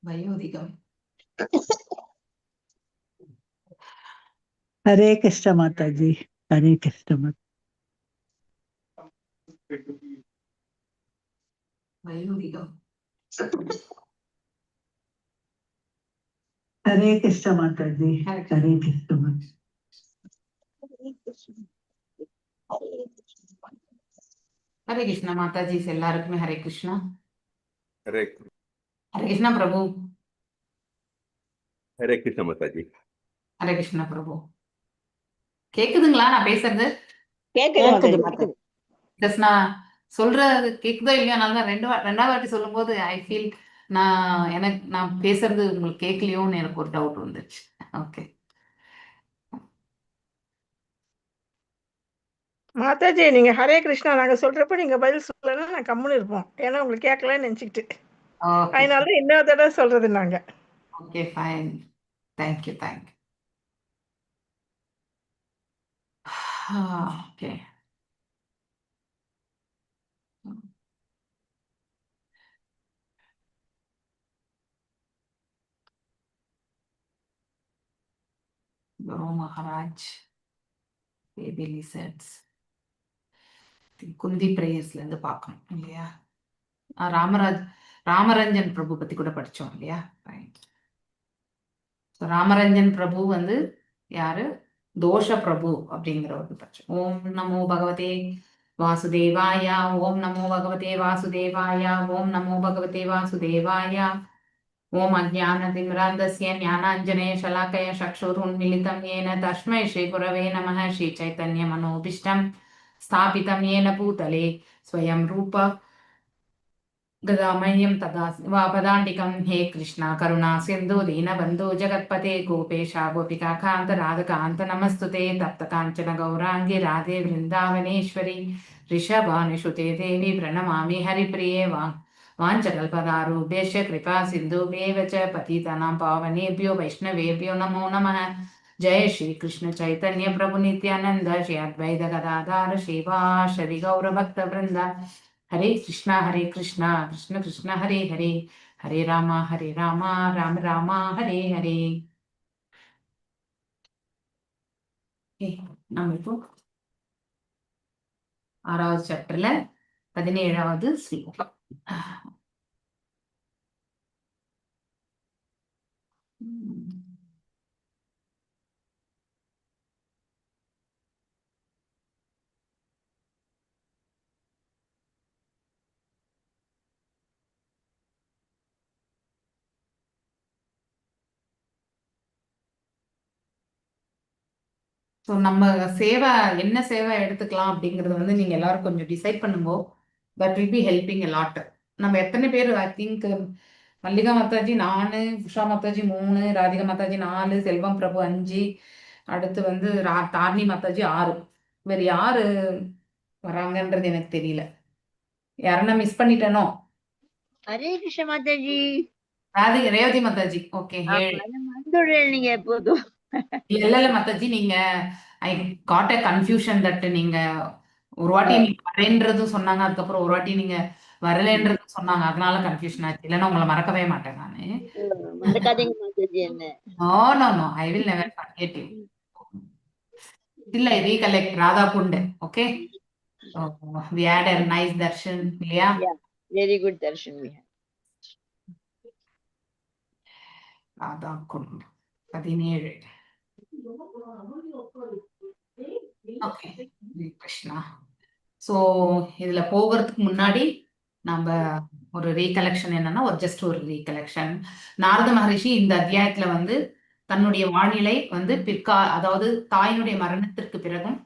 வயோதிகம். हरे कृष्ण माता जी, हरे कृष्ण माता। வயோதிகம். हरे कृष्ण माता जी, हरे कृष्ण माता। ஹரே கிருஷ்ணா மாதாஜி எல்லாருக்குமே ஹரே கிருஷ்ணா. हरे ஹரே கிருஷ்ணா பிரபு. हरे कृष्ण माता जी। ஹரே கிருஷ்ணா பிரபு. கேக்குதுங்களா நான் பேசுறது? கேக்குது. ஜஸ்ட் நான் சொல்றது கேக்குதோ இல்லையோ, நான் தான் ரெண்டாவது வாட்டி சொல்லும் போது ஐ ஃபீல் நான் பேசுறது உங்களுக்கு கேட்கலையோன்னு எனக்கு ஒரு டவுட் வந்துச்சு. ஓகே மாதாஜி, நீங்க ஹரே கிருஷ்ணா நாங்க சொல்றப்ப நீங்க பதில் சொல்லலன்னா நான் கம்முன்னு இருப்போம். ஏன்னா உங்களுக்கு கேட்கலன்னு நினைச்சுக்கிட்டு. ஓகே அதனாலதான் இன்னொரு தடவை சொல்றது நாங்க. Okay fine. Thank you okay. Guru Maharaj baby lizards குந்தி பிரேயர்ஸ்ல இருந்து பார்க்கணும் இல்லையா? ராமரஞ்சன் பிரபு பத்தி கூட படிச்சோம் இல்லையா? ரைட். ராமரஞ்சன் பிரபு வந்து யாரு? தோஷ பிரபு அப்படிங்கிறவருக்கு படிச்சோம். ஓம் நமோ பகவதே வாசுதேவாய, ஓம் நமோ பகவதே வாசுதேவாய, ஓம் நமோ பகவதே வாசுதேவாய. ஓம் அஜ்ஞானதிமிராந்தஸ்ய ஞானாஞ்சனய ஷலாக்கய சக்ஷுருன்மிலிதம் येन तस्मै श्रीगुरवे नमः. श्रीचैतन्यमनोभीष्टं स्थापितं येन भूतले स्वयं रूप गदामह्यं तदा पदाण्डिकं. हे कृष्णा करुणा सिन्धु दीनबन्धु जगत्पते गोपेश गोपिकान्त राधकान्त नमस्तुते. तप्त काञ्चन गौराङ्गी राधे वृन्दावनेश्वरी ऋषभानुसुते देवी प्रणमामि हरिप्रिये. वाञ्छकल्पतारुभ्यश्च कृपा सिन्धुभ्येव च पतितानां पावनेभ्यो वैष्णवेभ्यो नमो नमः. जय श्री कृष्ण चैतन्य प्रभु नित्यानंद श्री अद्वैत गदाधर श्रीवासदि गौर भक्त वृंद. हरे कृष्णा कृष्ण कृष्ण हरे हरे, हरे राम राम राम हरे हरे. நம்ம இப்போ 6வது சாப்டர்ல 17வது ஸ்லோகம். ஸோ நம்ம சேவை என்ன சேவை எடுத்துக்கலாம் அப்படிங்கறது வந்து நீங்க எல்லாரும் கொஞ்சம் டிசைட் பண்ணுங்க. That will be helping a lot. நம்ம எத்தனை பேர்? ஐ திங்க் மல்லிகா மாதாஜி 4, உஷா மாதாஜி 3, ராதிகா மாதாஜி 4, செல்வம் பிரபு 5, அடுத்து வந்து தாரணி மாதாஜி 6. வேற யாரு வராங்கன்றது எனக்கு தெரியல. யாரன்னா மிஸ் பண்ணிட்டேனோ? ஹரே கிருஷ்ண மாதாஜி. ரேவதி மாதாஜி. ஓகே, 7. நீங்க எப்போதும் இல்ல மாதாஜி, நீங்க I got a confusion that நீங்க ஒரு வாட்டி நீங்க வரேன்றதும் சொன்னாங்க, அதுக்கப்புறம் ஒரு வாட்டி நீங்க வரலன்றதும் சொன்னாங்க. அதனால கன்ஃபியூஷன் ஆச்சு. இல்லைன்னா உங்களை மறக்கவே மாட்டேன் நானு. மறக்காதீங்க மாதாஜி என்ன. No I will never forget you. இல்ல recollect Radha Kund. Okay, we had a nice darshan இல்லையா? Very good darshan. Radha Kund 17. Okay, Krishna. So இதுல போகிறதுக்கு முன்னாடி நம்ம ஒரு ரீகலெக்ஷன் என்னன்னா, ஒரு ரீகலெக்ஷன். நாரத மகரிஷி இந்த அத்தியாயத்துல வந்து தன்னுடைய வாழ்நிலை வந்து அதாவது தாயினுடைய மரணத்திற்கு பிறகும்,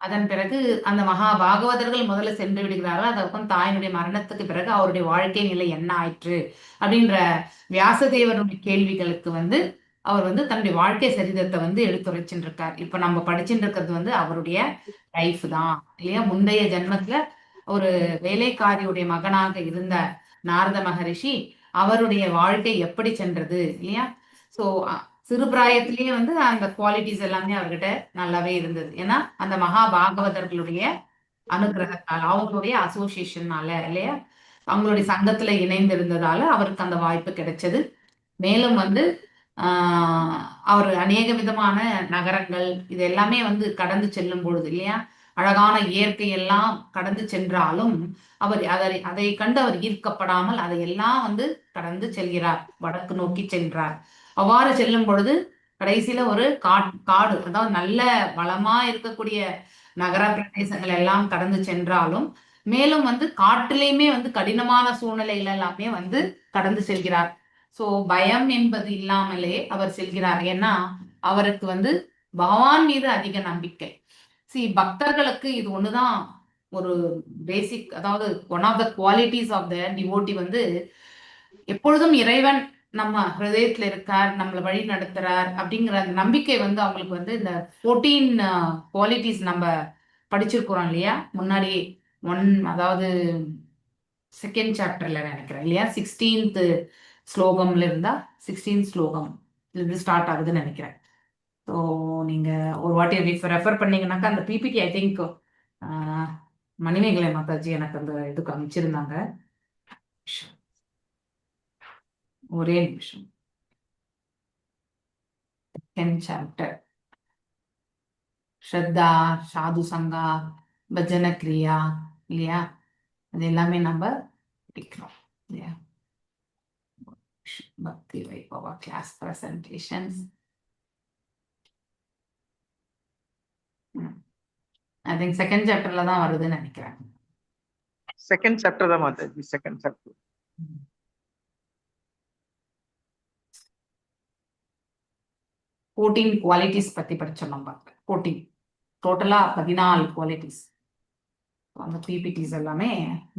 அதன் பிறகு அந்த மகா பாகவதர்கள் முதல்ல சென்று விடுகிறார்கள். அதற்கும் தாயினுடைய மரணத்துக்கு பிறகு அவருடைய வாழ்க்கை நிலை என்ன ஆயிற்று அப்படின்ற வியாசதேவருடைய கேள்விகளுக்கு வந்து அவர் வந்து தன்னுடைய வாழ்க்கை சரிதத்தை வந்து எடுத்துரைச்சுட்டு இருக்கார். இப்ப நம்ம படிச்சுட்டு இருக்கிறது வந்து அவருடைய லைஃப் தான் இல்லையா? முந்தைய ஜென்மத்துல ஒரு வேலைக்காரியுடைய மகனாக இருந்த நாரத மகரிஷி அவருடைய வாழ்க்கை எப்படி சென்றது இல்லையா? ஸோ சிறு பிராயத்திலேயே வந்து அந்த குவாலிட்டிஸ் எல்லாமே அவர்கிட்ட நல்லாவே இருந்தது. ஏன்னா அந்த மகா பாகவதர்களுடைய அனுகிரகத்தால், அவங்களுடைய அசோசியேஷனால இல்லையா, அவங்களுடைய சங்கத்துல இணைந்திருந்ததால அவருக்கு அந்த வாய்ப்பு கிடைச்சது. மேலும் வந்து அவர் அநேக விதமான நகரங்கள் இது எல்லாமே வந்து கடந்து செல்லும் பொழுது இல்லையா, அழகான இயற்கை எல்லாம் கடந்து சென்றாலும் அவர் அதை கண்டு அவர் ஈர்க்கப்படாமல் அதையெல்லாம் வந்து கடந்து செல்கிறார், வடக்கு நோக்கி சென்றார். அவ்வாறு செல்லும் பொழுது கடைசியில ஒரு காடு, அதாவது நல்ல வளமா இருக்கக்கூடிய நகர பிரதேசங்கள் எல்லாம் கடந்து சென்றாலும் மேலும் வந்து காட்டிலையுமே வந்து கடினமான சூழ்நிலைகள் எல்லாமே வந்து கடந்து செல்கிறார். சோ பயம் என்பது இல்லாமலே அவர் செல்கிறார். ஏன்னா அவருக்கு வந்து பகவான் மீது அதிக நம்பிக்கை. பக்தர்களுக்கு இது ஒண்ணுதான் ஒரு பேசிக், அதாவது one of the qualities of the devotee வந்து எப்பொழுதும் இறைவன் நம்ம ஹிருதயத்துல இருக்கார், நம்மளை வழி நடத்துறார் அப்படிங்கிற அந்த நம்பிக்கை வந்து அவங்களுக்கு வந்து இந்த 14 குவாலிட்டிஸ் நம்ம படிச்சிருக்கிறோம் இல்லையா முன்னாடி. அதாவது செகண்ட் சாப்டர்ல நினைக்கிறேன் இல்லையா, 16th ஸ்லோகம்ல இருந்தா 16th ஸ்லோகம் இருந்து ஸ்டார்ட் ஆகுதுன்னு நினைக்கிறேன். ஸோ நீங்க ஒரு வாட்டி ரெஃபர் பண்ணீங்கன்னாக்கா அந்த PPT I think Manimekalai Mataji எனக்கு அந்த இதுக்கு அமைச்சிருந்தாங்க. ஒரே நிமிஷம். செகண்ட் சாப்டர் ஸ்ரத்தா, சாது சங்கா, பஜன கிரியா இல்லையா, அது எல்லாமே நம்ம படிக்கிறோம் இல்லையா. Bhakti Vaibhava class presentations, I think second சாப்டர்ல தான் வருதுன்னு நினைக்கிறேன். செகண்ட் சாப்டர் தான் மாதாஜி, செகண்ட் சாப்டர். 14 குவாலிட்டிஸ் பத்தி படிச்சோம் நம்ம. 14 டோட்டலா 14 குவாலிட்டிஸ். அந்த பிபிடிஸ் எல்லாமே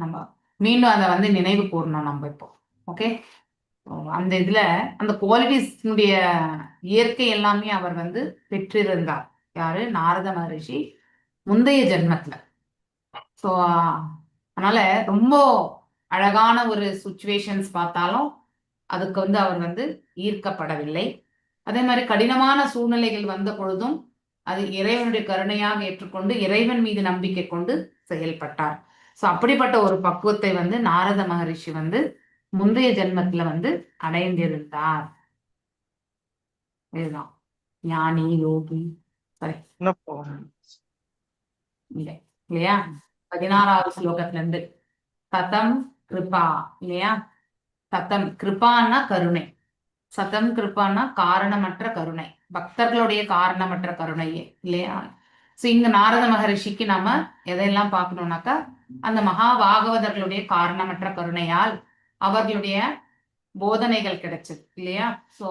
நம்ம மீண்டும் அதை வந்து நினைவு கூறணும் நம்ம இப்போ. ஓகே, அந்த இதுல அந்த குவாலிட்டிஸ்னுடைய இயற்கை எல்லாமே அவர் வந்து பெற்றிருந்தார். யாரு? நாரத மகரிஷி முந்தைய ஜென்மத்துல. ஸோ அதனால ரொம்ப அழகான ஒரு சுச்சுவேஷன்ஸ் பார்த்தாலும் அதுக்கு வந்து அவர் வந்து ஈர்க்கப்படவில்லை. அதே மாதிரி கடினமான சூழ்நிலைகள் வந்த பொழுதும் அது இறைவனுடைய கருணையாக ஏற்றுக்கொண்டு இறைவன் மீது நம்பிக்கை கொண்டு செயல்பட்டார். ஸோ அப்படிப்பட்ட ஒரு பக்குவத்தை வந்து நாரத மகரிஷி வந்து முந்தைய ஜென்மத்துல வந்து அடைந்திருந்தார். இதுதான் ஞானி யோகி. சரி இல்லையா, 16வது ஸ்லோகத்துல இருந்து சதம் கிருபா இல்லையா. சதம் கிருபான்னா கருணை, சதம் கிருபான்னா காரணமற்ற கருணை, பக்தர்களுடைய காரணமற்ற கருணை இல்லையா. சோ இங்க நாரத மகரிஷிக்கு நாம எதையெல்லாம் பார்க்கணும்னாக்கா அந்த மகா பாகவதர்களுடைய காரணமற்ற கருணையால் அவர்களுடைய போதனைகள் கிடைச்சது இல்லையா. சோ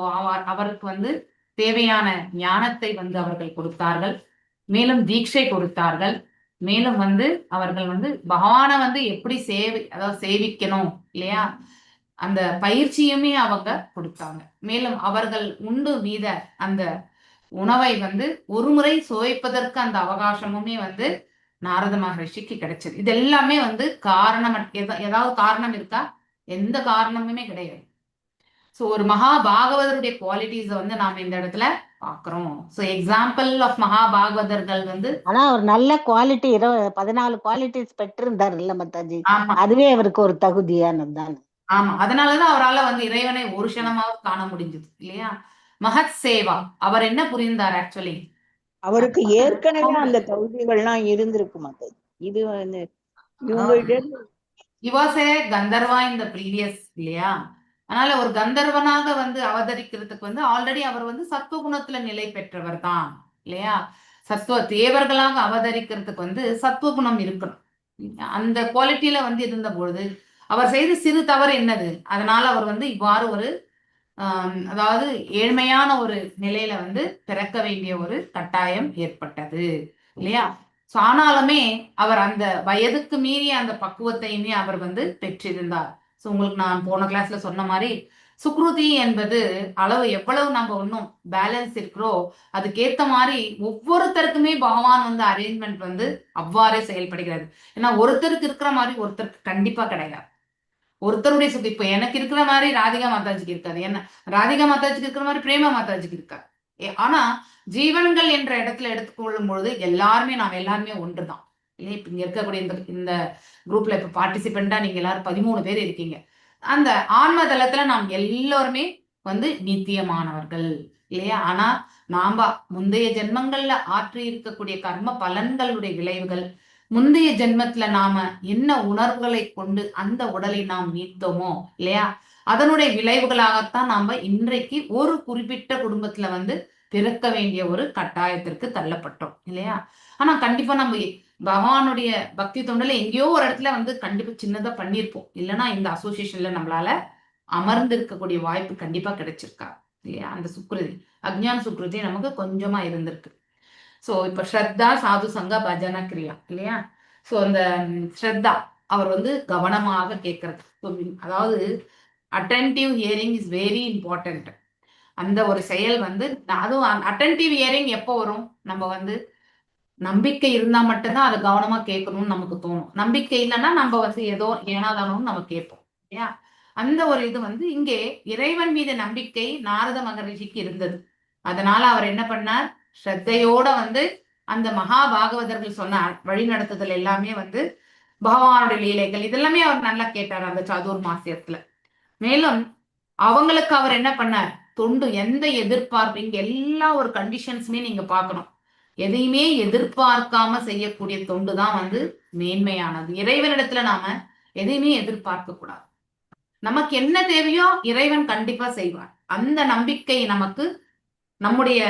அவருக்கு வந்து தேவையான ஞானத்தை வந்து அவர்கள் கொடுத்தார்கள், மேலும் தீட்சை கொடுத்தார்கள், மேலும் வந்து அவர்கள் வந்து பகவானை வந்து எப்படி அதாவது சேவிக்கணும் இல்லையா அந்த பயிற்சியுமே அவங்க கொடுத்தாங்க. மேலும் அவர்கள் உண்டு மீத அந்த உணவை வந்து ஒரு முறை சுவைப்பதற்கு அந்த அவகாசமுமே வந்து நாரத மகரிஷிக்கு கிடைச்சது. இது எல்லாமே வந்து காரணம், ஏதாவது காரணம் இருக்கா? எந்த காரணமுமே கிடையாது. ஸோ ஒரு மகா பாகவதருடைய குவாலிட்டிஸை வந்து நாம இந்த இடத்துல பாக்குறோம். ஸோ எக்ஸாம்பிள் ஆஃப் மகா பாகவதர்கள் வந்து ஆனா ஒரு நல்ல குவாலிட்டி 14 குவாலிட்டிஸ் பெற்றிருந்தார் இல்ல மாதாஜி, அதுவே அவருக்கு ஒரு தகுதியானது தான். ஆமா, அதனாலதான் அவரால் வந்து இறைவனை ஒரு க்ஷணமாவது காண முடிஞ்சது இல்லையா. மகத் சேவா, அவர் என்ன புரிந்தார்? ஆக்சுவலி அவருக்கு ஏற்கனவே அந்த தகுதிகள்லாம் இருந்திருக்கு மாதாஜி. இது வந்து கந்தர்வா இந்த ப்ரீவியஸ் இல்லையா. அதனால ஒரு கந்தர்வனாக வந்து அவதரிக்கிறதுக்கு வந்து ஆல்ரெடி அவர் வந்து சத்துவகுணத்துல நிலை பெற்றவர் தான் இல்லையா. தேவர்களாக அவதரிக்கிறதுக்கு வந்து சத்துவகுணம் இருக்கணும். அந்த குவாலிட்டியில வந்து இருந்த பொழுது அவர் செய்த சிறு தவறு என்னது, அதனால அவர் வந்து இவ்வாறு ஒரு அதாவது ஏழ்மையான ஒரு நிலையில வந்து பிறக்க வேண்டிய ஒரு கட்டாயம் ஏற்பட்டது இல்லையா. ஆனாலுமே அவர் அந்த வயதுக்கு மீறிய அந்த பக்குவத்தையுமே அவர் வந்து பெற்றிருந்தார். ஸோ உங்களுக்கு நான் போன கிளாஸ்ல சொன்ன மாதிரி சுக்ருதி என்பது அளவு எவ்வளவு நம்ம ஒன்றும் பேலன்ஸ் இருக்கிறோ அதுக்கேற்ற மாதிரி ஒவ்வொருத்தருக்குமே பகவான் வந்து அரேஞ்ச்மெண்ட் வந்து அவ்வாறே செயல்படுகிறது. ஏன்னா ஒருத்தருக்கு இருக்கிற மாதிரி ஒருத்தருக்கு கண்டிப்பா கிடையாது. ஒருத்தருடைய சுத்தி இப்ப எனக்கு இருக்கிற மாதிரி ராதிகா மாதாஜிக்கு இருக்காது, என்ன ராதிகா மாதாஜிக்கு இருக்கிற மாதிரி பிரேமா மாதாஜிக்கு இருக்காது. ஆனா ஜீவன்கள் என்ற இடத்துல எடுத்துக்கொள்ளும் பொழுது எல்லாருமே நாம் எல்லாருமே ஒன்றுதான் இல்லையா. இப்ப இங்க இருக்கக்கூடிய இந்த குரூப்ல இப்ப பார்ட்டிசிபெண்டா நீங்க எல்லாரும் 13 பேர் இருக்கீங்க. அந்த ஆன்ம தளத்துல நாம் எல்லாருமே வந்து நித்தியமானவர்கள் இல்லையா? ஆனா நாம முந்தைய ஜென்மங்கள்ல ஆற்றி இருக்கக்கூடிய கர்ம பலன்களுடைய விளைவுகள், முந்தைய ஜென்மத்துல நாம என்ன உணர்வுகளை கொண்டு அந்த உடலை நாம் நீத்தோமோ இல்லையா, அதனுடைய விளைவுகளாகத்தான் நாம இன்றைக்கு ஒரு குறிப்பிட்ட குடும்பத்துல வந்து பிறக்க வேண்டிய ஒரு கட்டாயத்திற்கு தள்ளப்பட்டோம் இல்லையா? ஆனா கண்டிப்பா நம்ம பகவானுடைய பக்தி தொண்டுல எங்கேயோ ஒரு இடத்துல வந்து கண்டிப்பா சின்னதா பண்ணியிருப்போம். இல்லைன்னா இந்த அசோசியேஷன்ல நம்மளால அமர்ந்து இருக்கக்கூடிய வாய்ப்பு கண்டிப்பா கிடைச்சிருக்கா இல்லையா? அந்த சுக்ருதி, அஜ்ஞான சுக்ருதி நமக்கு கொஞ்சமா இருந்திருக்கு. சோ இப்ப ஸ்ரத்தா, சாது சங்கா, பஜன கிரியா இல்லையா? சோ அந்த ஸ்ரத்தா அவர் வந்து கவனமாக கேட்கறது. அதாவது attentive hearing is very important. அந்த ஒரு செயல் வந்து அதுவும் அட்டென்டிவ் ஹியரிங் எப்போ வரும்? நம்ம வந்து நம்பிக்கை இருந்தா மட்டும்தான் அதை கவனமா கேட்கணும்னு நமக்கு தோணும். நம்பிக்கை இல்லைன்னா நம்ம வந்து ஏதோ ஏனாதானோன்னு நம்ம கேட்போம் இல்லையா? அந்த ஒரு இது வந்து இங்கே இறைவன் மீது நம்பிக்கை நாரத மகரிஷிக்கு இருந்தது. அதனால அவர் என்ன பண்ணார்? ஸ்ரத்தையோட வந்து அந்த மகா பாகவதர்கள் சொன்ன வழி நடத்துதல் எல்லாமே வந்து பகவானுடைய லீலைகள் இதெல்லாமே அவர் நல்லா கேட்டார் அந்த சாதுர்மாசியத்துல. மேலும் அவங்களுக்கு அவர் என்ன பண்ணார்? தொண்டு எந்த எதிர்பார்ப்பு, இங்க எல்லா ஒரு கண்டிஷன்ஸுமே நீங்க பார்க்கணும். எதையுமே எதிர்பார்க்காம செய்யக்கூடிய தொண்டு தான் வந்து மேன்மையானது. இறைவனிடத்துல நாம எதையுமே எதிர்பார்க்க கூடாது. நமக்கு என்ன தேவையோ இறைவன் கண்டிப்பா செய்வார். அந்த நம்பிக்கை நமக்கு நம்முடைய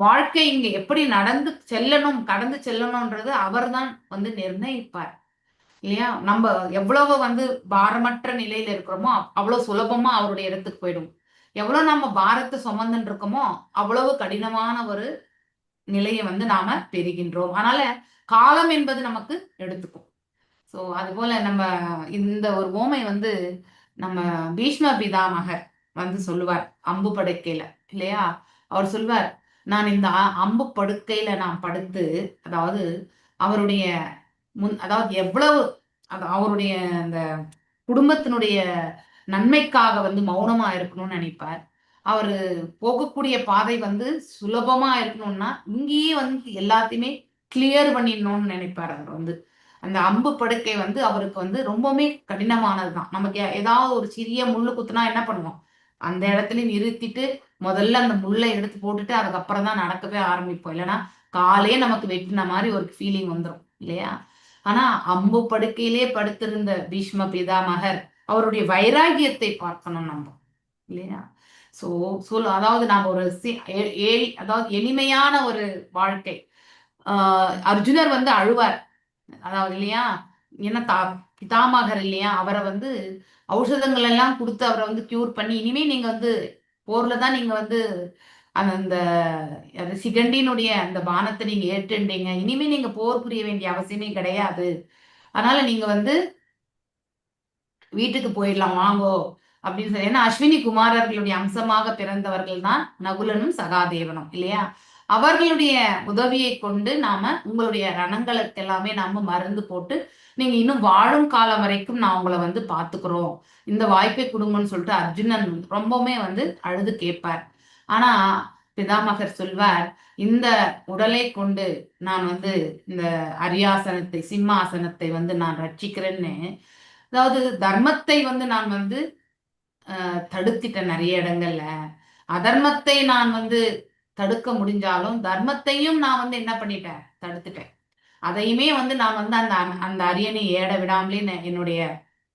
வாழ்க்கை இங்க எப்படி நடந்து செல்லணும், கடந்து செல்லணும்ன்றது அவர்தான் வந்து நிர்ணயிப்பார் இல்லையா? நம்ம எவ்வளவு வந்து பாரமற்ற நிலையில இருக்கிறோமோ அவ்வளவு சுலபமா அவருடைய இடத்துக்கு போயிடும். எவ்வளவு நம்ம பாரத்தை சுமந்துட்டு இருக்கோமோ அவ்வளவு கடினமான ஒரு நிலையை வந்து நாம பெறுகின்றோம். அதனால காலம் என்பது நமக்கு எடுத்துக்கும். சோ அது போல நம்ம இந்த ஒரு ஓமை வந்து நம்ம பீஷ்ம பிதாமகர் வந்து சொல்லுவார் அம்பு படுக்கையில இல்லையா? அவர் சொல்வார், நான் இந்த அம்பு படுக்கையில நான் படுத்து, அதாவது அவருடைய அதாவது எவ்வளவு அவருடைய அந்த குடும்பத்தினுடைய நன்மைக்காக வந்து மௌனமா இருக்கணும்னு நினைப்பார். அவரு போகக்கூடிய பாதை வந்து சுலபமா இருக்கணும்னா இங்கேயே வந்து எல்லாத்தையுமே கிளியர் பண்ணிடணும்னு நினைப்பார். அவர் வந்து அந்த அம்பு படுக்கை வந்து அவருக்கு வந்து ரொம்பவுமே கடினமானதுதான். நமக்கு ஏதாவது ஒரு சிறிய முள்ளு குத்துனா என்ன பண்ணுவோம்? அந்த இடத்துல நிறுத்திட்டு முதல்ல அந்த முள்ளை எடுத்து போட்டுட்டு அதுக்கப்புறம் தான் நடக்கவே ஆரம்பிப்போம். இல்லைன்னா காலே நமக்கு வெட்டின மாதிரி ஒரு ஃபீலிங் வந்துடும் இல்லையா? ஆனா அம்பு படுக்கையிலே படுத்திருந்த பீஷ்ம பிதாமகர் அவருடைய வைராகியத்தை பார்க்கணும் நம்ம இல்லையா? சோ அதாவது நாம ஒரு அதாவது எளிமையான ஒரு வாழ்க்கை. அர்ஜுனர் வந்து அழுவார், அதாவது இல்லையா? ஏன்னா பிதாமகர் இல்லையா? அவரை வந்து ஔஷதங்கள் எல்லாம் கொடுத்து அவரை வந்து கியூர் பண்ணி இனிமே நீங்க வந்து போர்ல தான் நீங்க வந்து அந்த சிகண்டினுடைய அந்த பானத்தை நீங்க ஏற்றுண்டீங்க, இனிமே நீங்க போர் புரிய வேண்டிய அவசியமே கிடையாது, அதனால நீங்க வந்து வீட்டுக்கு போயிடலாம் வாங்கோ அப்படின்னு சொல்லி. ஏன்னா அஸ்வினி குமாரர்களுடைய அம்சமாக பிறந்தவர்கள் தான் நகுலனும் சகாதேவனும் இல்லையா? அவர்களுடைய உதவியை கொண்டு நாம உங்களுடைய ரணங்களுக்கு எல்லாமே நாம மருந்து போட்டு நீங்க இன்னும் வாழும் காலம் வரைக்கும் நான் உங்களை வந்து பாத்துக்கிறோம், இந்த வாய்ப்பை கொடுங்கன்னு சொல்லிட்டு அர்ஜுனன் ரொம்பவுமே வந்து அழுது கேட்பார். ஆனா பிதாமகர் சொல்வார், இந்த உடலை கொண்டு நான் வந்து இந்த அரியாசனத்தை சிம்மாசனத்தை வந்து நான் ரட்சிக்கிறேன்னு, அதாவது தர்மத்தை வந்து நான் வந்து தடுத்திட்டேன் நிறைய இடங்கள்ல, அதர்மத்தை நான் வந்து தடுக்க முடிஞ்சாலும் தர்மத்தையும் நான் வந்து என்ன பண்ணிட்டேன்? தடுத்துட்டேன். அதையுமே வந்து நான் வந்து அந்த அந்த அரியணை ஏட விடாமலே என்னுடைய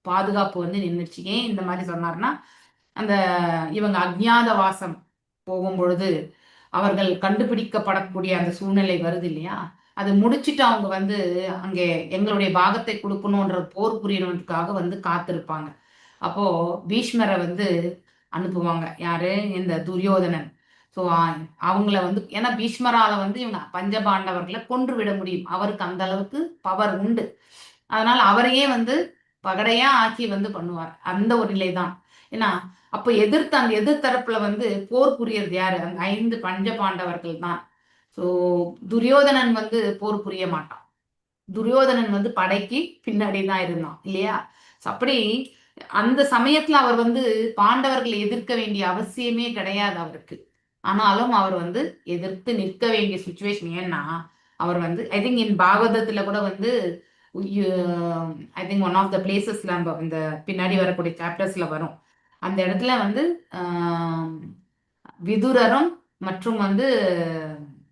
பாதுகாப்பு வந்து நின்றுச்சு. ஏன் இந்த மாதிரி சொன்னார்னா, அந்த இவங்க அஜ்ஞாத வாசம் போகும் பொழுது அவர்கள் கண்டுபிடிக்கப்படக்கூடிய அந்த சூழ்நிலை வருது இல்லையா? அது முடிச்சுட்டு அவங்க வந்து அங்கே எங்களுடைய பாகத்தை கொடுக்கணும்ன்ற போர் புரியணுன்றதுக்காக வந்து காத்திருப்பாங்க. அப்போ பீஷ்மரை வந்து அனுப்புவாங்க. யாரு? இந்த துரியோதனன். ஸோ அவங்கள வந்து ஏன்னா பீஷ்மரால வந்து இவங்க பஞ்சபாண்டவர்களை கொன்று விட முடியும், அவருக்கு அந்த அளவுக்கு பவர் உண்டு. அதனால அவரையே வந்து பகடையா ஆக்கி வந்து பண்ணுவார். அந்த ஒரு நிலைதான். ஏன்னா அப்ப அந்த எதிர்த்தரப்புல வந்து போர் புரியறது யாரு? அந்த 5 பஞ்ச பாண்டவர்கள் தான். சோ துரியோதனன் வந்து போர் புரிய மாட்டான். துரியோதனன் வந்து படைக்கு பின்னாடி தான் இருந்தான் இல்லையா? அப்படி அந்த சமயத்துல அவர் வந்து பாண்டவர்களை எதிர்க்க வேண்டிய அவசியமே கிடையாது அவருக்கு. ஆனாலும் அவர் வந்து எதிர்த்து நிற்க வேண்டிய சுச்சுவேஷன். ஏன்னா அவர் வந்து ஐ திங்க் இன் பாகவதத்துல கூட வந்து I think one of the பிளேசஸ்ல நம்ம இந்த பின்னாடி வரக்கூடிய சாப்டர்ஸ்ல வரும். அந்த இடத்துல வந்து விதுரரும் மற்றும் வந்து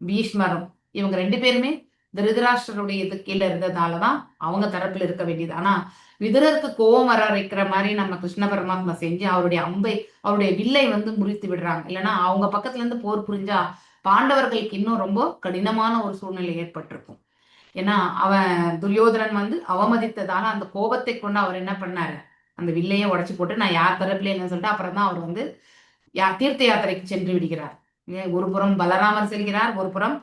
பீஷ்மரும் இவங்க 2 பேருமே திருதராஷ்டிரருடைய இது கீழே இருந்ததாலதான் அவங்க தரப்புல இருக்க வேண்டியது. ஆனா விதுரருக்கு கோபம் வர வைக்கிற மாதிரி நம்ம கிருஷ்ண பரமாத்மா செஞ்சு அவருடைய அம்பை அவருடைய வில்லை வந்து முறித்து விடுறாங்க. இல்லைன்னா அவங்க பக்கத்துல இருந்து போர் புரிஞ்சா பாண்டவர்களுக்கு இன்னும் ரொம்ப கடினமான ஒரு சூழ்நிலை ஏற்பட்டிருக்கும். ஏன்னா அவன் துரியோதனன் வந்து அவமதித்ததால அந்த கோபத்தை கொண்டு அவர் என்ன பண்ணாரு, அந்த வில்லையே உடைச்சு போட்டு நான் யார் தரப்புல என்ன சொல்லிட்டு அப்புறம் தான் அவர் வந்து தீர்த்த யாத்திரைக்கு சென்று விடுகிறார். ஒரு புறம் பலராமர் செல்கிறார், ஒரு புறம்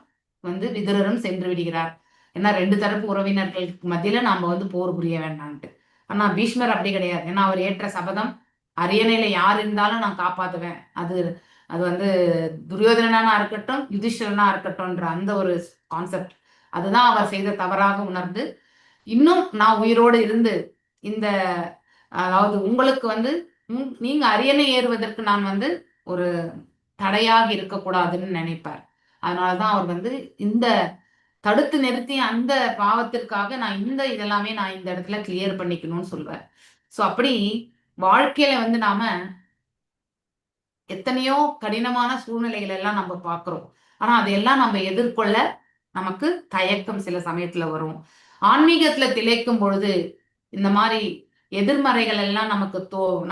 வந்து விதுரரும் சென்று விடுகிறார். ஏன்னா 2 தரப்பு உறவினர்களுக்கு மத்தியில நாம வந்து போர் புரிய வேண்டாம்ட்டு. ஆனா பீஷ்மர் அப்படி கிடையாது. ஏன்னா அவர் ஏற்ற சபதம் அரியணையில யார் இருந்தாலும் நான் காப்பாத்துவேன். அது அது வந்து துரியோதனனா இருக்கட்டும் யுதிஷ்டரனா இருக்கட்டும்ன்ற அந்த ஒரு கான்செப்ட் அதுதான் அவர் செய்த தவறாக உணர்ந்து, இன்னும் நான் உயிரோடு இருந்து இந்த அதாவது உங்களுக்கு வந்து நீங்க அரியணை ஏறுவதற்கு நான் வந்து ஒரு தடையாக இருக்கக்கூடாதுன்னு நினைப்பார். அதனாலதான் அவர் வந்து இந்த தடுத்து நிறுத்தி அந்த பாவத்திற்காக நான் இதெல்லாமே நான் இந்த இடத்துல கிளியர் பண்ணிக்கணும்னு சொல்வார். சோ அப்படி வாழ்க்கையில வந்து நாம எத்தனையோ கடினமான சூழ்நிலைகள் எல்லாம் நம்ம பார்க்கிறோம். ஆனா அதையெல்லாம் நம்ம எதிர்கொள்ள நமக்கு தயக்கம் சில சமயத்துல வரும். ஆன்மீகத்துல திளைக்கும் பொழுது இந்த மாதிரி எதிர்மறைகள் எல்லாம்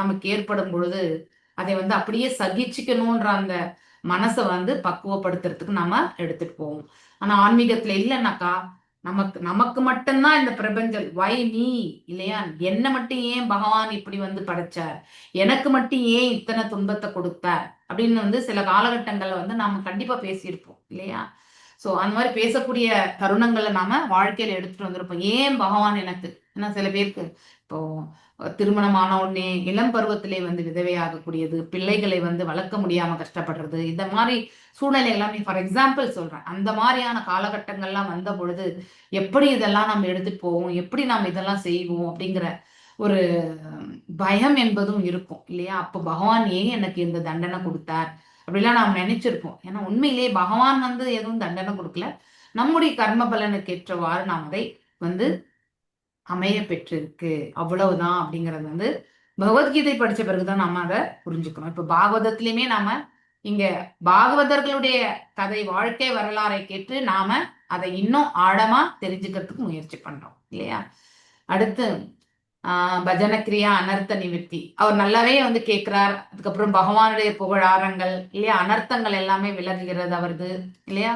நமக்கு ஏற்படும் பொழுது அதை வந்து அப்படியே சகிச்சுக்கணும்ன்ற அந்த மனசை வந்து பக்குவப்படுத்துறதுக்கு நாம எடுத்துட்டு போவோம். ஆனா ஆன்மீகத்துல இல்லைன்னாக்கா நமக்கு மட்டும்தான் இந்த பிரபஞ்சம் வை நீ இல்லையா, என்ன மட்டும் ஏன் பகவான் இப்படி வந்து படைச்சார், எனக்கு மட்டும் ஏன் இத்தனை துன்பத்தை கொடுத்தார் அப்படின்னு வந்து சில காலகட்டங்கள்ல வந்து நாம கண்டிப்பா பேசியிருப்போம் இல்லையா. சோ அந்த மாதிரி பேசக்கூடிய தருணங்களை நாம வாழ்க்கையில எடுத்துட்டு வந்திருப்போம். ஏன் பகவான் எனக்கு, ஏன்னா சில பேருக்கு இப்போ திருமணமான உடனே இளம் பருவத்திலே வந்து விதவையாகக்கூடியது, பிள்ளைகளை வந்து வளர்க்க முடியாம கஷ்டப்படுறது, இந்த மாதிரி சூழ்நிலை எல்லாமே ஃபார் எக்ஸாம்பிள் சொல்றேன். அந்த மாதிரியான காலகட்டங்கள்லாம் வந்த பொழுது எப்படி இதெல்லாம் நம்ம எடுத்துட்டு போவோம், எப்படி நாம் இதெல்லாம் செய்வோம் அப்படிங்கிற ஒரு பயம் என்பதும் இருக்கும் இல்லையா. அப்போ பகவான் ஏன் எனக்கு இந்த தண்டனை கொடுத்தார் அப்படிலாம் நாம் நினைச்சிருப்போம். ஏன்னா உண்மையிலேயே பகவான் வந்து எதுவும் தண்டனை கொடுக்கல, நம்முடைய கர்ம பலனுக்கு ஏற்றவாறு நாம் அதை வந்து அமைய பெற்றிருக்கு, அவ்வளவுதான் அப்படிங்கிறது வந்து பகவத்கீதை படிச்ச பிறகுதான் நாம அதை புரிஞ்சுக்கணும். இப்ப பாகவதத்திலயுமே நாம இங்க பாகவதர்களுடைய கதை வாழ்க்கை வரலாறை கேட்டு நாம அதை இன்னும் ஆழமா தெரிஞ்சுக்கிறதுக்கு முயற்சி பண்றோம் இல்லையா. அடுத்து பஜன கிரியா அனர்த்த நிவர்த்தி அவர் நல்லாவே வந்து கேட்கிறார். அதுக்கப்புறம் பகவானுடைய புகழாரங்கள் இல்லையா, அனர்த்தங்கள் எல்லாமே விலகுகிறது அவரது இல்லையா.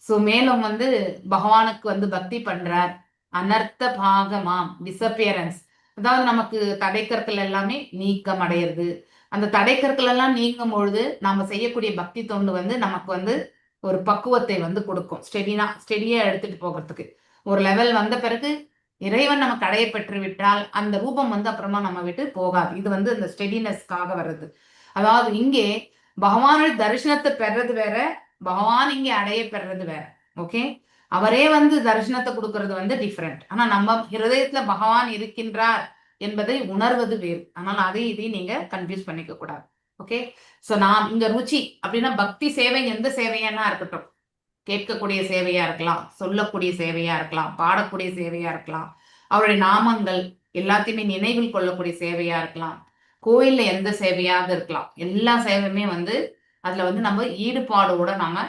சோ மேலும் வந்து பகவானுக்கு வந்து பக்தி பண்றார். அனர்த்த பாகமாம் டிசப்பியரன்ஸ், அதாவது நமக்கு தடைக்கற்கள் எல்லாமே நீக்கம் அடையிறது. அந்த தடைக்கற்கள் எல்லாம் நீங்கும் பொழுது நாம செய்யக்கூடிய பக்தி தொண்டு வந்து நமக்கு வந்து ஒரு பக்குவத்தை வந்து கொடுக்கும். ஸ்டெடியா எடுத்துட்டு போகிறதுக்கு ஒரு லெவல் வந்த பிறகு இறைவன் நமக்கு அடைய பெற்று விட்டால் அந்த ரூபம் வந்து அப்புறமா நம்ம விட்டு போகாது. இது வந்து இந்த ஸ்டெடினஸ்க்காக வர்றது. அதாவது இங்கே பகவானுடைய தரிசனத்தை பெறது வேற, பகவான் இங்கே அடைய பெறது வேற. ஓகே, அவரே வந்து தரிசனத்தை கொடுக்கறது வந்து டிஃப்ரெண்ட். ஆனா நம்ம ஹிருதயத்துல பகவான் இருக்கின்றார் என்பதை உணர்வது வேறு. அதனால இதையும் நீங்க கன்ஃபியூஸ் பண்ணிக்க கூடாது. ஓகே, சோ நான் இங்க ருச்சி அப்படின்னா பக்தி சேவை எந்த சேவையானா இருக்கட்டும், கேட்கக்கூடிய சேவையா இருக்கலாம், சொல்லக்கூடிய சேவையா இருக்கலாம், பாடக்கூடிய சேவையா இருக்கலாம், அவருடைய நாமங்கள் எல்லாத்தையுமே நினைவில் கொள்ளக்கூடிய சேவையா இருக்கலாம், கோயில்ல எந்த சேவையாக இருக்கலாம், எல்லா சேவையுமே வந்து அதுல வந்து நம்ம ஈடுபாடோட நாம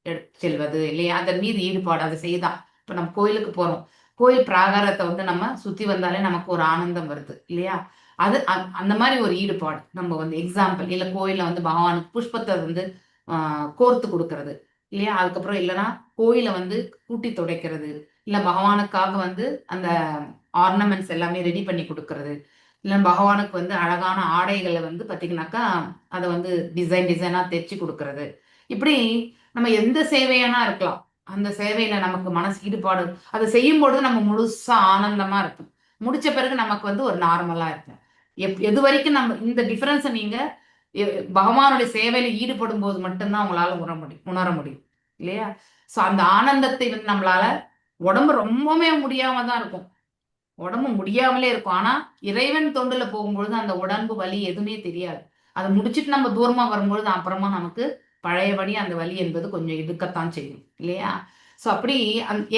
எடுத்து செல்வது இல்லையா, அதன் மீது ஈடுபாடு அதை செய்தான். இப்ப நம்ம கோயிலுக்கு போறோம், கோயில் பிராகாரத்தை வந்து நம்ம சுத்தி வந்தாலே நமக்கு ஒரு ஆனந்தம் வருது இல்லையா. அது அந்த மாதிரி ஒரு ஈடுபாடு நம்ம வந்து எக்ஸாம்பிள். இல்ல கோயில்ல வந்து பகவானுக்கு புஷ்பத்தை வந்து கோர்த்து கொடுக்கறது இல்லையா. அதுக்கப்புறம் இல்லைன்னா கோயிலை வந்து கூட்டி துடைக்கிறது, இல்ல பகவானுக்காக வந்து அந்த ஆர்னமெண்ட்ஸ் எல்லாமே ரெடி பண்ணி கொடுக்கறது, இல்ல பகவானுக்கு வந்து அழகான ஆடைகளை வந்து பாத்தீங்கன்னாக்கா அதை வந்து டிசைனா தைச்சு கொடுக்கறது. இப்படி நம்ம எந்த சேவையானா இருக்கலாம், அந்த சேவையில நமக்கு மனசு ஈடுபாடு அதை செய்யும் பொழுது நம்ம முழுசா ஆனந்தமா இருக்கும். முடிச்ச பிறகு நமக்கு வந்து ஒரு நார்மலா இருக்கும். எது வரைக்கும் நம்ம இந்த டிஃபரன்ஸை நீங்க பகவானுடைய சேவையில ஈடுபடும் போது மட்டும்தான் உங்களால உணர முடியும் இல்லையா. சோ அந்த ஆனந்தத்தை வந்து நம்மளால உடம்பு ரொம்பவே முடியாம தான் இருக்கும், உடம்பு முடியாமலே இருக்கும். ஆனா இறைவன் தொண்டுல போகும்பொழுது அந்த உடம்பு வலி எதுவுமே தெரியாது. அதை முடிச்சுட்டு நம்ம தூரமா வரும்பொழுது அப்புறமா நமக்கு பழையபடி அந்த வலி என்பது கொஞ்சம் இருக்கத்தான் செய்யும் இல்லையா. சோ அப்படி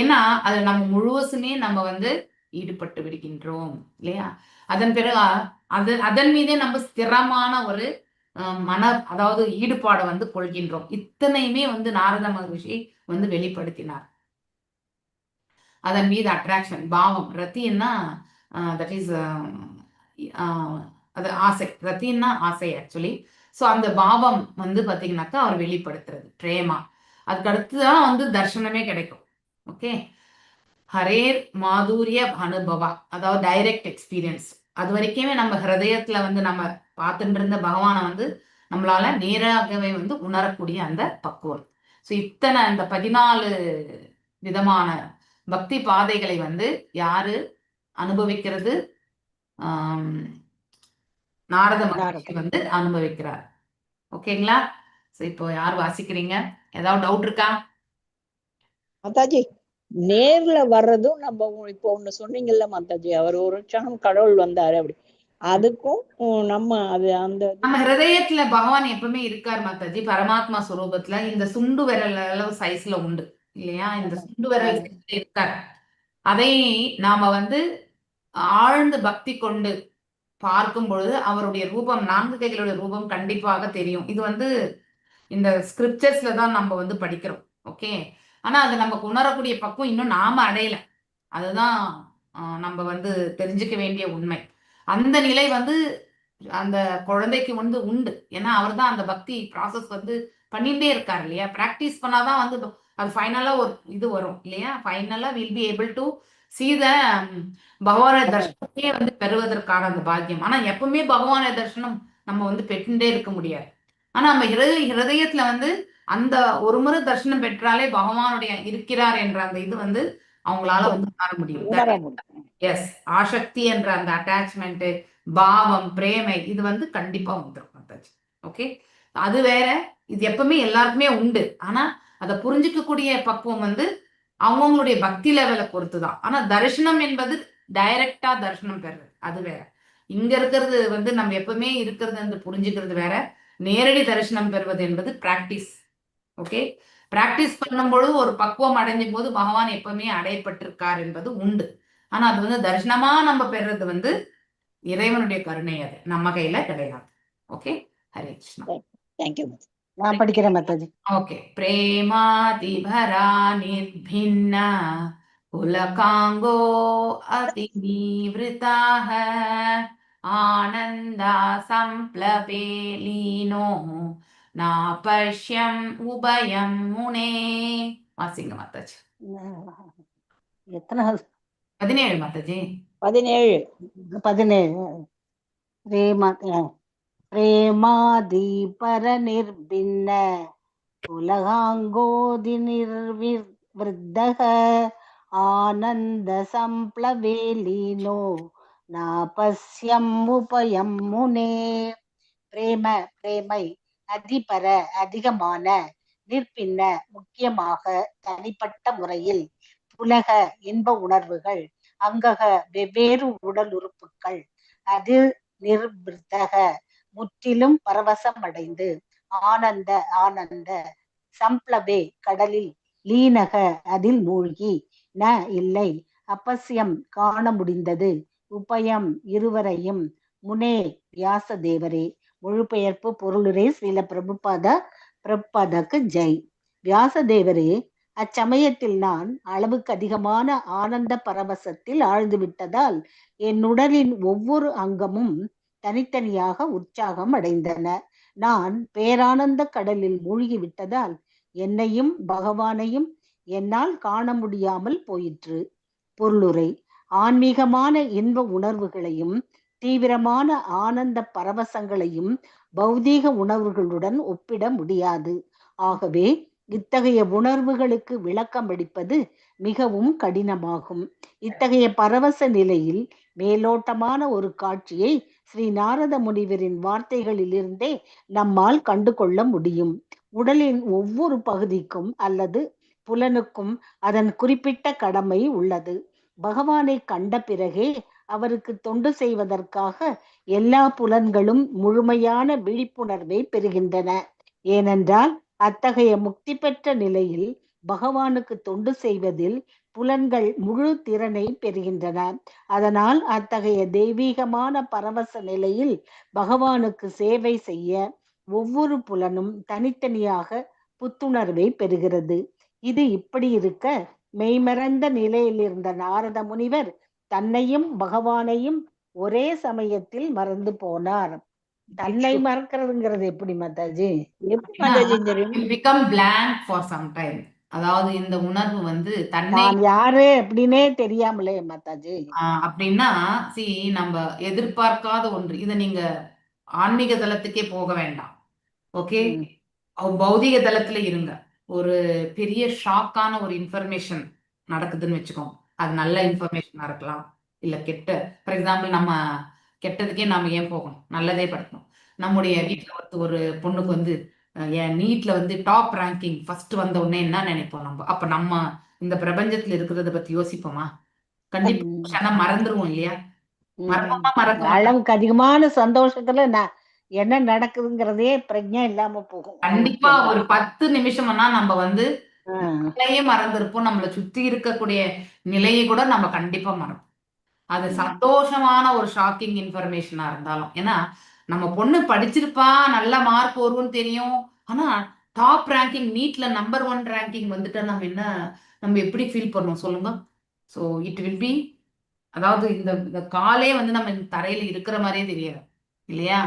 ஏன்னா அது நம்ம முழுவதுமே நம்ம வந்து ஈடுபட்டு விடுகின்றோம் இல்லையா? அதன் பிறகு அதன் மீதே நம்ம ஸ்திரமான ஒரு அதாவது ஈடுபாடை வந்து கொள்கின்றோம். இத்தனையுமே வந்து நாரத மகரிஷி வந்து வெளிப்படுத்தினார். அதன் மீது அட்ராக்ஷன், பாவம். ரத்தின்னா தட் இஸ் அது ஆசை. ரத்தின்னா ஆசை ஆக்சுவலி. ஸோ அந்த பாவம் வந்து பார்த்தீங்கன்னாக்கா அவர் வெளிப்படுத்துறது பிரேமா. அதுக்கு அடுத்துதான் வந்து தர்ஷனமே கிடைக்கும். ஓகே, ஹரேர் மாதுரிய அனுபவா, அதாவது டைரக்ட் எக்ஸ்பீரியன்ஸ். அது வரைக்குமே நம்ம ஹிருதயத்துல வந்து நம்ம பார்த்துட்டு இருந்த பகவானை வந்து நம்மளால நேராகவே வந்து உணரக்கூடிய அந்த பக்குவம். ஸோ இத்தனை அந்த 14 விதமான பக்தி பாதைகளை வந்து யாரு அனுபவிக்கிறது? நாரத மகரிஷி வந்து அனுபவிக்கிறார். ஓகேங்களா? ஸோ இப்போ யார் வாசிக்கிறீங்க? ஏதாவது டவுட் இருக்கா மாதாஜி? நேர்ல வர்றதும் நம்ம இப்போ ஒண்ணு சொன்னீங்கல்ல மாதாஜி, அவர் ஒரு க்ஷணம் கடவுள் வந்தாரு அப்படி, அதுக்கும் நம்ம அது அந்த நம்ம ஹிருதயத்துல பகவான் எப்பவுமே இருக்கார் மாதாஜி. பரமாத்மா ஸ்வரூபத்துல இந்த சுண்டு விரல் அளவு சைஸ்ல உண்டு இல்லையா? இந்த சுண்டு விரல் இருக்கார். அதை நாம வந்து ஆழ்ந்து பக்தி கொண்டு பார்க்கும் பொழுது அவருடைய ரூபம், 4 கைகளுடைய ரூபம் கண்டிப்பாக தெரியும். இது வந்து இந்த ஸ்கிரிப்சர்ஸ்ல தான் நம்ம வந்து படிக்கிறோம். ஓகே, ஆனா அது நமக்கு உணரக்கூடிய பக்குவம் இன்னும் நாம அடையல. அதுதான் நம்ம வந்து தெரிஞ்சுக்க வேண்டிய உண்மை. அந்த நிலை வந்து அந்த குழந்தைக்கு வந்து உண்டு. ஏன்னா அவர் தான் அந்த பக்தி ப்ராசஸ் வந்து பண்ணிட்டே இருக்காரு இல்லையா? பிராக்டிஸ் பண்ணாதான் வந்து அது ஃபைனலா ஒரு இது வரும் இல்லையா? ஃபைனலா will be able to see the பகவான தர்ஷனத்தையே வந்து பெறுவதற்கான அந்த பாக்கியம். ஆனா எப்பவுமே பகவான தர்ஷனம் நம்ம வந்து பெற்றுட்டே இருக்க முடியாது. ஆனா நம்ம ஹிருதயத்துல வந்து அந்த ஒரு முறை தர்ஷனம் பெற்றாலே பகவானுடைய இருக்கிறார் என்ற அந்த இது வந்து அவங்களால வந்து உணர முடியும். எஸ், ஆசக்தி என்ற அந்த அட்டாச்மெண்ட், பாவம், பிரேமை, இது வந்து கண்டிப்பா வந்துடும். ஓகே, அது வேற. இது எப்பவுமே எல்லாருக்குமே உண்டு. ஆனா அதை புரிஞ்சுக்கக்கூடிய பக்குவம் வந்து அவங்களுடைய பக்தி லெவலை பொறுத்துதான். ஆனா தரிசனம் என்பது டைரக்டா தரிசனம் பெறுறது அது வேற. இங்க இருக்கிறது வந்து நம்ம எப்பவுமே இருக்கிறது வந்து புரிஞ்சுக்கிறது வேற. நேரடி தரிசனம் பெறுவது என்பது பிராக்டிஸ். ஓகே, பிராக்டிஸ் பண்ணும் பொழுது ஒரு பக்குவம் அடைஞ்சும் போது பகவான் எப்பவுமே அடையப்பட்டிருக்கார் என்பது உண்டு. ஆனா அது வந்து தரிசனமா நம்ம பெறுறது வந்து இறைவனுடைய கருணை, அது நம்ம கையில கிடையாது. ஓகே, ஹரே கிருஷ்ணா. தேங்க்யூ. நான் படிக்கிறேன் மாதாஜி. ஓகே, பிரேமாதிபரா நிர்பின்ன புலகாங்கோ அதிநிவ்ருதாஹ ஆனந்தா சம்ப்ளவே லீனோ நாபஷ்யம் உபயம் முனே. வாசிங்க மாதாஜி. எத்தனை 17 மாதாஜி. 17. பிரேமாதி பர நிர்பின்ன உலகாங்கோதி நிர்விருத்தக ஆனந்த சம்ப்ளவே லீனோ நாபஸ்யம் உபயம் முனே. பிரேமை அதிபர அதிகமான, நிற்பின்ன முக்கியமாக தனிப்பட்ட முறையில், உலக இன்ப உணர்வுகள், அங்கக வெவ்வேறு உடல் உறுப்புகள், அது நிர்பிருத்தக முற்றிலும் பரவசமடைந்து, ஆனந்த சம்ப்ளவே கடலில், லீனக அதில் மூழ்கி, ந இல்லை அபஸ்யம் காண முடிந்தது, உபயம் இருவரையும், முனே வியாச தேவரே. மொழிபெயர்ப்பு பொருளுரை ஸ்ரீல பிரபுபாதாக்கு ஜெய். வியாசதேவரே, அச்சமயத்தில் நான் அளவுக்கு அதிகமான ஆனந்த பரவசத்தில் ஆழ்ந்து விட்டதால் என் உடலின் ஒவ்வொரு அங்கமும் தனித்தனியாக உற்சாகம் அடைந்தன. நான் பேரானந்த கடலில் மூழ்கி விட்டதால் என்னையும் பகவானையும் என்னால் காண முடியாமல் போயிற்று. பொருளுரை: ஆன்மீகமான இன்ப உணர்வுகளையும் தீவிரமான ஆனந்த பரவசங்களையும் பௌதீக உணர்வுகளுடன் ஒப்பிட முடியாது. ஆகவே இத்தகைய உணர்வுகளுக்கு விளக்கம் அளிப்பது மிகவும் கடினமாகும். இத்தகைய பரவச நிலையில் மேலோட்டமான ஒரு காட்சியை ஸ்ரீ நாரத முனிவரின் வார்த்தைகளிலிருந்தே நம்மால் கண்டு கொள்ள முடியும். உடலின் ஒவ்வொரு பகுதிக்கும் அல்லது புலனுக்கும் அதன் குறிப்பிட்ட கடமை உள்ளது. பகவானை கண்ட பிறகே அவருக்கு தொண்டு செய்வதற்காக எல்லா புலன்களும் முழுமையான விழிப்புணர்வை பெறுகின்றன. ஏனென்றால் அத்தகைய முக்தி பெற்ற நிலையில் பகவானுக்கு தொண்டு செய்வதில் புலன்கள் முழு திறனை பெறுகின்றன. அதனால் அத்தகைய தெய்வீகமான பரவச நிலையில் பகவானுக்கு சேவை செய்ய ஒவ்வொரு புலனும் தனித்தனியாக புத்துணர்வை பெறுகிறது. இது இப்படி இருக்க, மெய்மறந்த நிலையில் இருந்த நாரத முனிவர் தன்னையும் பகவானையும் ஒரே சமயத்தில் மறந்து போனார். தன்னை மறக்கிறதுங்கிறது எப்படி மாதாஜி? எப்படி மாதாஜி தெரியும்? become blank for some time. அதாவது இந்த உணர்வு வந்து தன்னை நான் யாரு அப்படின்னே தெரியாமலே மாதாஜி. அப்படின்னா நம்ம எதிர்பார்க்காத ஒன்று. இதை நீங்க ஆன்மீக தளத்துக்கே போக வேண்டாம். ஓகே, பௌதிக தளத்துல இருங்க. ஒரு பெரிய ஷாக்கான ஒரு இன்ஃபர்மேஷன் நடக்குதுன்னு வச்சுக்கோங்க. அது நல்ல இன்ஃபர்மேஷனா இருக்கலாம், இல்ல கெட்ட. ஃபார் எக்ஸாம்பிள், நம்ம கெட்டதுக்கே நாம ஏன் போகணும், நல்லதே படிக்கணும். நம்முடைய வீட்டுல ஒரு பொண்ணுக்கு வந்து என் நீட்ல வந்து டாப் ரேங்கிங் ஃபர்ஸ்ட் வந்த உடனே என்ன நினைப்போம் நம்ம? அப்ப நம்ம இந்த பிரபஞ்சத்துல இருக்கிறத பத்தி யோசிப்போமா? கண்டிப்பா மறந்துருவோம் இல்லையா? அளவுக்கு அதிகமான சந்தோஷத்துல என்ன நடக்குதுங்கிறதே பிரஜை இல்லாம போகும். கண்டிப்பா ஒரு 10 நிமிஷம்னா நம்ம வந்து நிலையே மறந்துருப்போம். நம்மளை சுத்தி இருக்கக்கூடிய நிலையை கூட நம்ம கண்டிப்பா மறப்போம். அது சந்தோஷமான ஒரு ஷாக்கிங் இன்ஃபர்மேஷனா இருந்தாலும். ஏன்னா நம்ம பொண்ணு படிச்சிருப்பா, நல்ல மார்க் வரும்னு தெரியும். ஆனா டாப் ரேங்கிங், நீட்ல நம்பர் 1 ரேங்கிங் வந்துட்டா நம்ம எப்படி ஃபீல் பண்ணுவோம் சொல்லுங்க? ஸோ இட் வில் பி, அதாவது இந்த காலே வந்து நம்ம இந்த தரையில இருக்கிற மாதிரியே தெரியாது இல்லையா?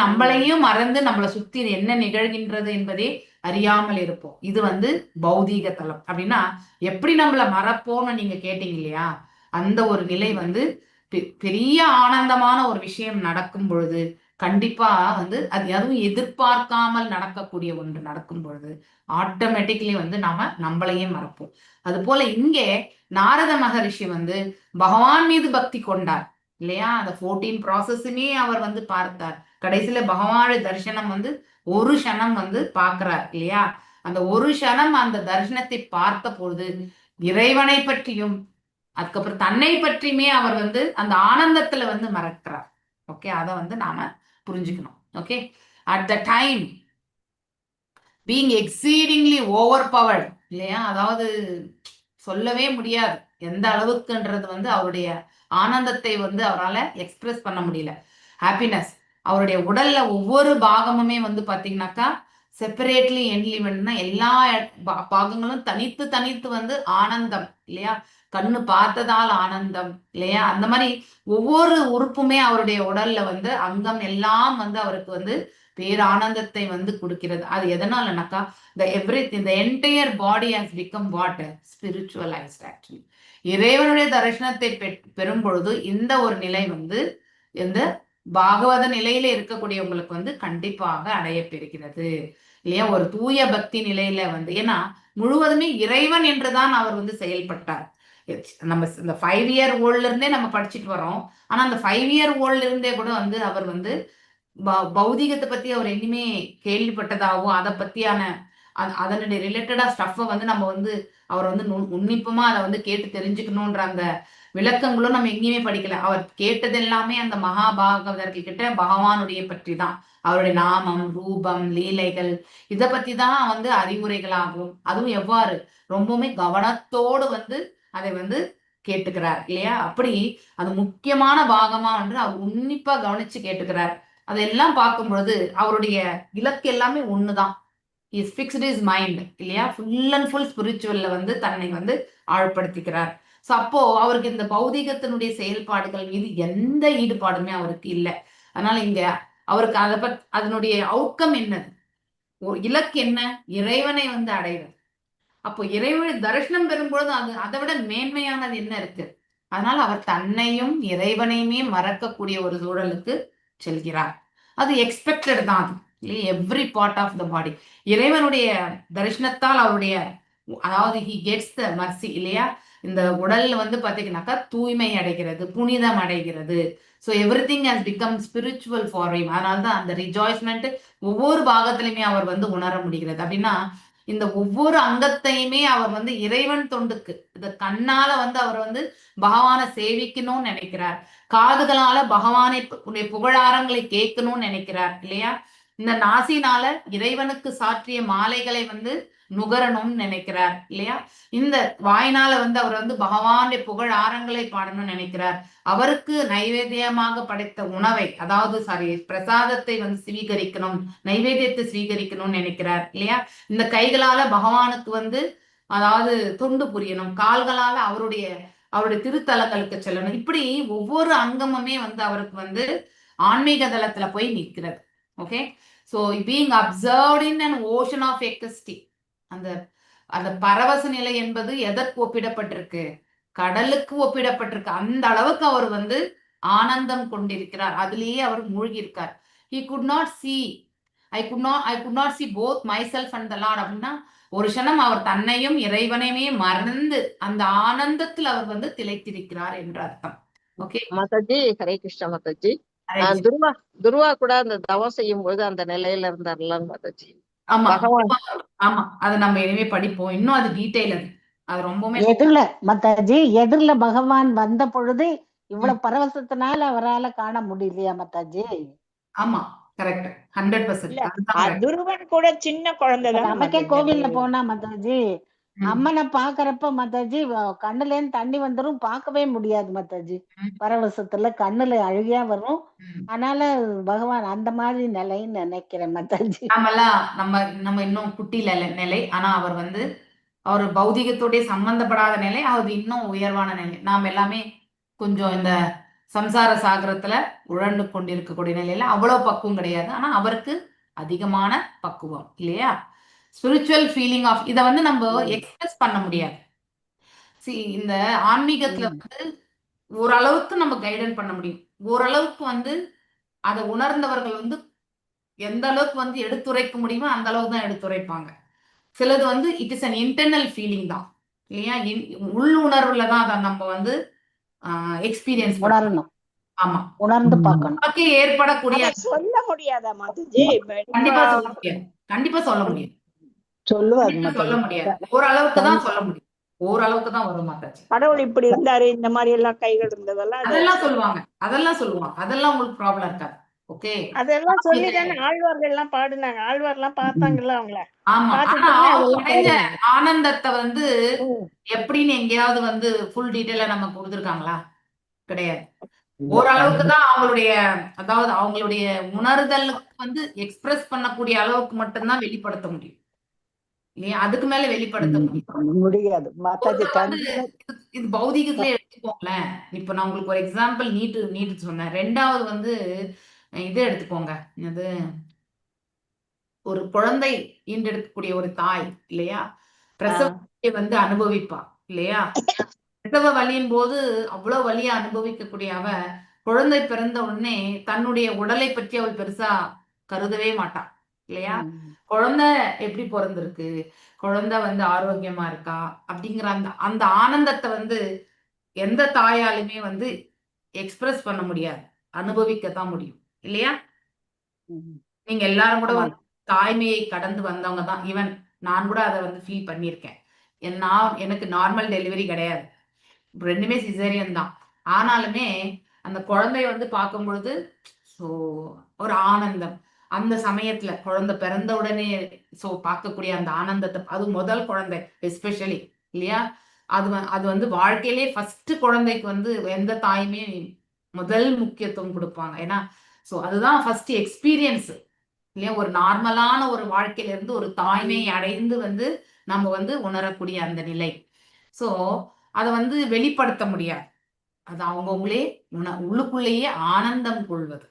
நம்மளையும் மறந்து நம்மளை சுத்தி என்ன நிகழ்கின்றது என்பதே அறியாமல் இருப்போம். இது வந்து பௌதீக தளம். அப்படின்னா எப்படி நம்மள மறப்போம்னு நீங்க கேட்டீங்க இல்லையா? அந்த ஒரு நிலை வந்து பெரிய ஆனந்தமான ஒரு விஷயம் நடக்கும் பொழுது கண்டிப்பா வந்து அது எதுவும் எதிர்பார்க்காமல் நடக்கக்கூடிய ஒன்று நடக்கும் பொழுது ஆட்டோமேட்டிக்கலி வந்து நம்மளையே மறப்போம். அது போல இங்கே நாரத மகரிஷி வந்து பகவான் மீது பக்தி கொண்டார் இல்லையா? அந்த 14 ப்ராசஸுமே அவர் வந்து பார்த்தார். கடைசியில பகவானுடைய தரிசனம் வந்து ஒரு க்ஷணம் வந்து பார்க்கிறார் இல்லையா? அந்த ஒரு க்ஷணம் அந்த தரிசனத்தை பார்த்த பொழுது இறைவனை பற்றியும் அதுக்கப்புறம் தன்னை பற்றியுமே அவர் வந்து அந்த ஆனந்தத்துல வந்து மறக்கிறார். ஓகே, அதை வந்து நாம புரிஞ்சுக்கணும். Okay, at the time being exceedingly over powered இல்லையா? அதாவது சொல்லவே முடியாது எந்த அளவுக்குன்றது வந்து அவருடைய ஆனந்தத்தை வந்து அவரால் எக்ஸ்பிரஸ் பண்ண முடியல. ஹாப்பினஸ், அவருடைய உடல்ல ஒவ்வொரு பாகமுமே வந்து பாத்தீங்கன்னாக்கா செப்பரேட்லி என்லிமெண்ட்னா எல்லா பாகங்களும் தனித்து தனித்து வந்து ஆனந்தம் இல்லையா? கண்ணு பார்த்ததால் ஆனந்தம் இல்லையா? அந்த மாதிரி ஒவ்வொரு உறுப்புமே அவருடைய உடல்ல வந்து அங்கம் எல்லாம் வந்து அவருக்கு வந்து பேரானந்தத்தை வந்து கொடுக்கிறது. அது எதனாலனாக்கா the entire body has become what? Spiritualized actually. இறைவனுடைய தரிசனத்தை பெறும் பொழுது இந்த ஒரு நிலை வந்து இந்த பாகவத நிலையில இருக்கக்கூடியவங்களுக்கு வந்து கண்டிப்பாக அடைய பெறுகிறது இல்லையா? ஒரு தூய பக்தி நிலையில வந்து, ஏன்னா முழுவதுமே இறைவன் என்றுதான் அவர் வந்து செயல்பட்டார். நம்ம இந்த 5 இயர் ஓல்ட்ல இருந்தே நம்ம படிச்சுட்டு வரோம். ஆனா அந்த 5 இயர் ஓல்ட்ல இருந்தே கூட வந்து அவர் வந்து பௌதிகத்தை பத்தி அவர் எங்கேயுமே கேள்விப்பட்டதாவோ அதை பத்தியான அதனுடைய ரிலேட்டடா ஸ்டஃப்பை வந்து நம்ம வந்து அவர் வந்து உன்னிப்பமா அதை வந்து கேட்டு தெரிஞ்சுக்கணும்ன்ற அந்த விளக்கங்களும் நம்ம எங்கேயுமே படிக்கல. அவர் கேட்டது எல்லாமே அந்த மகாபாகவதர்கள் கிட்ட பகவானுடைய பற்றி தான். அவருடைய நாமம், ரூபம், லீலைகள் இதை பத்தி தான் வந்து அறிவுரைகளாகும். அதுவும் எவ்வாறு ரொம்பவுமே கவனத்தோடு வந்து அதை வந்து கேட்டுக்கிறார் இல்லையா? அப்படி அது முக்கியமான பாகமா வந்து அவர் உன்னிப்பா கவனிச்சு கேட்டுக்கிறார். அதெல்லாம் பார்க்கும் பொழுது அவருடைய இலக்கு எல்லாமே ஒண்ணுதான். இஸ் ஃபிக்ஸ்ட் இஸ் மைண்ட் இல்லையா? ஃபுல் அண்ட் ஃபுல் ஸ்பிரிச்சுவல்ல வந்து தன்னை வந்து ஆழ்படுத்திக்கிறார். ஸோ அப்போ அவருக்கு இந்த பௌதிகத்தினுடைய செயல்பாடுகள் மீது எந்த ஈடுபாடுமே அவருக்கு இல்லை. அதனால இங்க அவருக்கு அதனுடைய அவுட்கம் என்னது, ஒரு இலக்கு என்ன? இறைவனை வந்து அடைவது. அப்போ இறைவனை தரிசனம் பெறும்பொழுது அதை விட மேன்மையானது என்ன இருக்கு? அதனால அவர் தன்னையும் இறைவனையுமே மறக்கக்கூடிய ஒரு சூழலுக்கு செல்கிறார். அது எக்ஸ்பெக்டட் தான். அது இல்லையா? எவ்ரி பார்ட் ஆஃப் த பாடி இறைவனுடைய தரிசனத்தால் அவருடைய, அதாவது ஹி கெட்ஸ் த மர்சி இல்லையா? இந்த உடல்ல வந்து பாத்தீங்கன்னாக்கா தூய்மை அடைகிறது, புனிதம் அடைகிறது. So every thing has become spiritual for him. அதனால்தான் அந்த ரிஜாய்ஸ்மெண்ட் ஒவ்வொரு பாகத்திலுமே அவர் வந்து உணர முடிகிறது. அப்படின்னா இந்த ஒவ்வொரு அங்கத்தையுமே அவர் வந்து இறைவன் தொண்டுக்கு, இந்த கண்ணால வந்து அவர் வந்து பகவானை சேவிக்கணும்னு நினைக்கிறார், காதுகளால பகவானை புகழாரங்களை கேட்கணும்னு நினைக்கிறார் இல்லையா? இந்த நாசினால இறைவனுக்கு சாற்றிய மாலைகளை வந்து நுகரணும்னு நினைக்கிறார் இல்லையா? இந்த வாயினால வந்து அவர் வந்து பகவானுடைய புகழ் ஆரங்களை பாடணும்னு நினைக்கிறார். அவருக்கு நைவேத்தியமாக படைத்த உணவை, அதாவது பிரசாதத்தை வந்து ஸ்வீகரிக்கணும், நைவேத்தியத்தை ஸ்வீகரிக்கணும்னு நினைக்கிறார் இல்லையா? இந்த கைகளால பகவானுக்கு வந்து அதாவது தொண்டு புரியணும், கால்களால அவருடைய திருத்தலங்களுக்கு செல்லணும். இப்படி ஒவ்வொரு அங்கமுமே வந்து அவருக்கு வந்து ஆன்மீக தளத்துல போய் நிற்கிறது. Okay, so being absorbed in an ocean of ecstasy, அந்த அந்த பரவச நிலை என்பது எதற்கு ஒப்பிடப்பட்டிருக்கு? கடலுக்கு ஒப்பிடப்பட்டிருக்கு. அந்த அளவுக்கு அவர் வந்து ஆனந்தம் கொண்டிருக்கிறார், அதிலேயே அவர் மூழ்கி இருக்கார். he could not see I could not see both myself and the Lord அப்படின்னா ஒரு க்ஷணம் அவர் தன்னையும் இறைவனையுமே மறந்து அந்த ஆனந்தத்தில் அவர் வந்து திளைத்திருக்கிறார் என்று அர்த்தம். ஓகே மாதாஜி, ஹரே கிருஷ்ணா மாதாஜி. துருவா கூட அந்த தவம் செய்யும் போது அந்த நிலையில இருந்தார்ல மாதாஜி. ஆமா பகவான் ஆமா, அது நம்ம இனிமே படிப்போம், இன்னும் அது டீடைல். அது ரொம்பவுமே எதிரில மாதாஜி, எதிரில பகவான் வந்த பொழுது இவ்வளவு பரவசத்தினால அவரால காண முடியலையா மாதாஜி? ஆமா, கரெக்ட், 100%. துருவன் கூட சின்ன குழந்தைதான் நமக்கே கோவில்ல போனா மாதாஜி, அம்மனை பாக்குறப்ப மாதாஜி கண்ணுல இருந்து தண்ணி வந்துரும், பார்க்கவே முடியாது மாதாஜி. பரவசத்துல கண்ணுல அழுகியா வரும். அதனால பகவான் அந்த மாதிரி நிலைன்னு நினைக்கிறேன் மாதாஜி. நம்ம இன்னும் குட்டி நிலை, ஆனா அவர் வந்து அவர் பௌதிகத்தோடைய சம்பந்தப்படாத நிலை, அவர் இன்னும் உயர்வான நிலை. நாம் எல்லாமே கொஞ்சம் இந்த சம்சார சாகரத்துல உழண்டு கொண்டிருக்கக்கூடிய நிலையில அவ்வளவு பக்குவம் கிடையாது. ஆனா அவருக்கு அதிகமான பக்குவம் இல்லையா? ஸ்பிரிச்சுவல் ஃபீலிங் ஆஃப் இதை வந்து நம்ம எக்ஸ்பிரஸ் பண்ண முடியாது. இந்த ஆன்மீகத்துல வந்து ஓரளவுக்கு நம்ம கைடன் பண்ண முடியும். ஓரளவுக்கு வந்து அதை உணர்ந்தவர்கள் வந்து எந்த அளவுக்கு வந்து எடுத்துரைக்க முடியுமோ அந்த அளவுக்கு தான் எடுத்துரைப்பாங்க. சிலது வந்து it is an internal feeling தான் இல்லையா? உள்ளுணர்வுல தான் அதை நம்ம வந்து எக்ஸ்பீரியன்ஸ் உணரணும். ஆமா, உணர்ந்து பார்க்கணும். நமக்கு ஏற்படக்கூடிய சொல்ல முடியாதா மாதாஜி? கண்டிப்பா சொல்ல முடியாது, கண்டிப்பா சொல்ல முடியாது, சொல்லுவாங்க சொல்ல முடியாது. ஓரளவுக்கு தான் சொல்ல முடியும், ஓரளவுக்கு தான் வரும் மாதாஜி. கடவுள் இப்படி இருந்தாரு, இந்த மாதிரி எல்லாம் கைகள் இருந்ததெல்லாம் அதெல்லாம் சொல்லுவாங்க, அதெல்லாம் உங்களுக்கு ப்ராப்ளம் இருக்காது. ஓகே, அதெல்லாம் சொல்லிதானே ஆழ்வார்கள் எல்லாம் பாடுனாங்க, ஆழ்வார் எல்லாம் பார்த்தாங்கல்ல அவங்கள. ஆமா. ஆனா அடைஞ்ச ஆனந்தத்தை வந்து எப்படின்னு எங்கேயாவது வந்து ஃபுல் டீட்டெயிலா நம்ம கொடுத்துருக்காங்களா? கிடையாது. ஓரளவுக்கு தான் அவங்களுடைய, அதாவது அவங்களுடைய உணர்தலுக்கு வந்து எக்ஸ்பிரஸ் பண்ணக்கூடிய அளவுக்கு மட்டும்தான் வெளிப்படுத்த முடியும் இல்லையா? அதுக்கு மேல வெளிப்படுத்த முடியாது மாதாஜி. இது பௌதிகத்திலே எடுத்துக்கோங்களேன். இப்ப நான் உங்களுக்கு ஒரு எக்ஸாம்பிள் நீட்டு சொன்னேன். ரெண்டாவது வந்து இது எடுத்துக்கோங்க, அது ஒரு குழந்தை ஈண்டெடுக்கக்கூடிய ஒரு தாய் இல்லையா? பிரசவத்தை வந்து அனுபவிப்பா இல்லையா? பிரசவ வலியின் போது அவ்வளவு வலியை அனுபவிக்கக்கூடிய அவ குழந்தை பிறந்த உடனே தன்னுடைய உடலை பற்றி அவள் பெருசா கருதவே மாட்டான் இல்லையா? குழந்தை எப்படி பிறந்திருக்கு, குழந்தை வந்து ஆரோக்கியமா இருக்கா அப்படிங்கிற அந்த ஆனந்தத்தை வந்து எந்த தாயாலுமே வந்து எக்ஸ்பிரஸ் பண்ண முடியாது, அனுபவிக்கத்தான் முடியும் இல்லையா? நீங்க எல்லாரும் கூட வந்து தாய்மையை கடந்து வந்தவங்க தான். ஈவன் நான் கூட அதை வந்து ஃபீல் பண்ணியிருக்கேன். எனக்கு நார்மல் டெலிவரி கிடையாது, ரெண்டுமே சிசேரியன் தான். ஆனாலுமே அந்த குழந்தைய வந்து பார்க்கும் பொழுது ஒரு ஆனந்தம், அந்த சமயத்துல குழந்தை பிறந்த உடனே பார்க்கக்கூடிய அந்த ஆனந்தத்தை, அது முதல் குழந்தை எஸ்பெஷலி இல்லையா? அது வந்து வாழ்க்கையிலே ஃபர்ஸ்ட் குழந்தைக்கு வந்து எந்த தாயுமே முதல் முக்கியத்துவம் கொடுப்பாங்க. ஏன்னா அதுதான் ஃபர்ஸ்ட் எக்ஸ்பீரியன்ஸ் இல்லையா? ஒரு நார்மலான ஒரு வாழ்க்கையில இருந்து ஒரு தாய்மை அடைந்து வந்து நம்ம வந்து உணரக்கூடிய அந்த நிலை. அதை வந்து வெளிப்படுத்த முடியாது, அது அவங்கவுங்களே உள்ளுக்குள்ளேயே ஆனந்தம் கொள்வது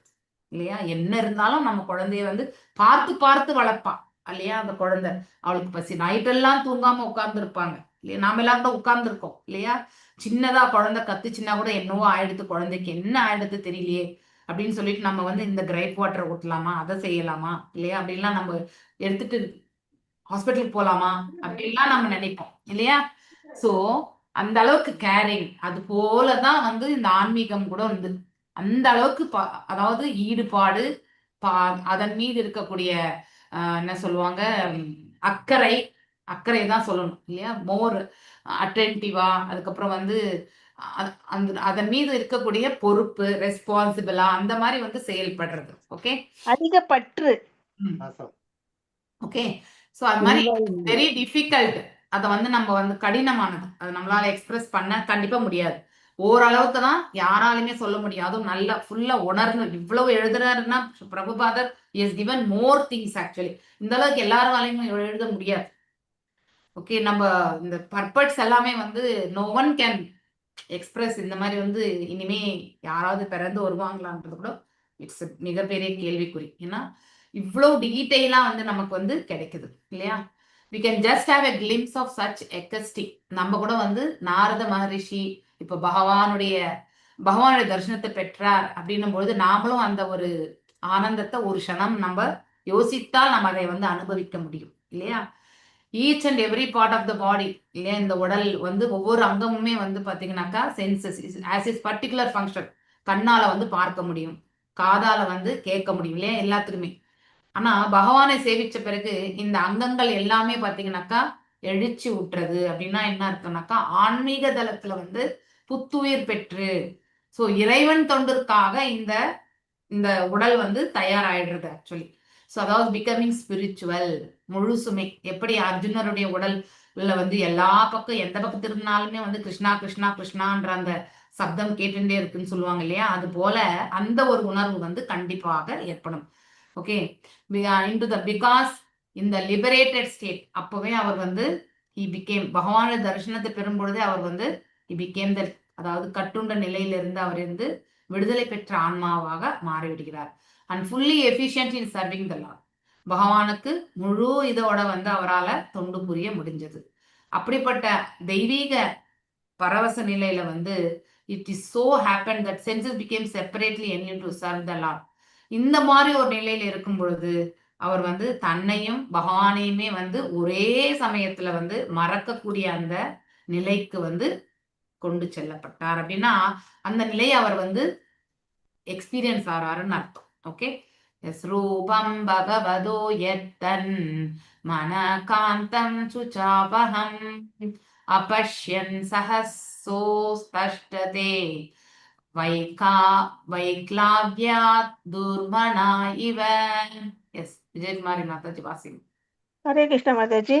இல்லையா? என்ன இருந்தாலும் நம்ம குழந்தைய வந்து பார்த்து பார்த்து வளர்ப்பா இல்லையா? அந்த குழந்தை அவளுக்கு பசி, நைட்டெல்லாம் தூங்காம உட்கார்ந்து இருப்பாங்க இல்லையா? நாம எல்லாரும் தான் உட்கார்ந்து இருக்கோம் இல்லையா? சின்னதா குழந்தை கத்துச்சுன்னா கூட என்னவோ ஆயிடுத்து, குழந்தைக்கு என்ன ஆயிடுத்து தெரியலையே அப்படின்னு சொல்லிட்டு நம்ம வந்து இந்த கிரைப் வாட்டர் ஊட்டலாமா, அதை செய்யலாமா இல்லையா? அப்படின்லாம் நம்ம எடுத்துட்டு ஹாஸ்பிட்டலுக்கு போலாமா அப்படின்லாம் நம்ம நினைப்போம் இல்லையா? அந்த அளவுக்கு கேரிங், அது போலதான் வந்து இந்த ஆன்மீகம் கூட வந்து அந்த அளவுக்கு அதாவது ஈடுபாடு, அதன் மீது இருக்கக்கூடிய என்ன சொல்லுவாங்க, அக்கறை தான் சொல்லணும் இல்லையா? மோர் அட்டென்டிவா, அதுக்கப்புறம் வந்து அதன் மீது இருக்கக்கூடிய பொறுப்பு, ரெஸ்பான்சிபிளா, அந்த மாதிரி வந்து செயல்படுறது. ஓகே, அதிக பற்று. ஓகே, ஸோ அது மாதிரி உண்மை. Very difficult. அதை வந்து நம்ம வந்து கடினமானது, அது நம்மளால எக்ஸ்பிரஸ் பண்ண கண்டிப்பா முடியாது. ஓரளவுக்கு தான் யாராலுமே சொல்ல முடியும். அதுவும் நல்லா ஃபுல்லா உணர்ந்து இவ்வளவு எழுதுறாருன்னா பிரபுபாதர் is given more things actually. இந்த அளவுக்கு எல்லாராலையும் எழுத முடியாது. ஓகே, நம்ம இந்த பர்பட்ஸ் எல்லாமே வந்து நோ ஒன் கேன் எக்ஸ்பிரஸ். இந்த மாதிரி வந்து இனிமே யாராவது பிறந்து வருவாங்களான்றது கூட இட்ஸ் மிகப்பெரிய கேள்விக்குறி. ஏன்னா இவ்வளவு டீட்டெயிலா வந்து நமக்கு வந்து கிடைக்குது இல்லையா? we can just have a glimpse of such ecstasy. நம்ம கூட வந்து நாரத மகரிஷி இப்ப பகவானுடைய தரிசனத்தை பெற்றார் அப்படின்னும் பொழுது நாமளும் அந்த ஒரு ஆனந்தத்தை ஒரு க்ஷணம் நம்ம யோசித்தால் நம்ம அதை வந்து அனுபவிக்க முடியும் இல்லையா? Each and every part of the body இல்லையா? இந்த உடல் வந்து ஒவ்வொரு அங்கமுமே வந்து பாத்தீங்கன்னாக்கா senses as is particular function. கண்ணால வந்து பார்க்க முடியும், காதால வந்து கேட்க முடியும் இல்லையா? எல்லாத்துக்குமே. ஆனா பகவானை சேவிச்ச பிறகு இந்த அங்கங்கள் எல்லாமே பாத்தீங்கன்னாக்கா எழுச்சி ஊட்டுறது. அப்படின்னா என்ன அர்த்தம்னாக்கா ஆன்மீக தளத்துல வந்து புத்துயிர் பெற்று, ஸோ இறைவன் தொண்டிற்காக இந்த இந்த உடல் வந்து தயாராயிடுறது ஆக்சுவலி. ஸோ அதாவது பிகமிங் ஸ்பிரிச்சுவல் முழுசுமே. எப்படி அர்ஜுனருடைய உடல்ல வந்து எல்லா பக்கம் எந்த பக்கம் திரும்பினாலுமே வந்து கிருஷ்ணா கிருஷ்ணா கிருஷ்ணான்ற அந்த சப்தம் கேட்டுட்டே இருக்குன்னு சொல்லுவாங்க இல்லையா? அது போல அந்த ஒரு உணர்வு வந்து கண்டிப்பாக ஏற்படும். ஓகே, இன்டு த பிகாஸ் இந்த லிபரேட்டட் ஸ்டேட். அப்பவே அவர் வந்து he became பகவான தரிசனத்தை பெறும் பொழுதே அவர் வந்து he became the, அதாவது கட்டுண்ட நிலையிலிருந்து அவர் இருந்து விடுதலை பெற்ற ஆன்மாவாக மாறிவிடுகிறார். And fully efficient in serving the lord. பகவானுக்கு முழு இதோட வந்து அவரால் தொண்டு புரிய முடிஞ்சது. அப்படிப்பட்ட தெய்வீக பரவச நிலையில வந்து it is so happen that senses became separately enabling to serve the lord. இந்த மாதிரி ஒரு நிலையில இருக்கும் பொழுது அவர் வந்து தன்னையும் பகவானையுமே வந்து ஒரே சமயத்துல வந்து மறக்கக்கூடிய அந்த நிலைக்கு வந்து கொண்டு செல்லப்பட்டார். அப்படின்னா அந்த நிலையை அவர் வந்து எக்ஸ்பீரியன்ஸ் ஆறாருன்னு அர்த்தம். ஓகே, எஸ் ரூபம் பகவதோ யத்தன் மனகாந்தம் சுசாபஹம் அபஷ்யன் சஹஸ்ஸோ ஸ்பஷ்டதே வைக்லாவ்யாத் துர்மனா இவ. எஸ், விஜயகுமாரி மாதாஜி வாசிங்க. ஹரே கிருஷ்ண மாதாஜி.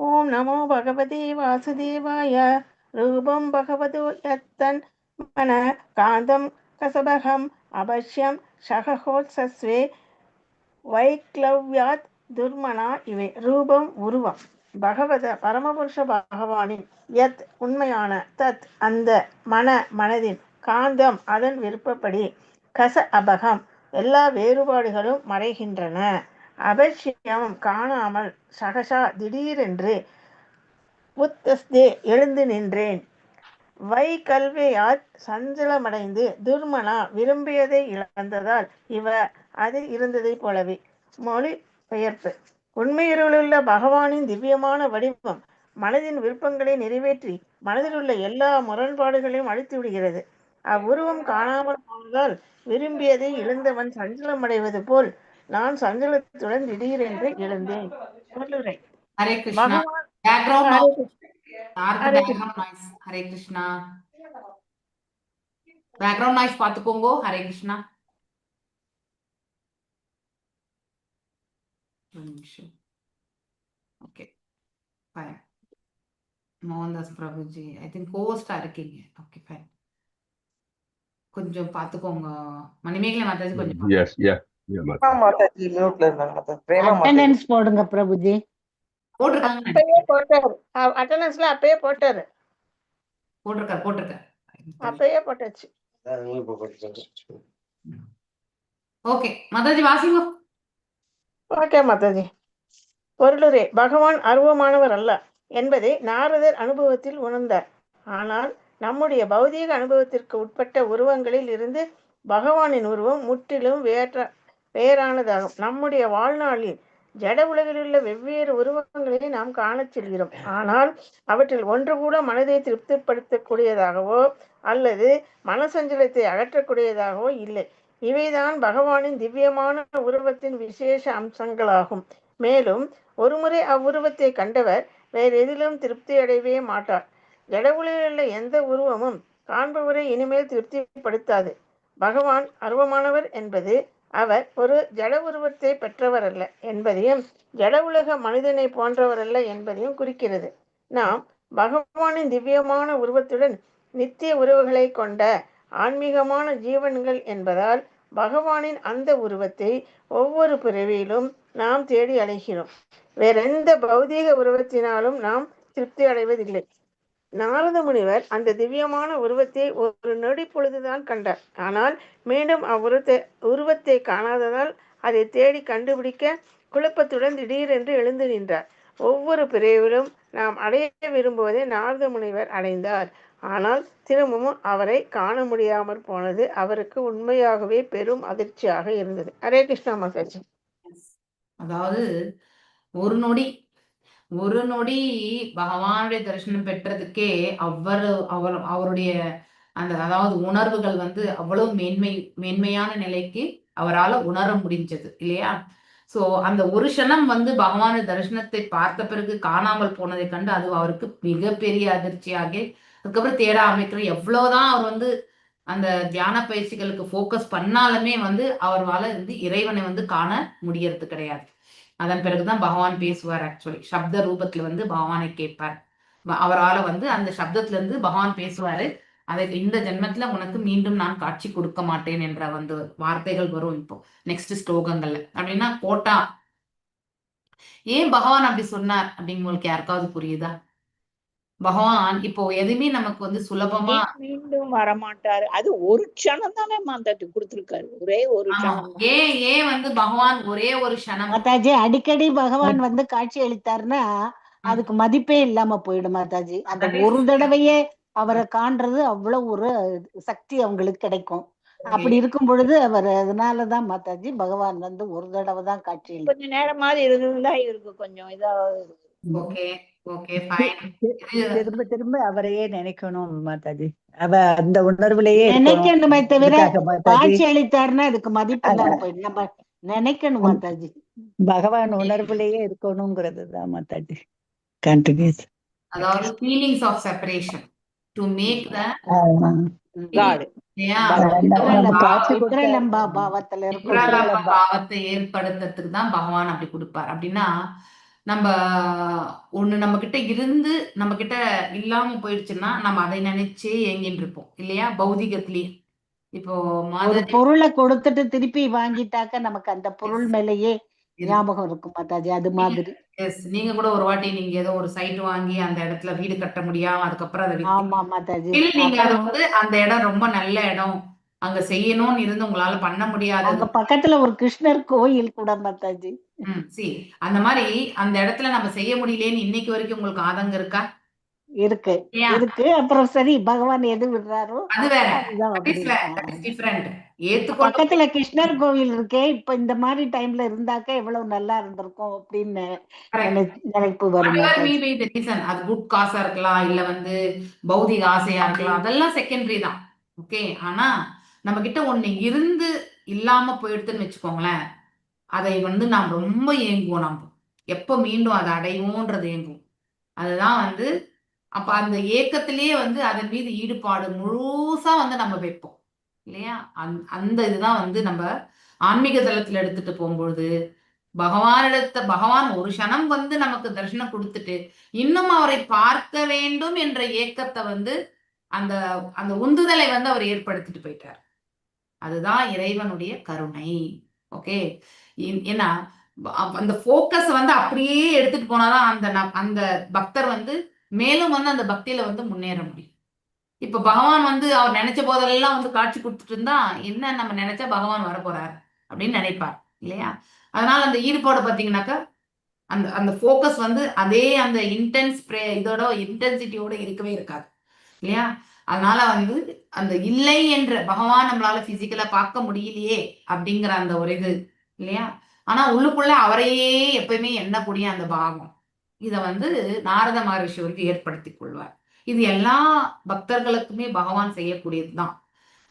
ஓம் நமோ பகவதே வாசுதேவாய. ரூபம் பகவதோ யத்தன் மன காந்தம் கசபகம் அவசியம் சகஹோத்சஸ்வே வைக்லவ்யாத் துர்மனா இவை. ரூபம் உருவம், பகவத பரமபுருஷ பகவானின், யத் உண்மையான, தத் அந்த, மனதின், காந்தம் அதன் விருப்பப்படி, கச அபகம் எல்லா வேறுபாடுகளும் மறைகின்றன, அபஷ்யம் காணாமல், சகசா திடீரென்று, உத்தஸ்தே எழுந்து நின்றேன், வைகல்வேயாத் சஞ்சலமடைந்து, துர்மனா விரும்பியதை இழந்ததால், இவ அதில் இருந்ததை போலவே. மொழி பெயர்ப்பு. உண்மையுள்ள பகவானின் திவ்யமான வடிவம் மனதின் விருப்பங்களை நிறைவேற்றி மனதில் உள்ள எல்லா முரண்பாடுகளையும் அழித்து விடுகிறது. அவ்வுருவம் காணாமல் போனதால் விரும்பியதை இழந்தவன் சஞ்சலமடைவது போல் நான் சஞ்சலத்துடன் திடீரென்று எழுந்தேன். சொல்லுரை. ஹரே கிருஷ்ணா. பகவான் background Hare noise. Hare background noise. Hare Krishna. Background noise பாத்துக்கோங்க. ஹரே கிருஷ்ணா. ஒரு நிமிஷம். Okay, fine. Mohandas Prabhuji I think ஹோஸ்டா இருக்கீங்க. Okay, fine. கொஞ்சம் பாத்துக்கோங்க. மணிமேகலை மாதாஜி கொஞ்சம் Yes, yeah, yeah, Mataji. Mataji மியூட்ல இருந்தாங்க மாதாஜி. பிரேமா மாதாஜி அட்டெண்டன்ஸ் போடுங்க பிரபுஜி. போட்டிருக்காங்க. அப்பயே போட்டாரு. அட்டெண்டன்ஸ்ல அப்பயே போட்டாரு. போட்டிருக்காரு. அப்பயே போட்டாச்சு. ஓகே மாதாஜி வாசிங்க. ஓகே மாதாஜி. பொருளுரை. பகவான் அருவமானவர் அல்ல என்பதை நாரதர் அனுபவத்தில் உணர்ந்தார். ஆனால் நம்முடைய பௌதீக அனுபவத்திற்கு உட்பட்ட உருவங்களில் இருந்து பகவானின் உருவம் முற்றிலும் வேறானதாகும். நம்முடைய வாழ்நாளில் ஜட உலகிலுள்ள வெவ்வேறு உருவங்களை நாம் காணச் செல்கிறோம். ஆனால் அவற்றில் ஒன்று கூட மனதை திருப்திப்படுத்தக்கூடியதாகவோ அல்லது மனசஞ்சலத்தை அகற்றக்கூடியதாகவோ இல்லை. இவைதான் பகவானின் திவ்யமான உருவத்தின் விசேஷ அம்சங்களாகும். மேலும் ஒருமுறை அவ்வுருவத்தை கண்டவர் வேறு எதிலும் திருப்தி அடையவே மாட்டார். ஜடவுளிலுள்ள எந்த உருவமும் காண்பவரை இனிமேல் திருப்திப்படுத்தாது. பகவான் அருவமானவர் என்பது அவர் ஒரு ஜட உருவத்தை பெற்றவர் அல்ல என்பதையும் ஜட உலக மனிதனை போன்றவர் அல்ல என்பதையும் குறிக்கிறது. நாம் பகவானின் திவ்யமான உருவத்துடன் நித்திய உறவுகளை கொண்ட ஆன்மீகமான ஜீவன்கள் என்பதால் பகவானின் அந்த உருவத்தை ஒவ்வொரு பிறவியிலும் நாம் தேடி அடைகிறோம். வேறெந்த பௌதீக உருவத்தினாலும் நாம் திருப்தி அடைவதில்லை. நாரத முனிவர் அந்த திவ்யமான உருவத்தை ஒரு நொடி பொழுதுதான் கண்டார். ஆனால் மீண்டும் உருவத்தை காணாததால் அதை தேடி கண்டுபிடிக்க குழப்பத்துடன் திடீரென்று எழுந்து நின்றார். ஒவ்வொரு பிரிவிலும் நாம் அடைய விரும்புவதை நாரத முனிவர் அடைந்தார். ஆனால் திரும்பவும் அவரை காண முடியாமற் போனது அவருக்கு உண்மையாகவே பெரும் அதிர்ச்சியாக இருந்தது. ஹரே கிருஷ்ணா மாதாஜி. அதாவது ஒரு நொடி பகவானுடைய தரிசனம் பெற்றதுக்கே அவருடைய அந்த அதாவது உணர்வுகள் வந்து அவ்வளவு மேன்மையான நிலைக்கு அவரால் உணர முடிஞ்சது இல்லையா? சோ அந்த ஒரு க்ஷணம் வந்து பகவானுடைய தரிசனத்தை பார்த்த பிறகு காணாமல் போனதை கண்டு அது அவருக்கு மிகப்பெரிய அதிர்ச்சியாகி அதுக்கப்புறம் தேட ஆரம்பிக்கிற எவ்வளவுதான் அவர் வந்து அந்த தியான பயிற்சிகளுக்கு ஃபோக்கஸ் பண்ணாலுமே வந்து அவரால் வந்து இறைவனை வந்து காண முடியறது கிடையாது. அதன் பிறகுதான் பகவான் பேசுவார். ஆக்சுவலி சப்த ரூபத்துல வந்து பகவானை கேட்பார். அவரால் வந்து அந்த சப்தத்துல இருந்து பகவான் பேசுவாரு. அதை இந்த ஜென்மத்துல உனக்கு மீண்டும் நான் காட்சி கொடுக்க மாட்டேன் என்ற வந்து வார்த்தைகள் வரும் இப்போ நெக்ஸ்ட் ஸ்லோகங்கள்ல. அப்படின்னா போட்டா ஏன் பகவான் அப்படி சொன்னார் அப்படின்னு உங்களுக்கு யாருக்காவது புரியுதா? பகவான் இப்போ எதுவுமே நமக்கு வந்து சுலபமா மீண்டும் வரமாட்டாரு. அது ஒரு க்ஷணம் தானே மாதாஜி கொடுத்திருக்காரு. ஒரே ஒரு க்ஷணம். ஏன் வந்து பகவான் ஒரே ஒரு க்ஷணம் மாதாஜி அடிக்கடி பகவான் வந்து காட்சி அளித்தாருன்னா அதுக்கு மதிப்பே இல்லாம போயிடும் மாதாஜி. அந்த ஒரு தடவையே அவரை காண்றது அவ்வளவு ஒரு சக்தி அவங்களுக்கு கிடைக்கும். அப்படி இருக்கும் பொழுது அவர் அதனாலதான் மாதாஜி பகவான் வந்து ஒரு தடவை தான் காட்சி கொஞ்ச நேரம் மாதிரி இருந்தா இவருக்கு கொஞ்சம் இதாவது திரும்ப திரும்ப அவரையே நினைக்கணும் மாதாஜி. அந்த உணர்வுலயே நினைக்கணுமே தவிர மாதாஜி காட்சி அளித்தாருன்னா அதுக்கு மதிப்பு இல்லாம போயிடும். நம்ம நினைக்கணும் மாதாஜி. பகவான் உணர்வுலயே இருக்கணுங்கிறது தான் மாதாஜி. கண்டினியூஸ் அதாவது feelings of separation to make the God. விக்ரலம்பா பாவத்துல பாவத்தை ஏற்படுத்துறதுக்கு தான் பகவான் அப்படி கொடுப்பார். அப்படின்னா நம்ம நம்ம கிட்ட இருந்து நம்ம கிட்ட இல்லாம போயிடுச்சுன்னா நம்ம அதை நினைச்சே ஏங்கிட்டு இருப்போம் இல்லையா? பௌதிகத்திலேயே இப்போ ஒரு பொருளை கொடுத்துட்டு திருப்பி வாங்கிட்டாக்க நமக்கு அந்த பொருள் மேலேயே ஞாபகம் இருக்கும் மாதாஜி. அது மாதிரி நீங்க கூட ஒரு வாட்டி நீங்க ஏதோ ஒரு சைட் வாங்கி அந்த இடத்துல வீடு கட்ட முடியாம அதுக்கப்புறம் அதை நீங்க அதை வந்து அந்த இடம் ரொம்ப நல்ல இடம் அங்க செய்யணும்னு இருந்து உங்களால பண்ண முடியாது. அங்க பக்கத்துல ஒரு கிருஷ்ணர் கோயில் கூட மாதாஜி. அந்த மாதிரி அந்த இடத்துல நம்ம செய்ய முடியலன்னு இன்னைக்கு வரைக்கும் உங்களுக்கு ஆதங்கம் இருக்கா? இருக்கு. அப்புறம் சரி பகவான் எது விடுறாரோ அது வேற. பக்கத்துல கிருஷ்ணர் கோவில் இருக்கே, இப்ப இந்த மாதிரி டைம்ல இருந்தாக்க எவ்வளவு நல்லா இருந்திருக்கும் அப்படின்னு நினைப்பு வரும். அது குட் காசா இருக்கலாம், இல்ல வந்து பௌதிக ஆசையா இருக்கலாம், அதெல்லாம் செகண்டரி தான். ஓகே, ஆனா நம்ம கிட்ட ஒண்ணு இருந்து இல்லாம போயிடுதுன்னு வச்சுக்கோங்களேன், அதை வந்து நாம் ரொம்ப ஏங்குவோம். நம்ம எப்ப மீண்டும் அதை அடைவோன்றது ஏங்குவோம். அதுதான் வந்து அப்ப அந்த ஏக்கத்திலேயே வந்து அதன் மீது ஈடுபாடு முழுசா வந்து நம்ம வைப்போம் இல்லையா? அந்த இதுதான் வந்து நம்ம ஆன்மீக தளத்துல எடுத்துட்டு போகும்பொழுது பகவான் ஒரு க்ஷணம் வந்து நமக்கு தரிசனம் கொடுத்துட்டு இன்னும் அவரை பார்க்க வேண்டும் என்ற ஏக்கத்தை வந்து அந்த அந்த உந்துதலை வந்து அவர் ஏற்படுத்திட்டு போயிட்டார். அதுதான் இறைவனுடைய கருணை. ஓகே, ஏன்னா அந்த போக்கஸ் வந்து அப்படியே எடுத்துட்டு போனாதான் அந்த பக்தர் வந்து மேலும் வந்து அந்த பக்தியில வந்து முன்னேற முடியும். இப்ப பகவான் வந்து அவர் நினைச்ச போதெல்லாம் வந்து காட்சி கொடுத்துட்டு இருந்தா என்ன நம்ம நினைச்சா பகவான் வர போறாரு அப்படின்னு நினைப்பார் இல்லையா? அதனால அந்த ஈடுபாடு பாத்தீங்கன்னாக்கா அந்த போக்கஸ் வந்து அதே அந்த இதோட இன்டென்சிட்டியோட இருக்கவே இருக்காது இல்லையா? அதனால வந்து அந்த இல்லை என்ற பகவான் நம்மளால பிசிக்கலா பார்க்க முடியலையே அப்படிங்கிற அந்த ஒரு இது இல்லையா? ஆனா உள்ளுக்குள்ள அவரையே எப்பயுமே எண்ணக்கூடிய அந்த பாவம் இத வந்து நாரத மகரிஷி வரைக்கும் ஏற்படுத்தி கொள்வார். இது எல்லா பக்தர்களுக்குமே பகவான் செய்யக்கூடியதுதான்.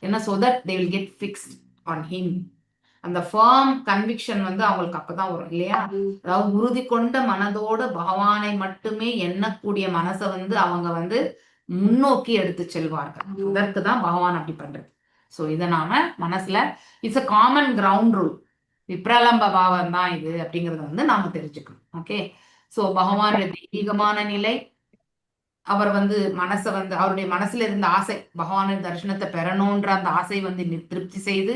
ஏன்னா so that they will get fixed on him. அந்த firm conviction வந்து அவங்களுக்கு அப்பதான் வரும் இல்லையா? அதாவது உறுதி கொண்ட மனதோட பகவானை மட்டுமே எண்ணக்கூடிய மனசை வந்து அவங்க வந்து முன்னோக்கி எடுத்து செல்வார்கள். அதற்கு தான் பகவான் அப்படி பண்றது. ஸோ இதை நாம மனசுல it's a common ground rule, விப்ரலம்ப பாவம் தான் இது அப்படிங்கறத வந்து நாம தெரிஞ்சுக்கணும். ஓகே, ஸோ பகவானுடைய தெய்வீகமான நிலை, அவர் வந்து மனசை வந்து அவருடைய மனசுல இருந்த ஆசை பகவானின் தரிசனத்தை பெறணும்ன்ற அந்த ஆசை வந்து திருப்தி செய்து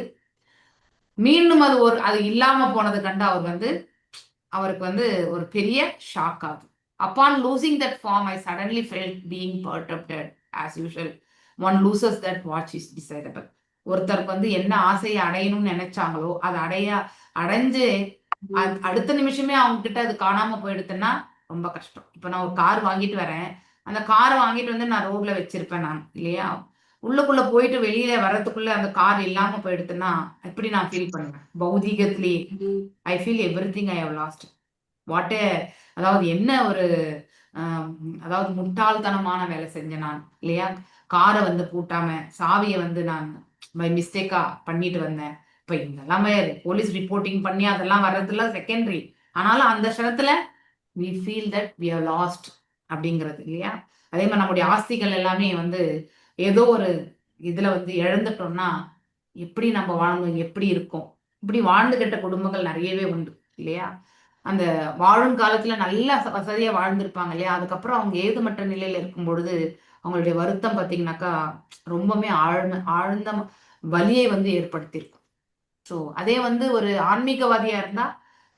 மீண்டும் அது இல்லாம போனது கண்டு அவர் வந்து அவருக்கு வந்து ஒரு பெரிய ஷாக் ஆகுது. Upon losing that form I suddenly felt being perturbed as usual one loses that which is desirable. ஒருத்தருக்கு வந்து என்ன ஆசையை அடையணும்னு நினைச்சாங்களோ அது அடைஞ்சு அடுத்த நிமிஷமே அவங்க கிட்ட அது காணாம போயிடுதுன்னா ரொம்ப கஷ்டம். இப்ப நான் ஒரு கார் வாங்கிட்டு வரேன், அந்த காரை வாங்கிட்டு வந்து நான் ரோட்ல வச்சிருப்பேன் நான், இல்லையா? உள்ளுக்குள்ள போயிட்டு வெளியில வர்றதுக்குள்ள அந்த கார் இல்லாம போயிடுதுன்னா எப்படி நான் ஃபீல் பண்ணுவேன்? பௌதீகத்திலே I feel everything I have lost. What அதாவது என்ன ஒரு அதாவது முட்டாள்தனமான வேலை செஞ்சேன் நான், இல்லையா? காரை வந்து பூட்டாம சாவியை வந்து நான் பை மிஸ்டேக்கா பண்ணிட்டு வந்தேன். இப்ப இதெல்லாமே போலீஸ் ரிப்போர்ட்டிங் பண்ணி அதெல்லாம் வர்றதுலாம் செகண்டரி. ஆனாலும் அந்த க்ஷணத்துல we feel that we have lost அப்படிங்கிறது, இல்லையா? அதே மாதிரி நம்முடைய ஆஸ்திகள் எல்லாமே வந்து ஏதோ ஒரு இதுல வந்து இழந்துட்டோம்னா எப்படி நம்ம வாழணும், எப்படி இருக்கும்? இப்படி வாழ்ந்து கெட்ட குடும்பங்கள் நிறையவே உண்டு, இல்லையா? அந்த வாழும் காலத்துல நல்ல வசதியா வாழ்ந்திருப்பாங்க, இல்லையா? அதுக்கப்புறம் அவங்க ஏதுமற்ற நிலையில இருக்கும் பொழுது அவங்களுடைய வருத்தம் பார்த்தீங்கன்னாக்கா ரொம்பவுமே ஆழ்ந்த வலியை வந்து ஏற்படுத்தியிருக்கும். ஸோ அதே வந்து ஒரு ஆன்மீகவாதியா இருந்தா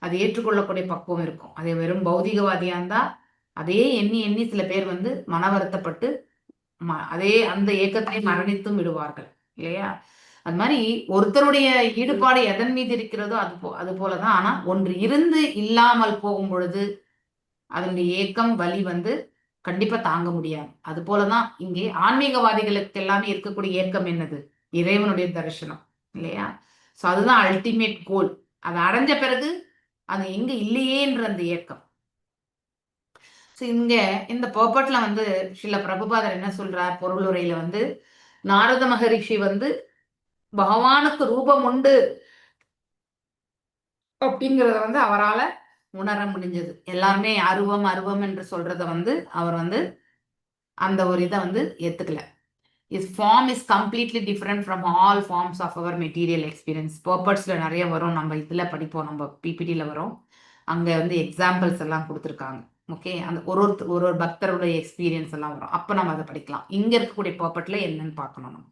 அது ஏற்றுக்கொள்ளக்கூடிய பக்குவம் இருக்கும். அதே வெறும் பௌதிகவாதியா இருந்தா அதே எண்ணி எண்ணி சில பேர் வந்து மன வருத்தப்பட்டு அதே அந்த ஏக்கத்தை மரணித்தும் விடுவார்கள், இல்லையா? அது மாதிரி ஒருத்தருடைய ஈடுபாடு எதன் மீது இருக்கிறதோ அது போலதான். ஆனா ஒன்று இருந்து இல்லாமல் போகும் பொழுது அதனுடைய ஏக்கம் வலி வந்து கண்டிப்பா தாங்க முடியாது. அது போலதான் இங்கே ஆன்மீகவாதிகளுக்கு எல்லாமே இருக்கக்கூடிய ஏக்கம் என்னது? இறைவனுடைய தரிசனம், இல்லையா? ஸோ அதுதான் அல்டிமேட் கோல். அதை அடைஞ்ச பிறகு அது எங்க இல்லையேன்ற அந்த ஏக்கம். ஸோ இங்க இந்த பர்பட்ல வந்து ஸ்ரீல பிரபுபாதர் என்ன சொல்றார் பொருளுரையில வந்து, நாரத மகரிஷி வந்து பகவானுக்கு ரூபம் உண்டு அப்படிங்கிறத வந்து அவரால உணர முடிஞ்சது. எல்லாருமே அருவம் அருவம் என்று சொல்றத வந்து அவர் வந்து அந்த ஒரு இதை வந்து ஏத்துக்கல. Is form is completely different from all forms of our material experience. பர்பட்ஸ்ல நிறைய வரும், நம்ம இதுல படிப்போம், நம்ம பிபிடியில் வரும். அங்க வந்து எக்ஸாம்பிள்ஸ் எல்லாம் கொடுத்துருக்காங்க. ஓகே, அந்த ஒரு பக்தருடைய எக்ஸ்பீரியன்ஸ் எல்லாம் வரும், அப்ப நம்ம அதை படிக்கலாம். இங்க இருக்கக்கூடிய பர்பட்ல என்னன்னு பார்க்கணும். நம்ம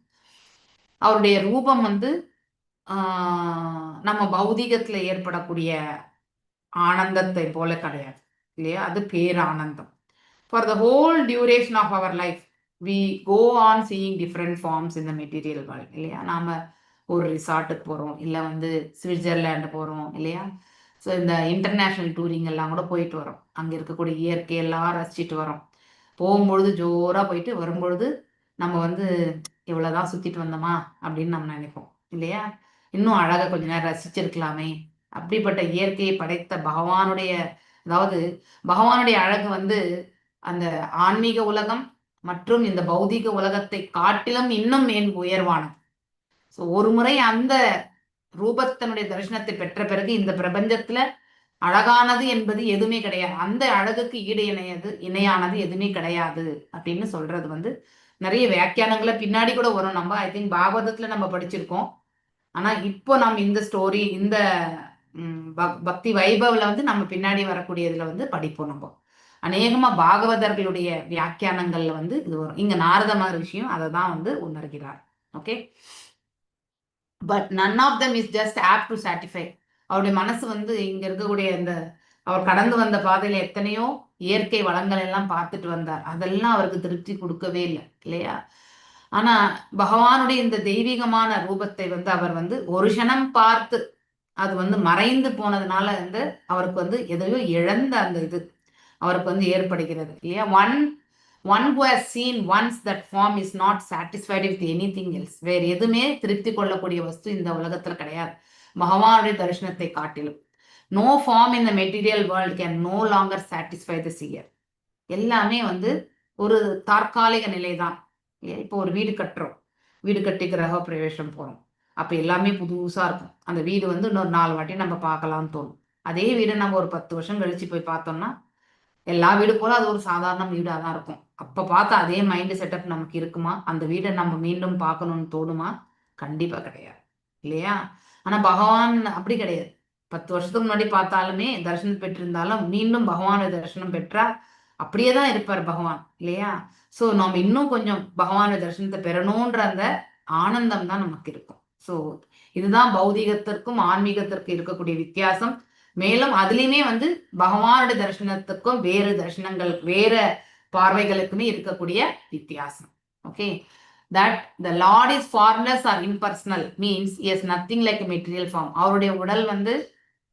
அவருடைய ரூபம் வந்து நம்ம பௌதிகத்துல ஏற்படக்கூடிய ஆனந்தத்தை போல கிடையாது, இல்லையா? அது பேரானந்தம். For the whole duration of our life we go on seeing different forms in the material world, இல்லையா? நாம ஒரு ரிசார்ட்டுக்கு போறோம், இல்லை வந்து சுவிட்சர்லாண்டு போறோம், இல்லையா? ஸோ இந்த இன்டர்நேஷ்னல் டூரிங் எல்லாம் கூட போயிட்டு வரோம். அங்கே இருக்கக்கூடிய இயற்கையெல்லாம் ரசிச்சுட்டு வரோம். போகும்பொழுது ஜோராக போயிட்டு வரும்பொழுது நம்ம வந்து இவ்வளோதான் சுற்றிட்டு வந்தோமா அப்படின்னு நம்ம நினைப்போம், இல்லையா? இன்னும் அழகாக கொஞ்ச நேரம் ரசிச்சிருக்கலாமே. அப்படிப்பட்ட இயற்கையை படைத்த பகவானுடைய, அதாவது பகவானுடைய அழகு வந்து அந்த ஆன்மீக உலகம் மற்றும் இந்த பௌதிக உலகத்தை காட்டிலும் இன்னும் உயர்வானது. ஸோ ஒரு முறை அந்த ரூபத்தினுடைய தரிசனத்தை பெற்ற பிறகு இந்த பிரபஞ்சத்துல அழகானது என்பது எதுவுமே கிடையாது, அந்த அழகுக்கு ஈடு இணையானது எதுவுமே கிடையாது அப்படின்னு சொல்றது வந்து நிறைய வியாக்கியானங்களை பின்னாடி கூட வரும். நம்ம ஐ திங்க் பாகவதத்துல நம்ம படிச்சிருக்கோம். ஆனா இப்போ நம்ம இந்த ஸ்டோரி இந்த பக்தி வைபவ்ல வந்து நம்ம பின்னாடி வரக்கூடியதுல வந்து படிப்போம். நம்ம அநேகமா பாகவதர்களுடைய வியாக்கியானங்கள்ல வந்து இது வரும். இங்க நாரத மகரிஷியும் அதை தான் வந்து உணர்கிறார். Okay, but none of them is just able to satisfy. அவருடைய மனசு வந்து இங்க இருக்கக்கூடிய இந்த அவர் கடந்து வந்த பாதையில எத்தனையோ இயற்கை வளங்கள் எல்லாம் பார்த்துட்டு வந்தார், அதெல்லாம் அவருக்கு திருப்தி கொடுக்கவே இல்லை, இல்லையா? ஆனா பகவானுடைய இந்த தெய்வீகமான ரூபத்தை வந்து அவர் வந்து ஒரு க்ஷணம் பார்த்து அது வந்து மறைந்து போனதுனால வந்து அவருக்கு வந்து எதையோ இழந்த அந்த இது அவருக்கு வந்து ஏற்படுகிறது, இல்லையா? one who has seen once that form is not satisfied with anything else. வேறு எதுவுமே திருப்தி கொள்ளக்கூடிய வஸ்து இந்த உலகத்துல கிடையாது பகவானுடைய தரிசனத்தை காட்டிலும். no form in the material world can no longer satisfy the seer. எல்லாமே வந்து ஒரு தற்காலிக நிலைதான். இப்போ ஒரு வீடு கட்டுறோம், வீடு கட்டி கிரக பிரவேசம் போறோம், அப்ப எல்லாமே புதுசா இருக்கும். அந்த வீடு வந்து இன்னொரு 4 வாட்டி நம்ம பார்க்கலாம்னு தோணும். அதே வீடு நம்ம ஒரு 10 வருஷம் கழிச்சு போய் பார்த்தோம்னா எல்லா வீடு போல அது ஒரு சாதாரண வீடாக தான் இருக்கும். அப்ப பார்த்தா அதே மைண்ட் செட்டப் நமக்கு இருக்குமா? அந்த வீடை நம்ம மீண்டும் பார்க்கணும்னு தோணுமா? கண்டிப்பா கிடையாது இல்லையா? ஆனா பகவான் அப்படி கிடையாது. 10 வருஷத்துக்கு முன்னாடி பார்த்தாலுமே தரிசனம் பெற்றிருந்தாலும் மீண்டும் பகவானை தரிசனம் பெற்றா அப்படியே தான் இருப்பார் பகவான் இல்லையா? சோ நம்ம இன்னும் கொஞ்சம் பகவானை தரிசனத்தை பெறணும்ன்ற அந்த ஆனந்தம் தான் நமக்கு இருக்கும். சோ இதுதான் பௌதிகத்திற்கும் ஆன்மீகத்திற்கும் இருக்கக்கூடிய வித்தியாசம். மேலும் அதுலயுமே வந்து பகவானுடைய தரிசனத்துக்கும் வேறு தரிசனங்கள் வேற பார்வைகளுக்குமே இருக்கக்கூடிய வித்தியாசம். Okay, that the Lord is formless or impersonal means he has nothing like a material form. அவருடைய உடல் வந்து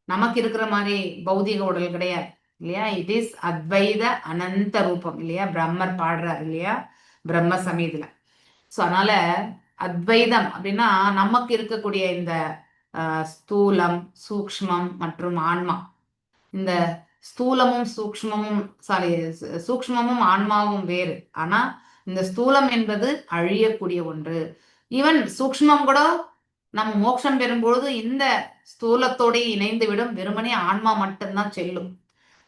நமக்கு இருக்கிற மாதிரி பௌதிக உடல் கிடையாது இல்லையா? இட் இஸ் அத்வைத அனந்த ரூபம் இல்லையா? பிரம்மர் பாடுறாரு இல்லையா பிரம்ம சமீதில. ஸோ அதனால அத்வைதம் அப்படின்னா நமக்கு இருக்கக்கூடிய இந்த ஸ்தூலம் சூக்ஷ்மம் மற்றும் ஆன்மா, இந்த ஸ்தூலமும் சூக்ஷ்மமும் சூக்ஷ்மமும் ஆன்மாவும் வேறு. ஆனா இந்த ஸ்தூலம் என்பது அழியக்கூடிய ஒன்று. ஈவன் சூக்ஷ்மம் கூட நம்ம மோட்சம் பெறும்பொழுது இந்த ஸ்தூலத்தோட இணைந்து விடும், வெறுமனே ஆன்மா மட்டும்தான் செல்லும்.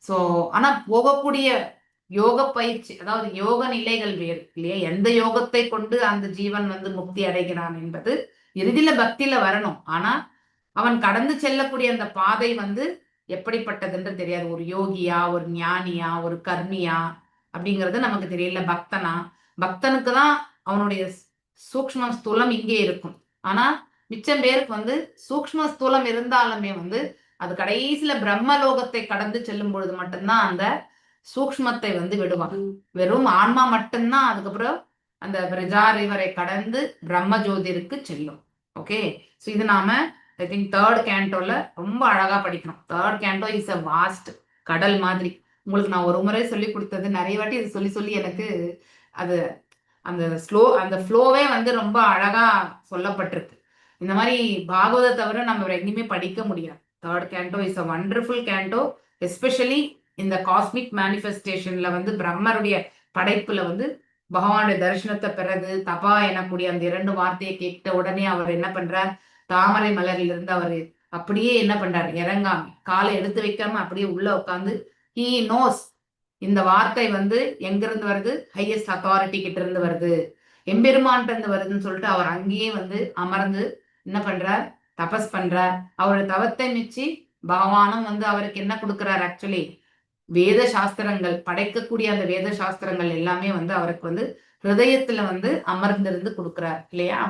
சோ ஆனா போகக்கூடிய யோக பயிற்சி, அதாவது யோக நிலைகள் வேறு இல்லையா? எந்த யோகத்தை கொண்டு அந்த ஜீவன் வந்து முக்தி அடைகிறான் என்பது இறுதியில பக்தியில வரணும். ஆனா அவன் கடந்து செல்லக்கூடிய அந்த பாதை வந்து எப்படிப்பட்டதுன்னு தெரியாது. ஒரு யோகியா, ஒரு ஞானியா, ஒரு கர்மியா அப்படிங்கிறது நமக்கு தெரியல. பக்தனா, பக்தனுக்கு தான் அவனுடைய சூக்ஷ்ம ஸ்தூலம் இங்கே இருக்கும். ஆனா மிச்சம் பேருக்கு வந்து சூக்ஷ்ம ஸ்தூலம் இருந்தாலுமே வந்து அது கடைசியில பிரம்மலோகத்தை கடந்து செல்லும் பொழுது மட்டும்தான் அந்த சூக்ஷ்மத்தை வந்து விடுவான். வெறும் ஆன்மா மட்டும்தான் அதுக்கப்புறம் அந்த பிரஜா ரிவரை கடந்து பிரம்ம ஜோதிருக்கு செல்லும். ஓகே, ஸோ இது நாம ஐ திங்க் 3rd கேண்டோல ரொம்ப அழகா படிக்கணும். 3rd canto is a vast கடல் மாதிரி. உங்களுக்கு நான் ஒரு முறை சொல்லி கொடுத்தது, நிறைய வாட்டி இது சொல்லி சொல்லி எனக்கு அது அந்த ஃப்ளோவே வந்து ரொம்ப அழகா சொல்லப்பட்டிருக்கு. இந்த மாதிரி பாகவத தவிர நம்ம வேற எங்கேயுமே படிக்க முடியாது. 3rd canto is a wonderful canto. Especially இந்த காஸ்மிக் மேனிஃபெஸ்டேஷன்ல வந்து பிரம்மருடைய படைப்புல வந்து பகவானுடைய தரிசனத்தை பெறது தபா எனக்கூடிய அந்த 2 வார்த்தையை கேட்ட உடனே அவர் என்ன பண்றார், தாமரை மலரில் இருந்து அவர் அப்படியே என்ன பண்றாரு, இறங்காம காலை எடுத்து வைக்காம அப்படியே உள்ள உட்காந்து ஹீ நோஸ் இந்த வார்த்தை வந்து எங்கிருந்து வருது, ஹையஸ்ட் அத்தாரிட்டி கிட்ட இருந்து வருது, எம்பெருமான்ட்டு இருந்து வருதுன்னு சொல்லிட்டு அவர் அங்கேயே வந்து அமர்ந்து என்ன பண்றார், தபஸ் பண்றார். அவருடைய தவத்தை மிச்சி பகவானும் வந்து அவருக்கு என்ன கொடுக்கிறார், ஆக்சுவலி வேத சாஸ்திரங்கள் படைக்கக்கூடிய அந்த வேத சாஸ்திரங்கள் எல்லாமே வந்து அவருக்கு வந்து ஹிருதயத்துல வந்து அமர்ந்திருந்து கொடுக்கிறார் இல்லையா?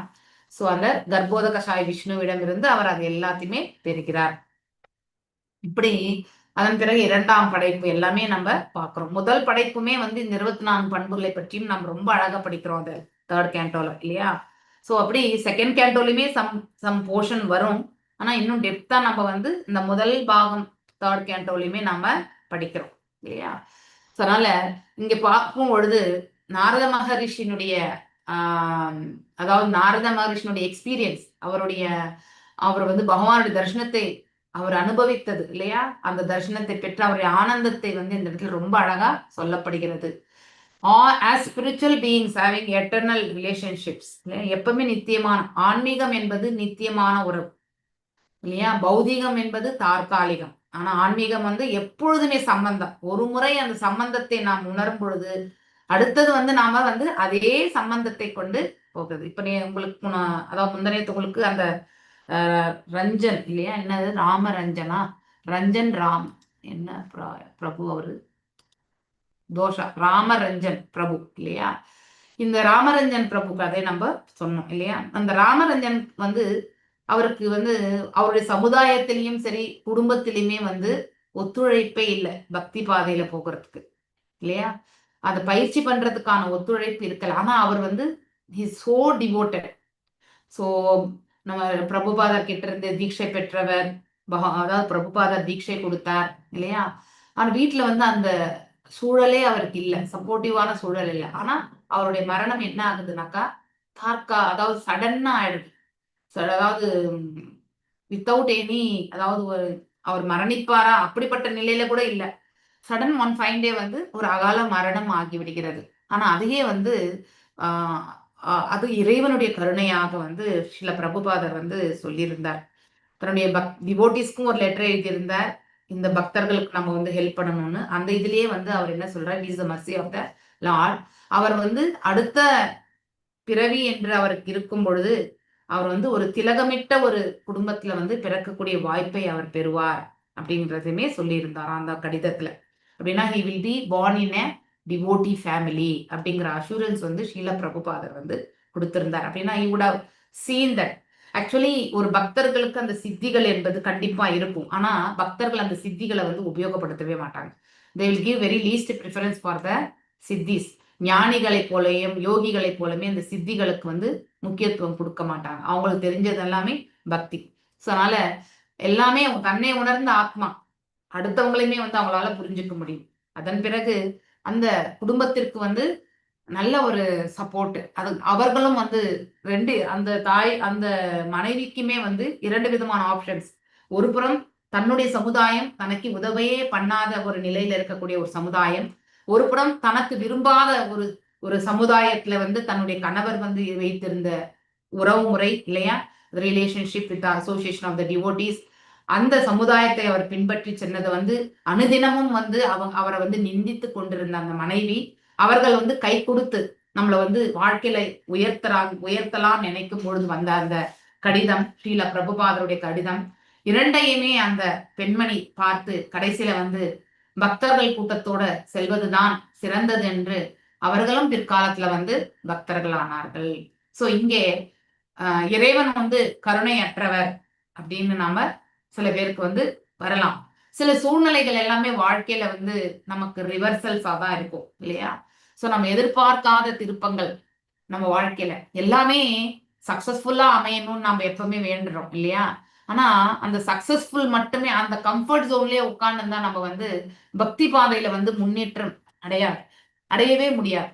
சோ அந்த கர்ப்போதக சாய் விஷ்ணுவிடம் இருந்து அவர் அது எல்லாத்தையுமே பெறுகிறார். இப்படி அதன் பிறகு 2ஆம் படைப்பு எல்லாமே நம்ம பாக்குறோம். முதல் படைப்புமே வந்து இந்த 24 பண்புகளை பற்றியும் நம்ம ரொம்ப அழகா படிக்கிறோம் அது 3rd கேண்டோல இல்லையா? சோ அப்படி 2nd கேண்டோலயுமே சம் போர்ஷன் வரும். ஆனா இன்னும் டெப்தா நம்ம வந்து இந்த முதல் பாகம் 3rd கேண்டோலயுமே நம்ம படிக்கிறோம் இல்லையா? அதனால இங்க பார்க்கும் பொழுது நாரத மகரிஷியினுடைய அதாவது நாரத மகரிஷியினுடைய எக்ஸ்பீரியன்ஸ், அவர் வந்து பகவானுடைய தரிசனத்தை அவர் அனுபவித்தது இல்லையா? அந்த தரிசனத்தை பெற்ற அவருடைய ஆனந்தத்தை வந்து இந்த இடத்துல ரொம்ப அழகா சொல்லப்படுகிறது. as spiritual beings having eternal relationships, எப்பவுமே நித்தியமான ஆன்மீகம் என்பது நித்தியமான உறவு இல்லையா? பௌதீகம் என்பது தற்காலிகம். ஆனா ஆன்மீகம் வந்து எப்பொழுதுமே சம்பந்தம். ஒரு முறை அந்த சம்பந்தத்தை நாம் உணரும் பொழுது அடுத்தது வந்து நாம வந்து அதே சம்பந்தத்தை கொண்டு போகுது. இப்ப உங்களுக்கு அதாவது முந்தனையத்துங்களுக்கு அந்த ரஞ்சன் இல்லையா, என்னது ராமரஞ்சனா, ரஞ்சன் ராம் என்ன பிரபு அவரு தோஷா, ராமரஞ்சன் பிரபு இல்லையா? இந்த ராமரஞ்சன் பிரபு கதை நம்ம சொன்னோம் இல்லையா? அந்த ராமரஞ்சன் வந்து அவருக்கு வந்து அவருடைய சமுதாயத்திலையும் சரி குடும்பத்திலையுமே வந்து ஒத்துழைப்பே இல்லை பக்தி பாதையில போகிறதுக்கு இல்லையா? அதை பயிற்சி பண்றதுக்கான ஒத்துழைப்பு இருக்கல. ஆனா அவர் வந்து சோ டிவோட்டட். சோ நம்ம பிரபுபாதர் கிட்ட இருந்து தீட்சை பெற்றவர், அதாவது பிரபுபாதர் தீட்சை கொடுத்தார் இல்லையா? ஆனா வீட்டுல வந்து அந்த சூழலே அவருக்கு இல்லை, சப்போர்ட்டிவான சூழல் இல்லை. ஆனா அவருடைய மரணம் என்ன ஆகுதுனாக்கா அதாவது சடன்னா ஆயிடுது. அதாவது வித்தவுட் எனி, அதாவது அவர் மரணிப்பாரா அப்படிப்பட்ட நிலையில கூட இல்லை. சடன் ஒன் ஃபைன் டே வந்து ஒரு அகால மரணம் ஆகிவிடுகிறது. ஆனா அதையே வந்து அது இறைவனுடைய கருணையாக வந்து சில பிரபுபாதர் வந்து சொல்லியிருந்தார். தன்னுடைய டிவோட்டிஸ்க்கும் ஒரு லெட்டர் எழுதியிருந்தார், இந்த பக்தர்களுக்கு நம்ம வந்து ஹெல்ப் பண்ணணும்னு. அந்த இதுலயே வந்து அவர் என்ன சொல்றார், is the mercy of the Lord. அவர் வந்து அடுத்த பிறவி என்று அவருக்கு இருக்கும் பொழுது அவர் வந்து ஒரு திலகமிட்ட ஒரு குடும்பத்துல வந்து பிறக்கக்கூடிய வாய்ப்பை அவர் பெறுவார் அப்படின்றதுமே சொல்லியிருந்தாராம் அந்த கடிதத்துல. அப்படின்னா he will be born in a devotee family அப்படிங்கிற அஷூரன்ஸ் வந்து ஷீல பிரபுபாதர் வந்து கொடுத்திருந்தார். அப்படின்னா he would have seen that. Actually ஒரு பக்தர்களுக்கு அந்த சித்திகள் என்பது கண்டிப்பா இருக்கும். ஆனா பக்தர்கள் அந்த சித்திகளை வந்து உபயோகப்படுத்தவே மாட்டாங்க. they will give very least preference for the சித்திஸ். ஞானிகளை போலையும் யோகிகளை போலமே அந்த சித்திகளுக்கு வந்து முக்கியத்துவம் கொடுக்க மாட்டாங்க. அவங்களுக்கு தெரிஞ்சது எல்லாமே பக்தி. ஸோ அதனால எல்லாமே தன்னை உணர்ந்த ஆத்மா அடுத்தவங்களையுமே வந்து அவங்களால புரிஞ்சுக்க முடியும். அதன் பிறகு அந்த குடும்பத்திற்கு வந்து நல்ல ஒரு சப்போர்ட். அது அவர்களும் வந்து அந்த அந்த மனைவிக்குமே வந்து 2 விதமான ஆப்ஷன்ஸ். ஒரு புறம் தன்னுடைய சமுதாயம் தனக்கு உதவியே பண்ணாத ஒரு நிலையில இருக்கக்கூடிய ஒரு சமுதாயம், ஒரு புறம் தனக்கு விரும்பாத ஒரு சமுதாயத்துல வந்து தன்னுடைய கணவர் வந்து வைத்திருந்த உறவு முறை இல்லையா, relationship with association of the devotees, அந்த சமுதாயத்தை அவர் பின்பற்றி சென்னதை வந்து அனுதினமும் வந்து அவரை வந்து நிந்தித்து கொண்டிருந்த அந்த மனைவி, அவர்கள் வந்து கை கொடுத்து நம்மளை வந்து வாழ்க்கையில உயர்த்தலாம் நினைக்கும் பொழுது வந்த அந்த கடிதம், ஸ்ரீல பிரபுபாதருடைய கடிதம், இரண்டையுமே அந்த பெண்மணி பார்த்து கடைசியில வந்து பக்தர்கள் கூட்டத்தோட செல்வதுதான் சிறந்தது என்று அவர்களும் பிற்காலத்துல வந்து பக்தர்கள் ஆனார்கள். சோ இங்கே இறைவன் வந்து கருணையற்றவர் அப்படின்னு நாம சில பேருக்கு வந்து வரலாம். சில சூழ்நிலைகள் எல்லாமே வாழ்க்கையில வந்து நமக்கு ரிவர்சல்ஸா தான் இருக்கும் இல்லையா. சோ நம்ம எதிர்பார்க்காத திருப்பங்கள் நம்ம வாழ்க்கையில எல்லாமே சக்சஸ்ஃபுல்லா அமையணும்னு நம்ம எப்பவுமே வேண்டுறோம் இல்லையா. ஆனா அந்த சக்சஸ்ஃபுல் மட்டுமே அந்த கம்ஃபர்ட் ஜோன்லயே உட்கார்ந்து தான் நம்ம வந்து பக்தி பாதையில வந்து முன்னேற்றம் அடையவே முடியாது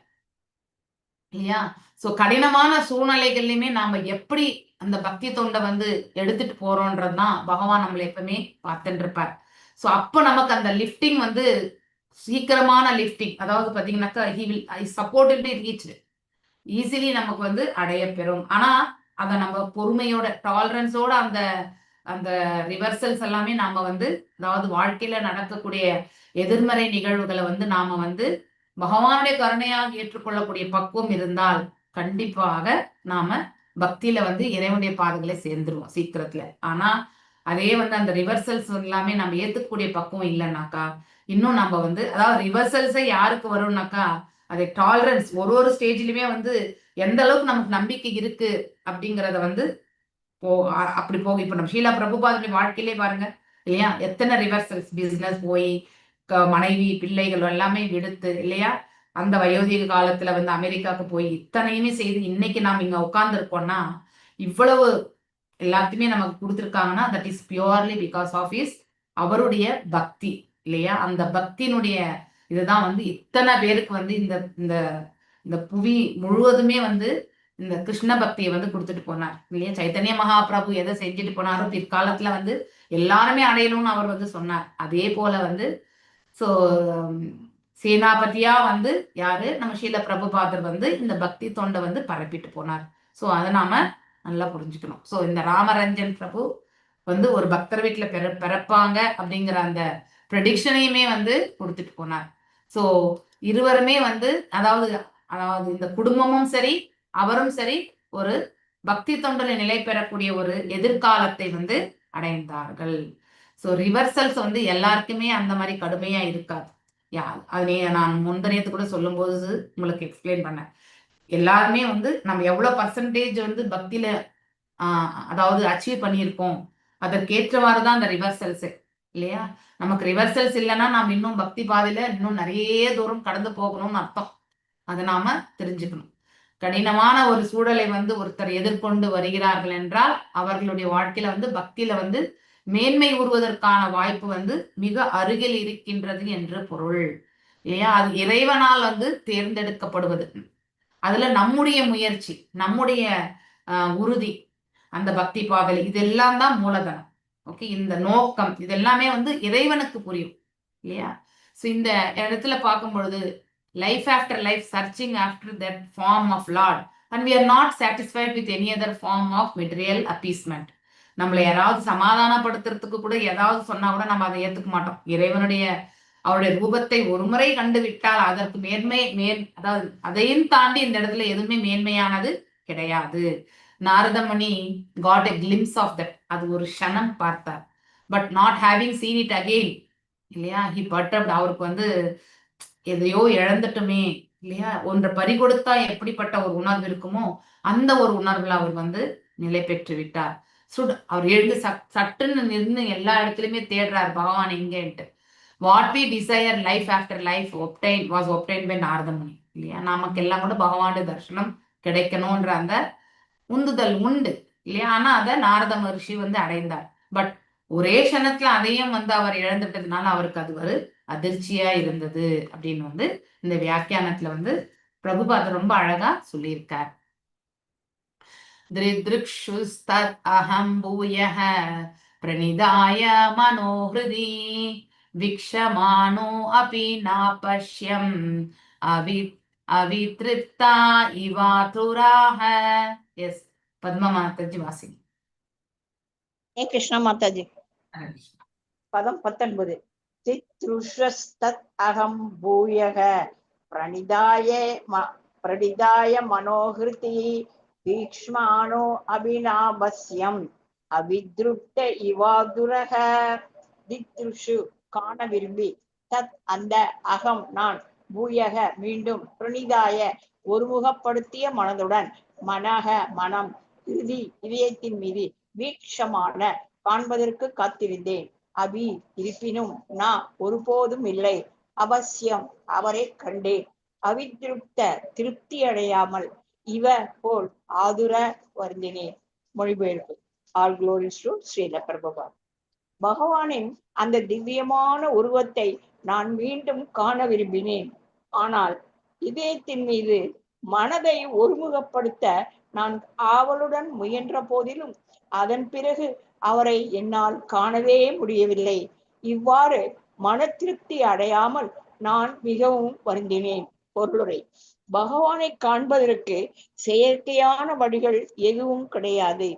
இல்லையா. சோ கடினமான சூழ்நிலைகள்லயுமே நாம எப்படி அந்த பக்தி தொண்டை வந்து எடுத்துட்டு போறோன்றதுதான் பகவான் நம்மளை எப்பவுமே பார்த்துட்டு இருப்பார். சோ அப்ப நமக்கு அந்த லிஃப்டிங் வந்து சீக்கிரமான லிஃப்டிங், அதாவது பாத்தீங்கன்னாக்கா he will supported reach easily நமக்கு வந்து அடைய பெறும். ஆனா அதை நம்ம பொறுமையோட டாலரன்ஸோட அந்த அந்த ரிவர்சல்ஸ் எல்லாமே நாம வந்து, அதாவது வாழ்க்கையில நடக்கக்கூடிய எதிர்மறை நிகழ்வுகளை வந்து நாம வந்து பகவானுடைய கருணையாக ஏற்றுக்கொள்ளக்கூடிய பக்குவம் இருந்தால் கண்டிப்பாக நாம பக்தியில வந்து இறைவனுடைய பாதைகளை சேர்ந்துருவோம் சீக்கிரத்துல. ஆனா அதே வந்து அந்த ரிவர்சல்ஸ் எல்லாமே நம்ம ஏத்துக்கக்கூடிய பக்குவம் இல்லைன்னாக்கா இன்னும் நம்ம வந்து, அதாவது ரிவர்சல்ஸே யாருக்கு வரும்னாக்கா அது டாலரன்ஸ் ஒரு ஸ்டேஜ்லயுமே வந்து எந்த அளவுக்கு நமக்கு நம்பிக்கை இருக்கு அப்படிங்கறத வந்து அப்படி போக. இப்ப நம்ம ஷீலா பிரபுபாதனுடைய வாழ்க்கையிலே பாருங்க இல்லையா, எத்தனை ரிவர்சல்ஸ், பிசினஸ் போய் மனைவி பிள்ளைகள் எல்லாமே விடுத்து இல்லையா, அந்த வயோதிக காலத்துல வந்து அமெரிக்காவுக்கு போய் இத்தனையுமே செய்து இன்னைக்கு நாம் இங்க உட்கார்ந்து இருக்கோம்னா இவ்வளவு எல்லாத்தையுமே நமக்கு கொடுத்துருக்காங்கன்னா that is purely because of அவருடைய பக்தி இல்லையா. அந்த பக்தியினுடைய இதுதான் வந்து இத்தனை பேருக்கு வந்து இந்த இந்த இந்த புவி முழுவதுமே வந்து இந்த கிருஷ்ண பக்தியை வந்து கொடுத்துட்டு போனார் இல்லையா. சைத்தன்ய மகாபிரபு எதை செஞ்சுட்டு போனாரோ பிற்காலத்துல வந்து எல்லாருமே அடையணும்னு அவர் வந்து சொன்னார். அதே போல வந்து சோ சேனாபதியா வந்து யாரு, நம்ம ஷீல பிரபுபாதர் வந்து இந்த பக்தி தொண்டை வந்து பரப்பிட்டு போனார். சோ அதை நாம நல்லா புரிஞ்சுக்கணும். சோ இந்த ராமரஞ்சன் பிரபு வந்து ஒரு பக்தர் வீட்டுல பிறப்பாங்க அப்படிங்கிற அந்த ப்ரெடிக்ஷனையுமே வந்து கொடுத்துட்டு போனார். சோ இருவருமே வந்து அதாவது இந்த குடும்பமும் சரி அவரும் சரி ஒரு பக்தி தொண்டனை நிலை பெறக்கூடிய ஒரு எதிர்காலத்தை வந்து அடைந்தார்கள். சோ ரிவர்சல்ஸ் வந்து எல்லாருக்குமே அந்த மாதிரி கடுமையா இருக்காது. அதே நான் முந்தனையத்து கூட சொல்லும் போது உங்களுக்கு எக்ஸ்பிளைன் பண்ணேன். எல்லாருமே வந்து நம்ம எவ்வளவு பர்சன்டேஜ் வந்து பக்தியில அதாவது அச்சீவ் பண்ணியிருக்கோம் அதற்கேற்றவாறு தான் அந்த ரிவர்சல்ஸ் இல்லையா. நமக்கு ரிவர்சல்ஸ் இல்லைன்னா நாம் இன்னும் பக்தி பாதையில இன்னும் நிறைய தூரம் கடந்து போகணும்னு அர்த்தம். அதை நாம தெரிஞ்சுக்கணும். கடினமான ஒரு சூழலை வந்து ஒருத்தர் எதிர்கொண்டு வருகிறார்கள் என்றால் அவர்களுடைய வாழ்க்கையில வந்து பக்தியில வந்து மேன்மை உறுவதற்கான வாய்ப்பு வந்து மிக அருகில் இருக்கின்றது என்று பொருள் இல்லையா. அது இறைவனால் வந்து தேர்ந்தெடுக்கப்படுவது. அதுல நம்முடைய முயற்சி, நம்முடைய உறுதி, அந்த பக்தி பாதை இதெல்லாம் தான் மூலதனம். ஓகே, இந்த நோக்கம் இதெல்லாமே வந்து இறைவனுக்கு புரியும் இல்லையா. சோ இந்த இடத்துல பார்க்கும் பொழுது life after life searching after that form of lord and we are not satisfied with any other form of material appeasement. நம்மளை யாராவது சமாதானப்படுத்துறதுக்கு கூட ஏதாவது சொன்னா கூட நம்ம அதை ஏத்துக்க மாட்டோம். அவருடைய ரூபத்தை ஒரு முறை கண்டு விட்டால் அதற்கு அதாவது அதையும் தாண்டி இந்த இடத்துல எதுவுமே மேன்மையானது கிடையாது. Naradamuni got a glimpse of that, அது ஒரு க்ஷணம் பார்த்தார். But not having seen it again இல்லையா, ஹி பர்டர்ப்ட், அவருக்கு வந்து எதையோ இழந்துட்டுமே இல்லையா, ஒன்றை பறிகொடுத்தா எப்படிப்பட்ட ஒரு உணர்வு இருக்குமோ அந்த ஒரு உணர்வுல அவர் வந்து நிலை பெற்று விட்டார். அவர் எழுந்து சட்டுன்னு நின்று எல்லா இடத்துலயுமே தேடுறார் பகவான் எங்கேன்ட்டு. What we desire life after life was obtain by Naradamuni இல்லையா. நமக்கு எல்லாம் கூட பகவானுடைய தர்சனம் கிடைக்கணும்ன்ற அந்த உந்துதல் உண்டு இல்லையா. ஆனா அதை நாரத மகர்ஷி வந்து அடைந்தார். பட் ஒரே க்ஷணத்துல அதையும் வந்து அவர் இழந்துட்டதுனால அவருக்கு அது ஒரு அதிர்ச்சியா இருந்தது அப்படின்னு வந்து இந்த வியாக்கியானத்துல வந்து பிரபுபாதர் ரொம்ப அழகா சொல்லியிருக்கார். திருக்ஷுஸ்தத் அஹம் பூயஹ பிரணிதாய மனோஹிருதி விக்ஷமானோ அபி நாபஷ்யம் அவித்ருப்தா இவாதுராஹ. எஸ், பத்மா மாதாஜி வாசி. ஏ கிருஷ்ணா மாதாஜி. பதம் 19. சித்ருஷஸ்தத் அகம் பூயக பிரணிதாய மனோஹிருதி பீக்ஷ்மானோ அபிநாபஸ்யம் அவித்ருப்த இவாதுரக. தித்ருஷு காண விரும்பி, தத் அந்த, அகம் நான், பூயக மீண்டும், பிரணிதாய ஒருமுகப்படுத்திய மனதுடன், மனக மனம், இறுதி இதயத்தின் மீது, வீக்ஷமான காண்பதற்கு காத்திருந்தேன். அபி இருப்பினும், நான் ஒருபோதும் இல்லை, அவசியம் அவரை கண்டேன், அவித்ருப்த திருப்தி அடையாமல், இவ போல் ஆதுர வருந்தினேன். மொழிபெயர்ப்பு. All glories to Srila Prabhupad. பகவானின் அந்த திவ்யமான உருவத்தை நான் மீண்டும் காண விரும்பினேன். ஆனால் இதயத்தின் மீது மனதை ஒருமுகப்படுத்த நான் ஆவலுடன் முயன்ற போதிலும் அதன் பிறகு அவரை என்னால் காணவே முடியவில்லை. இவ்வாறு மன திருப்தி அடையாமல் நான் மிகவும் வருந்தினேன். பொருளுரை. பகவானை காண்பதற்கு செயற்கையான வழிகள் எதுவும் கிடையாது.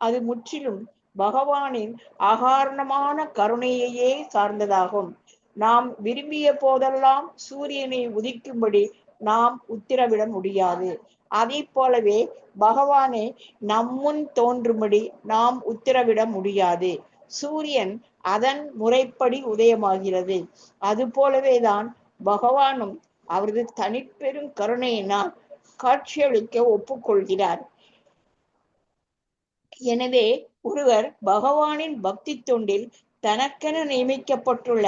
அது முற்றிலும் பகவானின் அகாரணமான கருணையையே சார்ந்ததாகும். நாம் விரும்பிய போதெல்லாம் சூரியனை உதிக்கும்படி நாம் உத்தரவிட முடியாது. அதை போலவே பகவானை நம்முன் தோன்றும்படி நாம் உத்தரவிட முடியாது. சூரியன் அதன் முறைப்படி உதயமாகிறது. அது போலவேதான் பகவானும் அவரது தனிப்பெரும் கருணையினால் காட்சியளிக்க ஒப்புக்கொள்கிறார். எனவே ஒருவர் பகவானின் பக்தி தொண்டில் தனக்கென நியமிக்கப்பட்டுள்ள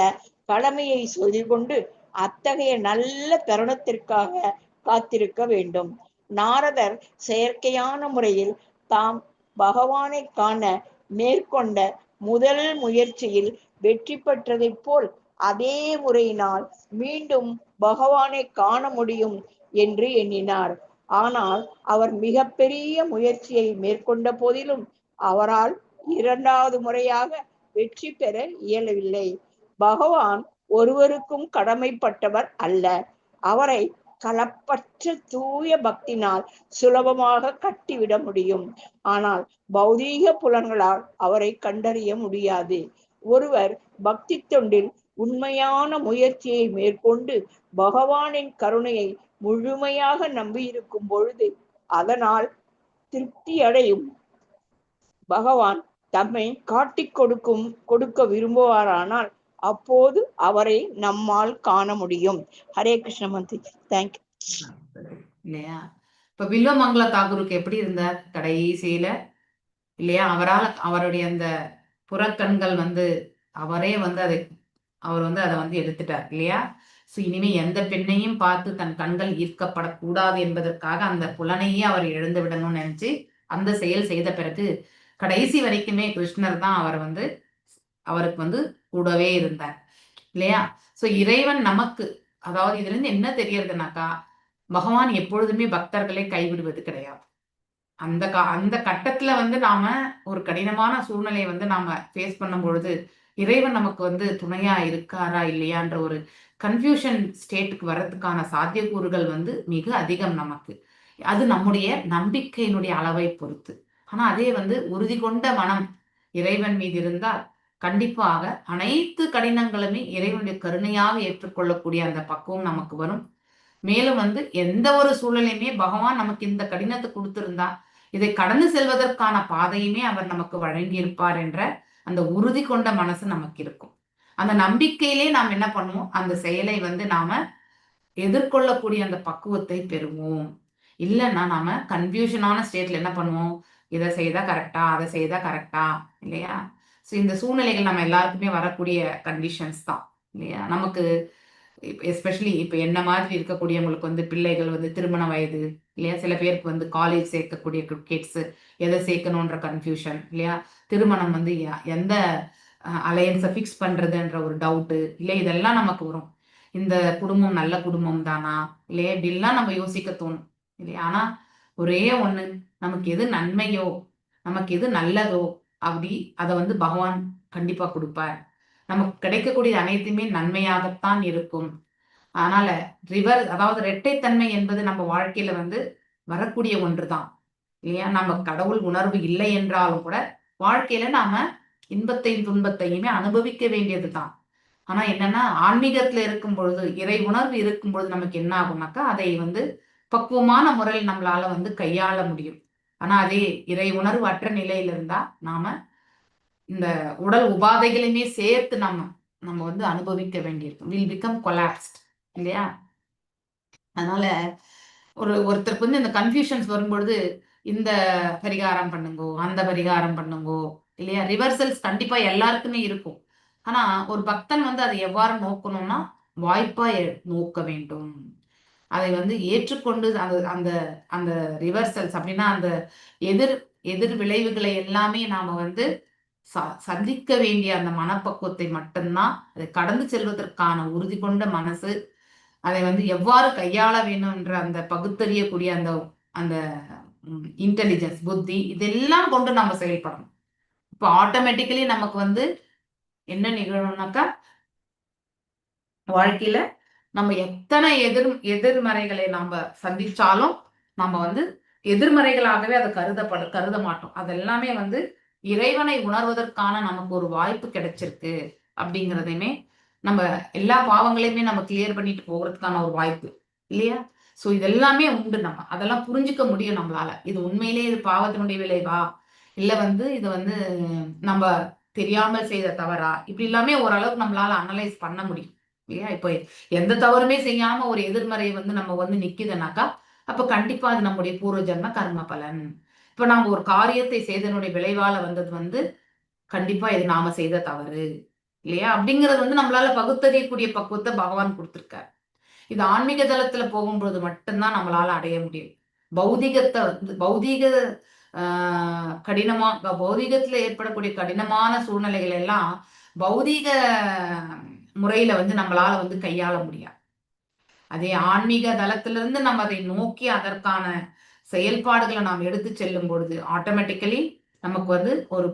கடமையை செய்து கொண்டு அத்தகைய நல்ல தருணத்திற்காக காத்திருக்க வேண்டும். நாரதர் செயற்கையான முறையில் தாம் பகவானை காண மேற்கொண்ட முதல் முயற்சியில் வெற்றி பெற்றதைப் போல் அதே முறையினால் மீண்டும் பகவானை காண முடியும் என்று எண்ணினார். ஆனால் அவர் மிக பெரிய முயற்சியை மேற்கொண்ட போதிலும் அவரால் இரண்டாவது முறையாக வெற்றி பெற இயலவில்லை. பகவான் ஒருவருக்கும் கடமைப்பட்டவர் அல்ல. அவரை கலப்பற்ற தூய பக்தினால் சுலபமாக கட்டிவிட முடியும். ஆனால் பௌதீக புலன்களால் அவரை கண்டறிய முடியாது. ஒருவர் பக்தி தொண்டில் உண்மையான முயற்சியை மேற்கொண்டு பகவானின் கருணையை முழுமையாக நம்பியிருக்கும் பொழுது அதனால் திருப்தி அடையும் பகவான் தம்மை காட்டிக் கொடுக்க விரும்புவாரானால் அப்போது அவரை நம்மால் காண முடியும். ஹரே கிருஷ்ண மந்தி. தேங்க்யூ. இல்லையா. இப்ப வில்வமங்கல தாகூருக்கு எப்படி இருந்தார் கடைசியில இல்லையா, அவருடைய அந்த புறக்கண்கள் வந்து அவரே வந்து அவர் வந்து அதை வந்து எடுத்துட்டார் இல்லையா. ஸோ இனிமே எந்த பெண்ணையும் பார்த்து தன் கண்கள் ஈர்க்கப்படக்கூடாது என்பதற்காக அந்த புலனையே அவர் இழந்து விடணும்னு நினைச்சு அந்த செயல் செய்த பிறகு கடைசி வரைக்குமே கிருஷ்ணர் தான் அவருக்கு வந்து கூடவே இருந்தார் இல்லையா. ஸோ இறைவன் நமக்கு, அதாவது இதுல இருந்து என்ன தெரியறதுனாக்கா, பகவான் எப்பொழுதுமே பக்தர்களை கைவிடுவது கிடையாது. அந்த கட்டத்துல வந்து நாம ஒரு கடினமான சூழ்நிலையை வந்து நாம ஃபேஸ் பண்ணும் பொழுது இறைவன் நமக்கு வந்து துணையா இருக்காரா இல்லையான்ற ஒரு கன்ஃபியூஷன் ஸ்டேட்டுக்கு வர்றதுக்கான சாத்தியக்கூறுகள் வந்து மிக அதிகம் நமக்கு. அது நம்முடைய நம்பிக்கையினுடைய அளவை பொறுத்து. ஆனா அதே வந்து உறுதி கொண்ட மனம் இறைவன் மீது இருந்தால் கண்டிப்பாக அனைத்து கடினங்களுமே இறைவனுடைய கருணையாக ஏற்றுக்கொள்ளக்கூடிய அந்த பக்குவம் நமக்கு வரும். மேலும் வந்து எந்த ஒரு சூழலையுமே பகவான் நமக்கு இந்த கடினத்தை கொடுத்திருந்தா இதை கடந்து செல்வதற்கான பாதையுமே அவர் நமக்கு வழங்கியிருப்பார் என்ற அந்த உறுதி கொண்ட மனசு நமக்கு இருக்கும். அந்த நம்பிக்கையிலே நாம் என்ன பண்ணுவோம், அந்த செயலை வந்து நாம எதிர்கொள்ளக்கூடிய அந்த பக்குவத்தை பெறுவோம். இல்லைன்னா நாம கன்ஃபியூஷனான ஸ்டேட்ல என்ன பண்ணுவோம், இதை செய்தா கரெக்டா, அதை செய்தா கரெக்டா, இல்லையா? ஸோ இந்த சூழ்நிலைகள் நம்ம எல்லாருக்குமே வரக்கூடிய கண்டிஷன்ஸ் தான், இல்லையா? நமக்கு எஸ்பெஷலி இப்போ என்ன மாதிரி இருக்கக்கூடியவங்களுக்கு வந்து பிள்ளைகள் வந்து திருமண வயது, இல்லையா? சில பேருக்கு வந்து காலேஜ் சேர்க்கக்கூடிய கிட்ஸ் எதை சேர்க்கணுன்ற கன்ஃபியூஷன், இல்லையா? திருமணம் வந்து எந்த அலையன்ஸை ஃபிக்ஸ் பண்றதுன்ற ஒரு டவுட்டு, இல்லை இதெல்லாம் நமக்கு வரும். இந்த குடும்பம் நல்ல குடும்பம் தானா, இல்லையா? இப்படிலாம் நம்ம யோசிக்க தோணும், இல்லையா? ஆனா ஒரே ஒண்ணு, நமக்கு எது நன்மையோ, நமக்கு எது நல்லதோ அப்படி அதை வந்து பகவான் கண்டிப்பா கொடுப்பார். நமக்கு கிடைக்கக்கூடிய அனைத்துமே நன்மையாகத்தான் இருக்கும். அதனால அதாவது இரட்டைத்தன்மை என்பது நம்ம வாழ்க்கையில வந்து வரக்கூடிய ஒன்றுதான், இல்லையா? நம்ம கடவுள் உணர்வு இல்லை என்றாலும் கூட வாழ்க்கையில நாம இன்பத்தையும் துன்பத்தையுமே அனுபவிக்க வேண்டியதுதான். ஆனா என்னன்னா, ஆன்மீகத்துல இருக்கும் பொழுது, இறை உணர்வு இருக்கும் பொழுது நமக்கு என்ன ஆகும்னாக்கா, அதை வந்து பக்குவமான முறையில் நம்மளால வந்து கையாள முடியும். ஆனா அதே இறை உணர்வு அற்ற நிலையில இருந்தா நாம இந்த உடல் உபாதைகளையுமே சேர்த்து நம்ம வந்து அனுபவிக்க வேண்டியிருக்கும். வில் பிகம் கொலாப்ஸ்ட், இல்லையா? அதனால ஒருத்தருக்கு வந்து இந்த கன்ஃபியூஷன்ஸ் வரும்பொழுது இந்த பரிகாரம் பண்ணுங்கோ, அந்த பரிகாரம் பண்ணுங்கோ, இல்லையா? ரிவர்சல்ஸ் கண்டிப்பா எல்லாருக்குமே இருக்கும். ஆனா ஒரு பக்தன் வந்து அதை எவ்வாறு நோக்கணும்னா, வாய்ப்பா நோக்க வேண்டும். அதை வந்து ஏற்றுக்கொண்டு அந்த அந்த அந்த ரிவர்சல்ஸ் அப்படின்னா அந்த எதிர் எதிர் விளைவுகளை எல்லாமே நாம வந்து சந்திக்க வேண்டிய அந்த மனப்பக்குவத்தை மட்டும்தான், அதை கடந்து செல்வதற்கான உறுதி கொண்ட மனசு, அதை வந்து எவ்வாறு கையாள வேணும்ன்ற அந்த பகுத்தறியக்கூடிய அந்த அந்த இன்டெலிஜென்ஸ், புத்தி, இதெல்லாம் கொண்டு நம்ம செயல்படணும். இப்போ ஆட்டோமேட்டிக்கலி நமக்கு வந்து என்ன நிகழும்னாக்கா, வாழ்க்கையில நம்ம எத்தனை எதிர்மறைகளை நாம சந்திச்சாலும் நம்ம வந்து எதிர்மறைகளாகவே அதை கருத மாட்டோம். அதெல்லாமே வந்து இறைவனை உணர்வதற்கான நமக்கு ஒரு வாய்ப்பு கிடைச்சிருக்கு அப்படிங்கிறதையுமே, நம்ம எல்லா பாவங்களையுமே நம்ம கிளியர் பண்ணிட்டு போகிறதுக்கான ஒரு வாய்ப்பு, இல்லையா? ஸோ இதெல்லாமே உண்டு. நம்ம அதெல்லாம் புரிஞ்சுக்க முடியும் நம்மளால. இது உண்மையிலேயே இது பாவத்தினுடைய விளைவா, இல்ல வந்து இது வந்து நம்ம தெரியாமல் செய்த தவறா, இப்படி எல்லாமே ஓரளவுக்கு நம்மளால அனலைஸ் பண்ண முடியும், இல்லையா? இப்போ எந்த தவறுமே செய்யாம ஒரு எதிர்மறை வந்து நம்ம வந்து நிக்குதுனாக்கா, அப்ப கண்டிப்பா அது நம்முடைய பூர்வ ஜென்ம கர்ம பலன். இப்ப நாம ஒரு காரியத்தை செய்தனுடைய விளைவால வந்தது வந்து கண்டிப்பா இது நாம செய்த தவறு, இல்லையா? அப்படிங்கிறது வந்து நம்மளால பகுத்தறியக்கூடிய பக்குவத்தை பகவான் கொடுத்திருக்காரு. இது ஆன்மீக தளத்துல போகும்போது மட்டும்தான் நம்மளால அடைய முடியும். பௌதீக பௌதீகத்துல ஏற்படக்கூடிய கடினமான சூழ்நிலைகள் எல்லாம் பௌதீக முறையில வந்து நம்மளால வந்து கையாள முடியாது. அதே ஆன்மீக தளத்திலிருந்து நம்ம அதை நோக்கி அதற்கான செயல்பாடுகளை நாம் எடுத்து செல்லும் பொழுது ஆட்டோமேட்டிக்கலி நமக்கு வந்து ஒரு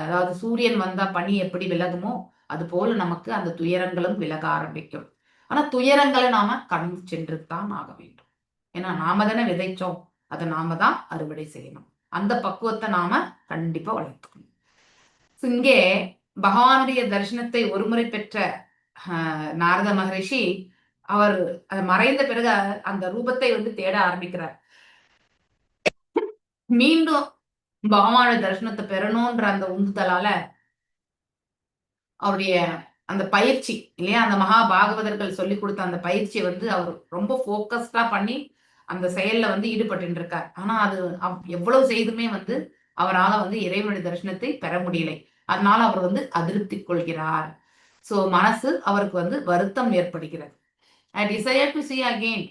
அதாவது சூரியன் வந்தா பனி எப்படி விலகுமோ அது போல நமக்கு அந்த துயரங்களும் விலக ஆரம்பிக்கும். ஆனா துயரங்களை நாம கடந்து சென்று தான் ஆக வேண்டும். ஏன்னா நாம தானே விதைச்சோம், அதை நாம தான் அறுவடை செய்யணும். அந்த பக்குவத்தை நாம கண்டிப்பா வளர்த்துக்கணும். இங்கே பகவானுடைய தரிசனத்தை ஒருமுறை பெற்ற நாரத மகரிஷி, அவர் மறைந்த பிறகு அந்த ரூபத்தை வந்து தேட ஆரம்பிக்கிறார். மீண்டும் பகவானுடைய தரிசனத்தை பெறணும்ன்ற அந்த உந்துதலால அவருடைய அந்த பயிற்சி, இல்லையா? அந்த மகா பாகவதர்கள் சொல்லி கொடுத்த அந்த பயிற்சியை வந்து அவர் ரொம்ப போக்கஸ்டா பண்ணி அந்த செயல்ல வந்து ஈடுபட்டு இருக்கார். ஆனா அது எவ்வளவு செய்துமே வந்து அவரால் வந்து இறைவனுடைய தரிசனத்தை பெற முடியலை. அதனால அவர் வந்து அதிருப்தி கொள்கிறார். சோ மனசு அவருக்கு வந்து வருத்தம் ஏற்படுகிறது. I desire to see again,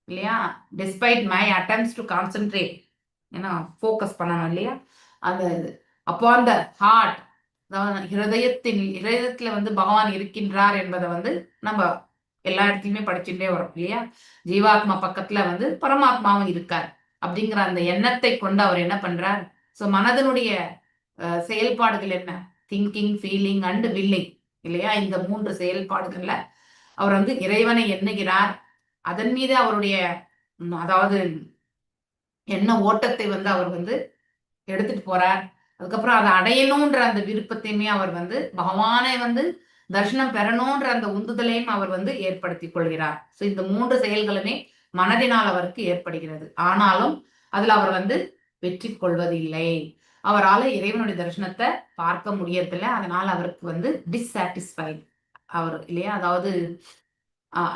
இல்லையா? despite my attempts to concentrate, ஏன்னா ஃபோக்கஸ் பண்ணணும், இல்லையா? அந்த upon the heart, ஹிருதயத்துல வந்து பகவான் இருக்கின்றார் என்பதை வந்து நம்ம எல்லா இடத்துலயுமே படிச்சுட்டே வரோம், இல்லையா? ஜீவாத்மா பக்கத்துல வந்து பரமாத்மாவும் இருக்கார் அப்படிங்கிற அந்த எண்ணத்தை கொண்டு அவர் என்ன பண்றார்? ஸோ மனதனுடைய செயல்பாடுகள் என்ன? திங்கிங், ஃபீலிங் அண்ட் வில்லிங், இல்லையா? இந்த 3 செயல்பாடுகள்ல அவர் வந்து இறைவனை எண்ணுகிறார். அதன் மீது அவருடைய அதாவது என்ன ஓட்டத்தை வந்து அவர் வந்து எடுத்துட்டு போறார். அதுக்கப்புறம் அதை அடையணும்ன்ற அந்த விருப்பத்தையுமே அவர் வந்து பகவானை வந்து தரிசனம் பெறணும்ன்ற அந்த உந்துதலையும் அவர் வந்து ஏற்படுத்தி கொள்கிறார். ஸோ இந்த 3 செயல்களுமே மனதினால் அவருக்கு ஏற்படுகிறது. ஆனாலும் அதுல அவர் வந்து வெற்றி கொள்வதில்லை. அவரால் இறைவனுடைய தரிசனத்தை பார்க்க முடியறதில்ல. அதனால அவருக்கு வந்து டிஸ்சாட்டிஸ்ஃபைட் அவர் இல்லையா, அதாவது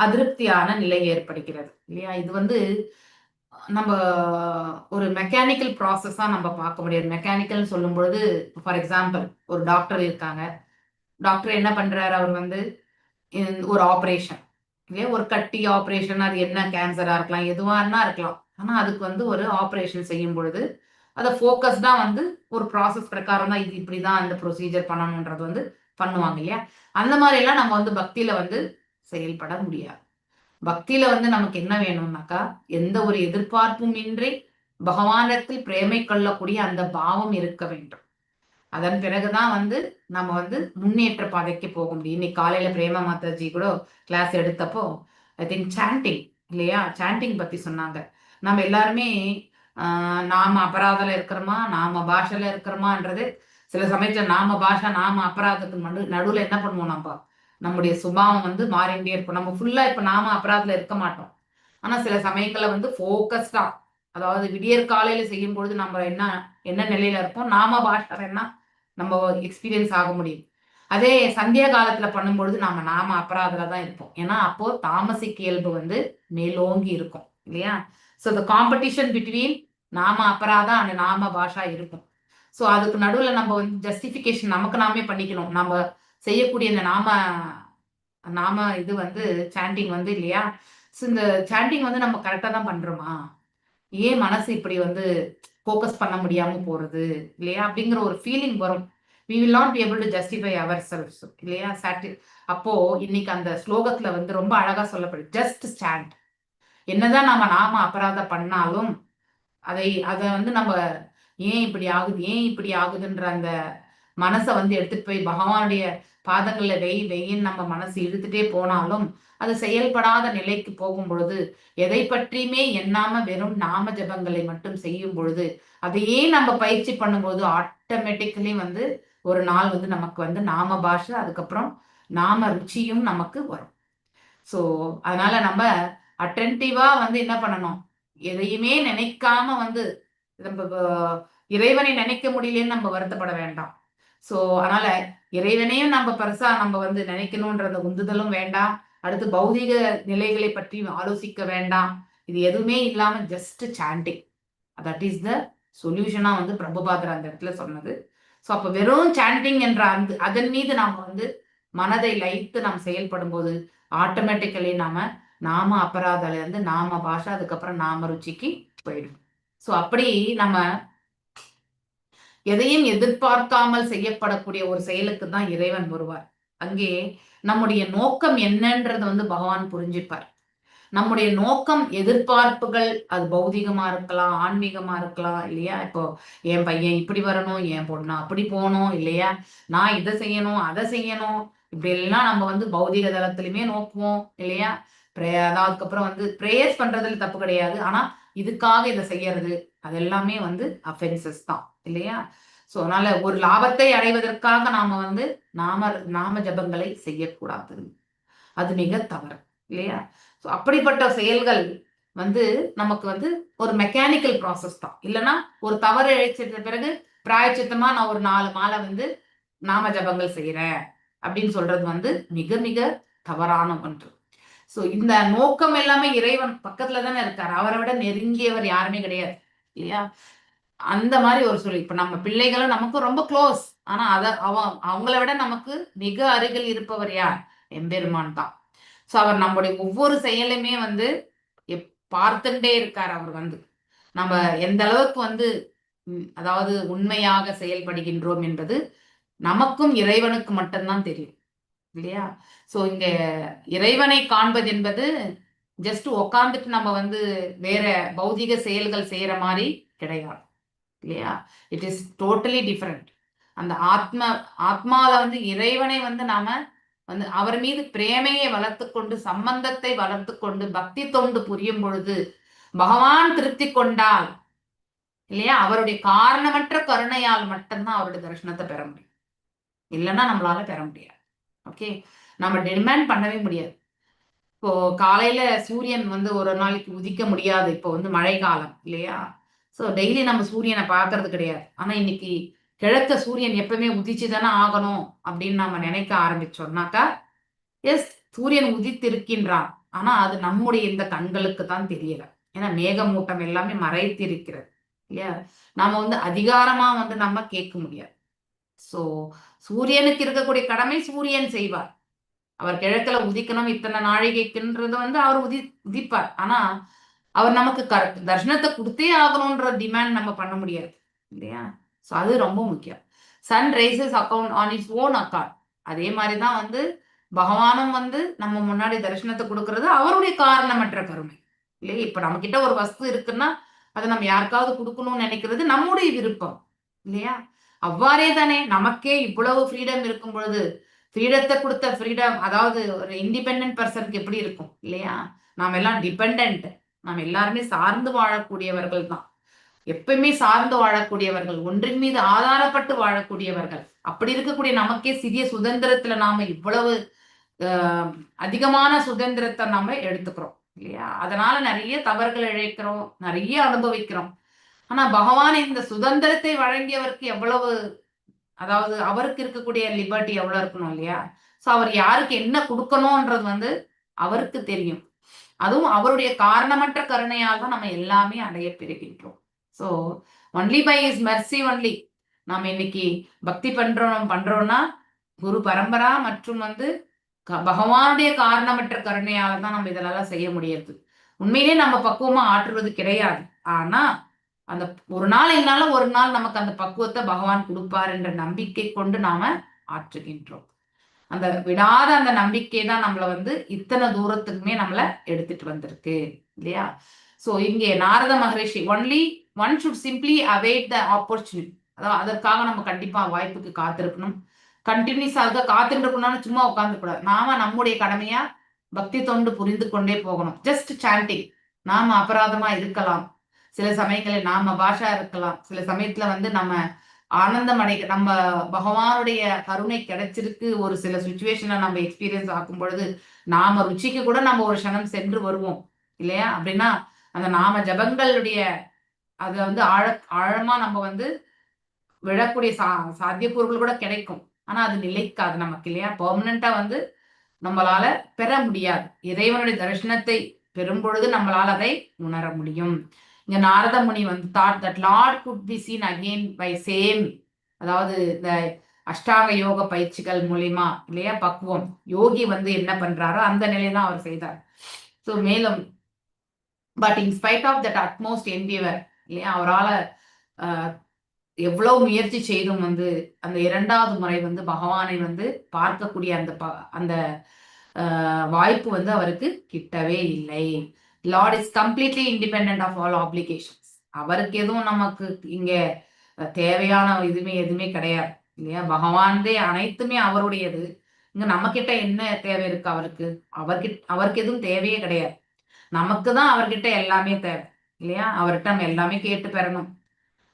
அதிருப்தியான நிலை ஏற்படுகிறது இல்லையா. இது வந்து நம்ம ஒரு மெக்கானிக்கல் ப்ராசஸா நம்ம பார்க்க முடியாது. மெக்கானிக்கல் சொல்லும் பொழுது ஃபார் எக்ஸாம்பிள் ஒரு டாக்டர் இருக்காங்க. டாக்டர் என்ன பண்றாரு, அவர் வந்து ஒரு ஆப்ரேஷன் இல்லையா, ஒரு கட்டி ஆப்ரேஷன், அது என்ன கேன்சரா இருக்கலாம், எதுவானா இருக்கலாம். ஆனா அதுக்கு வந்து ஒரு ஆப்ரேஷன் செய்யும் பொழுது அதை ஃபோக்கஸ்டா வந்து ஒரு ப்ராசஸ் பிரகாரம் தான் இது இப்படிதான் இந்த ப்ரொசீஜர் பண்ணணும்ன்றது வந்து பண்ணுவாங்க இல்லையா. அந்த மாதிரி எல்லாம் நம்ம வந்து பக்தியில வந்து செயல்பட முடியாது. பக்தியில வந்து நமக்கு என்ன வேணும்னாக்கா, எந்த ஒரு எதிர்பார்ப்பும் இன்றி பகவானிடத்தில் பிரேமை கொள்ளக்கூடிய அந்த பாவம் இருக்க வேண்டும். அதன் பிறகுதான் வந்து நம்ம வந்து முன்னேற்ற பாதைக்கு போக முடியும். இன்னைக்கு காலையில பிரேமா மாதாஜி கூட கிளாஸ் எடுத்தப்போ ஐ திங்க் சாண்டிங் இல்லையா, சாண்டிங் பத்தி சொன்னாங்க. நம்ம எல்லாருமே நாம அபராதல இருக்கிறோமா, நாம பாஷையில இருக்கிறோமான்றது சில சமயத்துல நாம பாஷா நாம அபராதத்துக்கு நடுவுல என்ன பண்ணுவோம், நம்முடைய சுபாவம் வந்து மாறிண்டே இருக்கும். நம்ம ஃபுல்லா இப்ப நாம அபராதத்துல இருக்க மாட்டோம். ஆனா சில சமயங்கள்ல வந்து ஃபோக்கஸ்டா, அதாவது விடியற் காலையில செய்யும் பொழுது நம்ம என்ன நிலையில இருப்போம், நாம பாஷா என்ன நம்ம எக்ஸ்பீரியன்ஸ் ஆக முடியும். அதே சந்தியா காலத்துல பண்ணும்பொழுது நாம அபராதல தான் இருப்போம். ஏன்னா அப்போ தாமசிக் இயல்பு வந்து மேலோங்கி இருக்கும் இல்லையா. ஸோ த காம்படிஷன் பிட்வீன் நாம அபராதம் அண்ட் நாம பாஷா இருக்கும். ஸோ அதுக்கு நடுவுல நம்ம வந்து ஜஸ்டிஃபிகேஷன் நமக்கு நாமே பண்ணிக்கணும். நம்ம செய்யக்கூடிய இந்த நாம இது வந்து சாண்டிங் வந்து இல்லையா. ஸோ இந்த சாண்டிங் வந்து நம்ம கரெக்டா தான் பண்றோமா, ஏன் மனசு இப்படி வந்து ஃபோக்கஸ் பண்ண முடியாம போறது இல்லையா அப்படிங்கிற ஒரு ஃபீலிங் வரும். we will not be able to justify ourselves இல்லையா. அப்போ இன்னைக்கு அந்த ஸ்லோகத்துல வந்து ரொம்ப அழகா சொல்லப்படுது, ஜஸ்ட் ஸ்டாண்ட். என்னதான் நாம அபராதம் பண்ணாலும் அதை வந்து நம்ம ஏன் இப்படி ஆகுதுன்ற அந்த மனசை வந்து எடுத்துட்டு போய் பகவானுடைய பாதங்கள்ல வெயின்னு நம்ம மனசு இழுத்துட்டே போனாலும் அது செயல்படாத நிலைக்கு போகும் பொழுது, எதை பற்றியுமே எண்ணாம வெறும் நாம ஜபங்களை மட்டும் செய்யும் பொழுது, அதையே நம்ம பயிற்சி பண்ணும்போது ஆட்டோமேட்டிக்கலி வந்து ஒரு நாள் வந்து நமக்கு வந்து நாம பாஷை, அதுக்கப்புறம் நாம ருச்சியும் நமக்கு வரும். ஸோ அதனால நம்ம அட்டென்டிவா வந்து என்ன பண்ணணும், எதையுமே நினைக்காம வந்து நம்ம இறைவனை நினைக்க முடியலன்னு நம்ம வருத்தப்பட வேண்டாம். ஸோ அதனால இறைவனையும் நம்ம பெருசா நம்ம வந்து நினைக்கணும்ன்ற அந்த உந்துதலும் வேண்டாம். அடுத்து பௌதிக நிலைகளை பற்றி ஆலோசிக்க வேண்டாம். இது எதுவுமே இல்லாம just chanting, that is the சொல்யூஷனா வந்து பிரபுபாதர் அந்த இடத்துல சொன்னது. ஸோ அப்ப வெறும் சாண்டிங் என்ற அதன் மீது நாம வந்து மனதை லயித்து நாம் செயல்படும் போது ஆட்டோமேட்டிக்கலி நாம அபராதால இருந்து நாம பாஷா, அதுக்கப்புறம் நாம ருச்சிக்கு போயிடும். ஸோ அப்படி நம்ம எதையும் எதிர்பார்க்காமல் செய்யப்படக்கூடிய ஒரு செயலுக்கு தான் இறைவன் வருவார். அங்கே நம்முடைய நோக்கம் என்னன்றது வந்து பகவான் புரிஞ்சுப்பார். நம்முடைய நோக்கம் எதிர்பார்ப்புகள், அது பௌதிகமா இருக்கலாம், ஆன்மீகமா இருக்கலாம் இல்லையா. இப்போ என் பையன் இப்படி வரணும், என் பொண்ணு அப்படி போகணும் இல்லையா, நான் இதை செய்யணும் அதை செய்யணும், இப்படி எல்லாம் நம்ம வந்து பௌதிக தளத்திலுமே நோக்குவோம் இல்லையா. அதுக்கப்புறம் வந்து ப்ரேயர்ஸ் பண்றதுல தப்பு கிடையாது. ஆனா இதுக்காக இதை செய்யறது அதெல்லாமே வந்து அஃபென்சஸ் தான் இல்லையா. ஸோ அதனால ஒரு லாபத்தை அடைவதற்காக நாம வந்து நாம ஜபங்களை செய்யக்கூடாது, அது மிக தவறு இல்லையா. ஸோ அப்படிப்பட்ட செயல்கள் வந்து நமக்கு வந்து ஒரு மெக்கானிக்கல் ப்ராசஸ் தான். இல்லைன்னா ஒரு தவறு இழைச்சிட்ட பிறகு பிராயச்சித்தமா நான் ஒரு 4 மாலை வந்து நாம ஜபங்கள் செய்யறேன் அப்படின்னு சொல்றது வந்து மிக மிக தவறான ஒன்று. ஸோ இந்த நோக்கம் எல்லாமே இறைவன் பக்கத்துல தானே இருக்காரு, அவரை விட நெருங்கியவர் யாருமே கிடையாது இல்லையா. அந்த மாதிரி ஒரு சொல்லி இப்ப நம்ம பிள்ளைகளும் நமக்கு ரொம்ப க்ளோஸ், ஆனா அவங்கள விட நமக்கு மிக அருகில் இருப்பவர் யார், எம்பெருமான் தான். ஸோ அவர் நம்முடைய ஒவ்வொரு செயலுமே வந்து பார்த்துட்டே இருக்கார். அவர் வந்து நம்ம எந்த அளவுக்கு வந்து அதாவது உண்மையாக செயல்படுகின்றோம் என்பது நமக்கும் இறைவனுக்கு மட்டும்தான் தெரியும் இல்லையா. ஸோ இங்க இறைவனை காண்பது என்பது ஜஸ்ட் உக்காந்துட்டு நம்ம வந்து வேற பௌதிக செயல்கள் செய்யற மாதிரி கிடையாது இல்லையா. It is totally different. அந்த ஆத்மால வந்து இறைவனை வந்து நாம வந்து அவர் மீது பிரேமையை வளர்த்து கொண்டு, சம்பந்தத்தை வளர்த்து கொண்டு பக்தி தொண்டு புரியும் பொழுது பகவான் திருப்தி கொண்டால் இல்லையா, அவருடைய காரணமற்ற கருணையால் மட்டும்தான் அவருடைய தரிசனத்தை பெற முடியும். இல்லைன்னா நம்மளால பெற முடியாது. ஓகே, நம்ம டிமாண்ட் பண்ணவே முடியாது. இப்போ காலையில சூரியன் வந்து ஒரு நாளைக்கு உதிக்க முடியாது, இப்போ வந்து மழை காலம் இல்லையா. ஸோ டெய்லி நம்ம சூரியனை பார்க்கறது கிடையாது. ஆனா இன்னைக்கு கிழக்க சூரியன் எப்பவுமே உதிச்சு தானே ஆகணும் அப்படின்னு நம்ம நினைக்க ஆரம்பிச்சோம்னாக்கா, எஸ் சூரியன் உதித்திருக்கின்றான். ஆனா அது நம்முடைய இந்த கண்களுக்கு தான் தெரியல. ஏன்னா மேகமூட்டம் எல்லாமே மறைத்திருக்கிறது இல்லையா? நாம வந்து அதிகாரமா வந்து நம்ம கேட்க முடியாது. சோ சூரியனுக்கு இருக்கக்கூடிய கடமை சூரியன் செய்வார். அவர் கிழக்குல உதிக்கணும் இத்தனை நாழிகைக்குன்றது வந்து அவர் உதிப்பார். ஆனா அவர் நமக்கு தர்ஷனத்தை கொடுத்தே ஆகணும்ன்ற டிமாண்ட் நம்ம பண்ண முடியாது இல்லையா? ஸோ அது ரொம்ப முக்கியம். Sun rises account on its own account. அதே மாதிரிதான் வந்து பகவானும் வந்து நம்ம முன்னாடி தரிசனத்தை கொடுக்கறது அவருடைய காரணமற்ற கருணை இல்லையா? இப்ப நம்ம கிட்ட ஒரு வஸ்து இருக்குன்னா அதை நம்ம யாருக்காவது கொடுக்கணும்னு நினைக்கிறது நம்முடைய விருப்பம் இல்லையா? அவ்வாறே தானே நமக்கே இவ்வளவு ஃப்ரீடம் இருக்கும் பொழுது ஃப்ரீடத்தை கொடுத்த ஃப்ரீடம், அதாவது ஒரு இண்டிபெண்டன்ட் பர்சனுக்கு எப்படி இருக்கும் இல்லையா? நாம் எல்லாம் டிபெண்ட், நாம் எல்லாருமே சார்ந்து வாழக்கூடியவர்கள் தான். எப்பயுமே சார்ந்து வாழக்கூடியவர்கள், ஒன்றின் மீது ஆதாரப்பட்டு வாழக்கூடியவர்கள். அப்படி இருக்கக்கூடிய நமக்கே சிறிய சுதந்திரத்துல நாம இவ்வளவு அதிகமான சுதந்திரத்தை நாம எடுத்துக்கிறோம் இல்லையா? அதனால நிறைய தவறுகள் இழைக்கிறோம், நிறைய அனுபவிக்கிறோம். ஆனா பகவான் இந்த சுதந்திரத்தை வழங்கியவருக்கு எவ்வளவு, அதாவது அவருக்கு இருக்கக்கூடிய லிபர்ட்டி எவ்வளவு இருக்கணும் இல்லையா? சோ அவர் யாருக்கு என்ன கொடுக்கணும்ன்றது வந்து அவருக்கு தெரியும். அதுவும் அவருடைய காரணமற்ற கருணையால் தான் நம்ம எல்லாமே அடைய பெறுகின்றோம். So only by his mercy only நம்ம இன்னைக்கு பக்தி பண்றோம்னா குரு பரம்பரா மற்றும் வந்து பகவானுடைய காரணமற்ற கருணையால தான் நம்ம இதெல்லாம் செய்ய முடியாது. உண்மையிலேயே நம்ம பக்குவமா ஆற்றுவது கிடையாது. ஆனா அந்த ஒரு நாள் என்னால ஒரு நாள் நமக்கு அந்த பக்குவத்தை பகவான் கொடுப்பார் என்ற நம்பிக்கை கொண்டு நாம ஆற்றுகின்றோம். அந்த விடாத அந்த நம்பிக்கை தான் நம்மள வந்து இத்தனை தூரத்துக்குமே நம்மள எடுத்துட்டு வந்திருக்கு இல்லையா? சோ இங்கே Narada Maharishi only one should simply await the opportunity. அதாவது அதற்காக நம்ம கண்டிப்பா வாய்ப்புக்கு காத்திருக்கணும். கண்டினியூஸாக காத்துட்டு இருக்கணும்னு சும்மா உட்கார்ந்து கூடாது. நாம நம்முடைய கடமையா பக்தி தொண்டு புரிந்து கொண்டே போகணும். Just sanding. நாம அபராதமா இருக்கலாம், சில சமயங்களில் நாம பாஷா இருக்கலாம், சில சமயத்துல வந்து நம்ம ஆனந்தம் நம்ம பகவானுடைய கருணை கிடைச்சிருக்கு ஒரு சில சுச்சுவேஷன்ல நம்ம எக்ஸ்பீரியன்ஸ் ஆக்கும் பொழுது நாம ருச்சிக்கு கூட நம்ம ஒரு க்ஷணம் சென்று வருவோம் இல்லையா? அப்படின்னா அந்த நாம ஜபங்களுடைய அதை வந்து ஆழமா நம்ம வந்து விழக்கூடிய சாத்தியக்கூறுகள் கூட கிடைக்கும். ஆனா அது நிலைக்காது நமக்கு இல்லையா? பெர்மனண்டா வந்து நம்மளால பெற முடியாது. இறைவனுடைய தரிசனத்தை பெறும் பொழுது நம்மளால அதை உணர முடியும். இங்க நாரத முனி வந்து thought that lord could be seen again by same, அதாவது இந்த அஷ்டாங்க யோக பயிற்சிகள் மூலியமா இல்லையா பக்குவம் யோகி வந்து என்ன பண்றாரோ அந்த நிலையதான் அவர் செய்தார். ஸோ மேலும் but in spite of that utmost endeavour இல்லையா, அவரால் எவ்வளவு முயற்சி செய்தும் வந்து அந்த இரண்டாவது முறை வந்து பகவானை வந்து பார்க்கக்கூடிய அந்த வாய்ப்பு வந்து அவருக்கு கிட்டவே இல்லை. Lord is completely independent of all applications. அவருக்கு எதுவும் நமக்கு இங்க தேவையான எதுவுமே கிடையாது இல்லையா? பகவான்தே அனைத்துமே அவருடையது. இங்க நம்ம கிட்ட என்ன தேவை இருக்கு அவருக்கு? அவருக்கு எதுவும் தேவையே கிடையாது. நமக்கு தான் அவர்கிட்ட எல்லாமே தேவை இல்லையா? அவர்கிட்ட நம்ம எல்லாமே கேட்டு பெறணும்.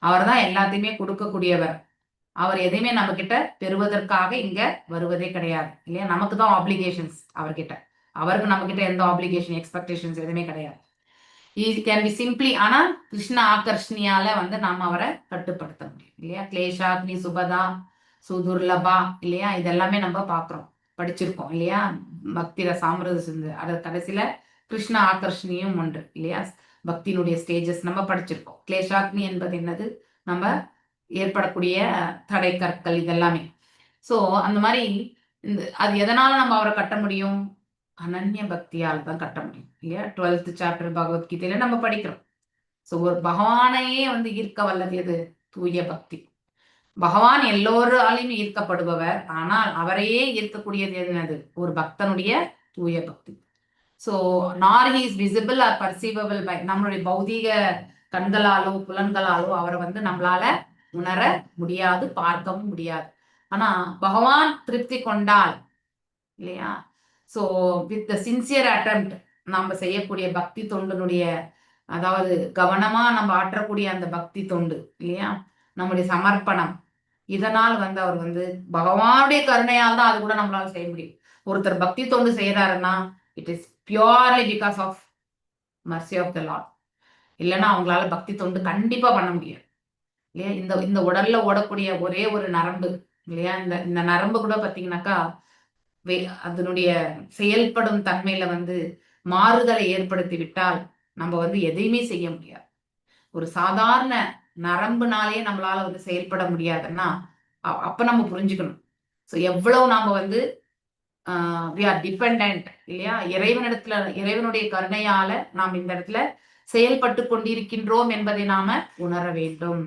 அவர் தான் எல்லாத்தையுமே கொடுக்கக்கூடியவர். அவர் எதையுமே நம்ம கிட்ட பெறுவதற்காக இங்க வருவதே கிடையாது இல்லையா? நமக்கு தான் ஆப்ளிகேஷன்ஸ் அவர்கிட்ட. அவருக்கு நம்ம கிட்ட எந்த ஆப்ளிகேஷன் எக்ஸ்பெக்டேஷன்ஸ் எதுவுமே கிடையாது. Can be simply. ஆனா கிருஷ்ண ஆகர்ஷணியால வந்து நாம அவரை கட்டுப்படுத்த முடியும் இல்லையா? கிளேஷாக்னி சுபதா சுதுர்லபா இல்லையா? இதெல்லாமே நம்ம பாக்குறோம், படிச்சிருக்கோம் இல்லையா? பக்தி ரசாமிரத சிந்து. அது கடைசியில கிருஷ்ண ஆகர்ஷணியும் உண்டு இல்லையா? பக்தியினுடைய ஸ்டேஜஸ் நம்ம படிச்சிருக்கோம். கிளேஷாக்னி என்பது என்னது? நம்ம ஏற்படக்கூடிய தடை கற்கள் இதெல்லாமே. சோ அந்த மாதிரி அது எதனால நம்ம அவரை கட்ட முடியும்? அனன்ய பக்தியால் தான் கட்ட முடியும் இல்லையா? 12th சாப்டர் பகவத்கீதையில நம்ம படிக்கிறோம். சோ ஒரு பகவானையே வந்து ஈர்க்க வல்லது எது? தூய பக்தி. பகவான் எல்லோராலையும் ஈர்க்கப்படுபவர். ஆனால் அவரையே ஈர்க்கக்கூடியது என்னது? ஒரு பக்தனுடைய தூய பக்தி. So nor he is visible or perceivable by, நம்மளுடைய பௌதீக கண்களாலோ புலன்களாலோ அவரை வந்து நம்மளால உணர முடியாது, பார்க்கவும் முடியாது. ஆனா பகவான் திருப்தி கொண்டால் இல்லையா? So with the sincere attempt நம்ம செய்யக்கூடிய பக்தி தொண்டினுடைய, அதாவது கவனமா நம்ம ஆற்றக்கூடிய அந்த பக்தி தொண்டு இல்லையா, நம்முடைய சமர்ப்பணம், இதனால் வந்து அவர் வந்து பகவானுடைய கருணையால் தான் அது கூட நம்மளால செய்ய முடியும். ஒருத்தர் பக்தி தொண்டு செய்யறாருன்னா it is purely because of mercy of the Lord. இல்லைன்னா அவங்களால பக்தி தொண்டு கண்டிப்பா பண்ண முடியாது இல்லையா. இந்த உடல்ல ஓடக்கூடிய ஒரே ஒரு நரம்பு இல்லையா, இந்த நரம்பு கூட பாத்தீங்கன்னாக்கா அதனுடைய செயல்படும் தன்மையில வந்து மாறுதலை ஏற்படுத்தி விட்டால் நம்ம வந்து எதையுமே செய்ய முடியாது. ஒரு சாதாரண நரம்புனாலே நம்மளால வந்து செயல்பட முடியாதுன்னா அப்ப நம்ம புரிஞ்சுக்கணும். ஸோ எவ்வளவு நாம வந்து we are dependent இல்லையா, இறைவனுடைய கருணையால நாம் இந்த இடத்துல செயல்பட்டு கொண்டிருக்கின்றோம் என்பதை நாம உணர வேண்டும்.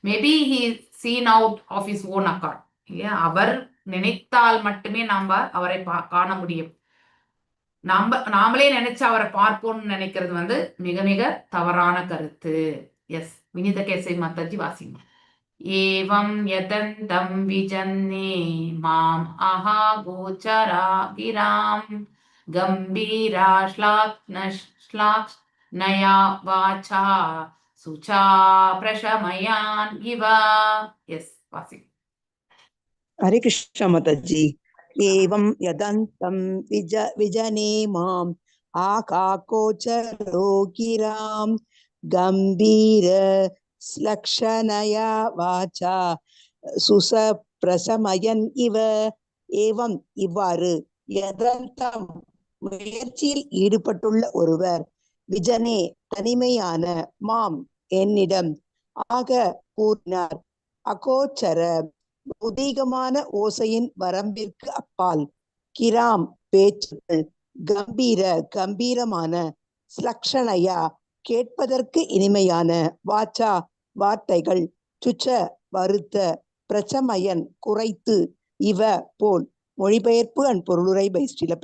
Maybe he seen out of his own accord இல்லையா, அவர் நினைத்தால் மட்டுமே நாம அவரை காண முடியும். நாமளே நினைச்சு அவரை பார்ப்போம்னு நினைக்கிறது வந்து மிக மிக தவறான கருத்து. எஸ், வினித கேசை மாதாஜி வாசிங்க. ஏவம் யதந்தம் விஜன்னே மாம் அஹா கோச்சரா கிராம் கம்பீரா ஸ்லாக் நயா வாச்சா சுச்சா பிரஷமயான் இவா. எஸ், வாசிங்க. हरे कृष्ण माताजी। एवं यदन्तं विजने माम् आकाकोचरो गिरां गंभीर श्लक्षणया वाचा सुसप्रशमयन् इव. ஏவம் இவ்வாறு, யதந்தம் முயற்சியில் ஈடுபட்டுள்ள ஒருவர், விஜனே தனிமையான, மாம் என்னிடம், ஆக கூறினார், அகோச்சர பௌதீகமான ஓசையின் வரம்பிற்கு அப்பால், கிராம் பேச்சுகள், கம்பீர கம்பீரமான, ஸ்லக்ஷணயா கேட்பதற்கு இனிமையான, வாச்சா வார்த்தைகள், சுச்ச வருத்த, பிரச்சமயன் குறைத்து, இவ போல். மொழிபெயர்ப்பு அண்ட் பொருளுரை பை ஸ்ரீல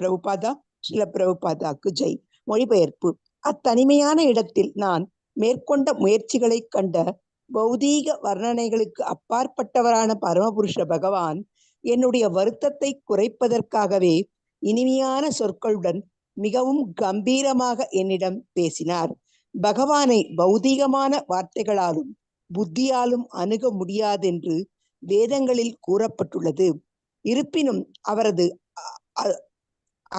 பிரபுபாதாக்கு ஜெய். மொழிபெயர்ப்பு: அத்தனிமையான இடத்தில் நான் மேற்கொண்ட முயற்சிகளை கண்ட பௌதீக வர்ணனைகளுக்கு அப்பாற்பட்டவரான பரமபுருஷ பகவான் என்னுடைய வருத்தத்தை குறைப்பதற்காகவே இனிமையான சொற்களுடன் மிகவும் கம்பீரமாக என்னிடம் பேசினார். பகவானை பௌதீகமான வார்த்தைகளாலும் புத்தியாலும் அணுக முடியாதென்று வேதங்களில் கூறப்பட்டுள்ளது. இருப்பினும் அவரது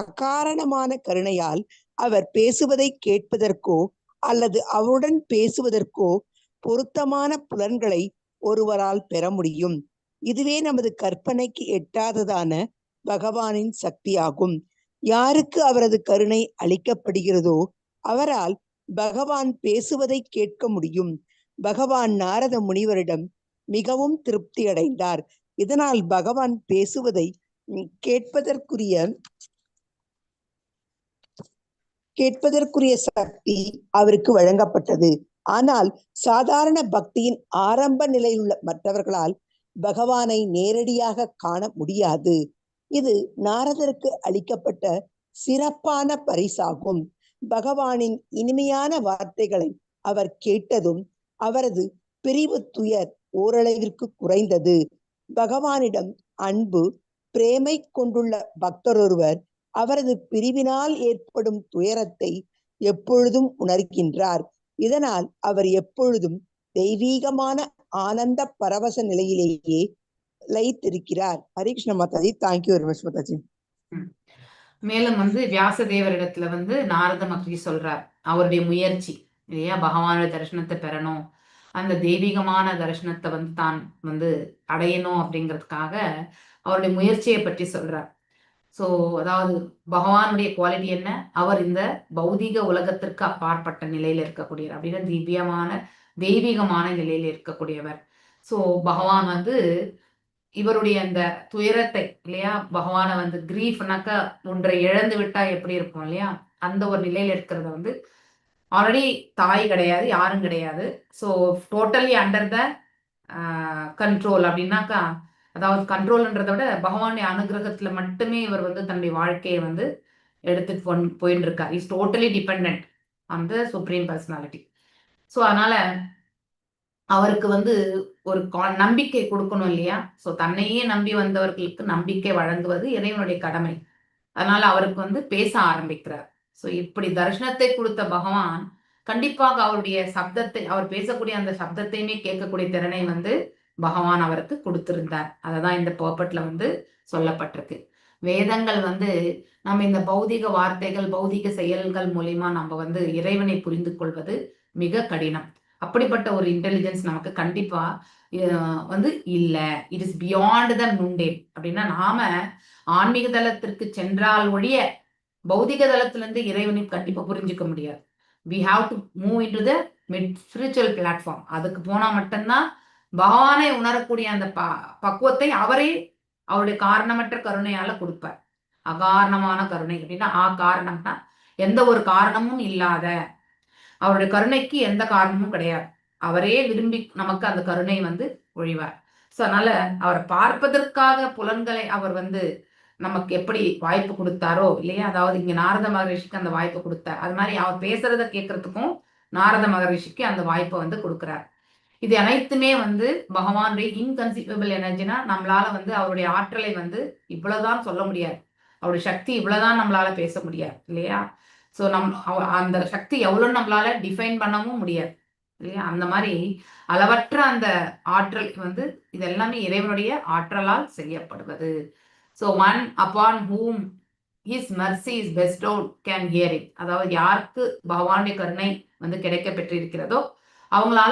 அகாரணமான கருணையால் அவர் பேசுவதை கேட்பதற்கோ அல்லது அவருடன் பேசுவதற்கோ பொருத்தமான புலன்களை ஒருவரால் பெற முடியும். இதுவே நமது கற்பனைக்கு எட்டாததான பகவானின் சக்தியாகும். யாருக்கு அவரது கருணை அளிக்கப்படுகிறதோ அவரால் பகவான் பேசுவதை கேட்க முடியும். பகவான் நாரத முனிவரிடம் மிகவும் திருப்தி அடைந்தார். இதனால் பகவான் பேசுவதை கேட்பதற்குரிய சக்தி அவருக்கு வழங்கப்பட்டது. ஆனால் சாதாரண பக்தியின் ஆரம்ப நிலையிலுள்ள மற்றவர்களால் பகவானை நேரடியாக காண முடியாது. இது நாரதருக்கு அளிக்கப்பட்ட சிறப்பான பரிசாகும். பகவானின் இனிமையான வார்த்தைகளை அவர் கேட்டதும் அவரது பிரிவு துயர் ஓரளவிற்கு குறைந்தது. பகவானிடம் அன்பு பிரேமை கொண்டுள்ள பக்தரொருவர் அவரது பிரிவினால் ஏற்படும் துயரத்தை எப்பொழுதும் உணர்கின்றார். இதனால் அவர் எப்பொழுதும் தெய்வீகமான ஆனந்த பரவச நிலையிலேயே லயித்திருக்கிறார். Hare Krishna Mataji. Thank you very much Mataji. மேலும் வந்து வியாசதேவரிடத்துல வந்து நாரத மகரிஷி சொல்றார் அவருடைய முயற்சி இல்லையா, பகவானுடைய தரிசனத்தை பெறணும், அந்த தெய்வீகமான தரிசனத்தை வந்து தான் வந்து அடையணும் அப்படிங்கிறதுக்காக அவருடைய முயற்சியை பற்றி சொல்றார். ஸோ அதாவது பகவானுடைய குவாலிட்டி என்ன, அவர் இந்த பௌதீக உலகத்திற்கு அப்பாற்பட்ட நிலையில இருக்கக்கூடியவர் அப்படின்னா திவ்யமான தெய்வீகமான நிலையில இருக்கக்கூடியவர். ஸோ பகவான் வந்து இவருடைய அந்த துயரத்தை இல்லையா, பகவானை வந்து கிரீஃப்னாக்கா ஒன்றை இழந்து விட்டா எப்படி இருக்கும் இல்லையா, அந்த ஒரு நிலையில இருக்கிறத வந்து ஆல்ரெடி தாய் கிடையாது, யாரும் கிடையாது. So totally under the control அப்படின்னாக்கா, அதாவது கண்ட்ரோல்ன்றதை விட பகவானுடைய அனுகிரகத்துல மட்டுமே இவர் வந்து தன்னுடைய வாழ்க்கையை வந்து எடுத்துட்டு போயிட்டு இருக்கார். Is totally depend on the supreme personality. So அதனால அவருக்கு வந்து ஒரு நம்பிக்கை கொடுக்கணும் இல்லையா. ஸோ தன்னையே நம்பி வந்தவர்களுக்கு நம்பிக்கை வழங்குவது இறைவனுடைய கடமை. அதனால அவருக்கு வந்து பேச ஆரம்பிக்கிறார். ஸோ இப்படி தரிசனத்தை கொடுத்த பகவான் கண்டிப்பாக அவருடைய சப்தத்தை, அவர் பேசக்கூடிய அந்த சப்தத்தையுமே கேட்கக்கூடிய திறனை வந்து பகவான் அவருக்கு கொடுத்திருந்தார். அததான் இந்த பர்பட்ல வந்து சொல்லப்பட்டிருக்கு. வேதங்கள் வந்து நம்ம இந்த பௌதிக வார்த்தைகள் பௌதிக செயல்கள் மூலியமா நம்ம வந்து இறைவனை புரிந்து கொள்வது மிக கடினம். அப்படிப்பட்ட ஒரு இன்டெலிஜென்ஸ் நமக்கு கண்டிப்பா வந்து இல்ல. It is beyond the முண்டேன். அப்படின்னா நாம ஆன்மீக தளத்திற்கு சென்றால் ஒழிய பௌதிக தளத்துல இருந்து இறைவனை கண்டிப்பா புரிஞ்சுக்க முடியாது. we have to move into the mid spiritual platform. அதுக்கு போனா மட்டும்தான் பகவானை உணரக்கூடிய அந்த பக்குவத்தை அவரே அவருடைய காரணமற்ற கருணையால கொடுப்பார். அகாரணமான கருணை அப்படின்னா காரணம்னா எந்த ஒரு காரணமும் இல்லாத, அவருடைய கருணைக்கு எந்த காரணமும் கிடையாது. அவரே விரும்பி நமக்கு அந்த கருணை வந்து ஒழிவார். ஸோ அதனால அவரை பார்ப்பதற்காக புலன்களை அவர் வந்து நமக்கு எப்படி வாய்ப்பு கொடுத்தாரோ இல்லையா, அதாவது இங்க நாரத மகரிஷிக்கு அந்த வாய்ப்பு கொடுத்தார். அது மாதிரி அவர் பேசுறத கேட்கறதுக்கும் நாரத மகரிஷிக்கு அந்த வாய்ப்பை வந்து கொடுக்குறார். இது அனைத்துமே வந்து பகவானுடைய இன்கன்சீவபிள் எனர்ஜினா, நம்மளால வந்து அவருடைய ஆற்றலை வந்து இவ்வளவுதான் சொல்ல முடியாது, அவருடைய சக்தி இவ்வளவுதான் நம்மளால பேச முடியாது இல்லையா. ஸோ அந்த சக்தி எவ்வளோன்னு நம்மளால டிஃபைன் பண்ணவும் முடியாது இல்லையா. அந்த மாதிரி அளவற்ற அந்த ஆற்றல் வந்து இது எல்லாமே இறைவனுடைய ஆற்றலால் செய்யப்படுவது. So one upon whom his mercy is bestowed can hear it. அதாவது யாருக்கு பகவானுடைய கருணை வந்து கிடைக்க பெற்றிருக்கிறதோ அவங்களால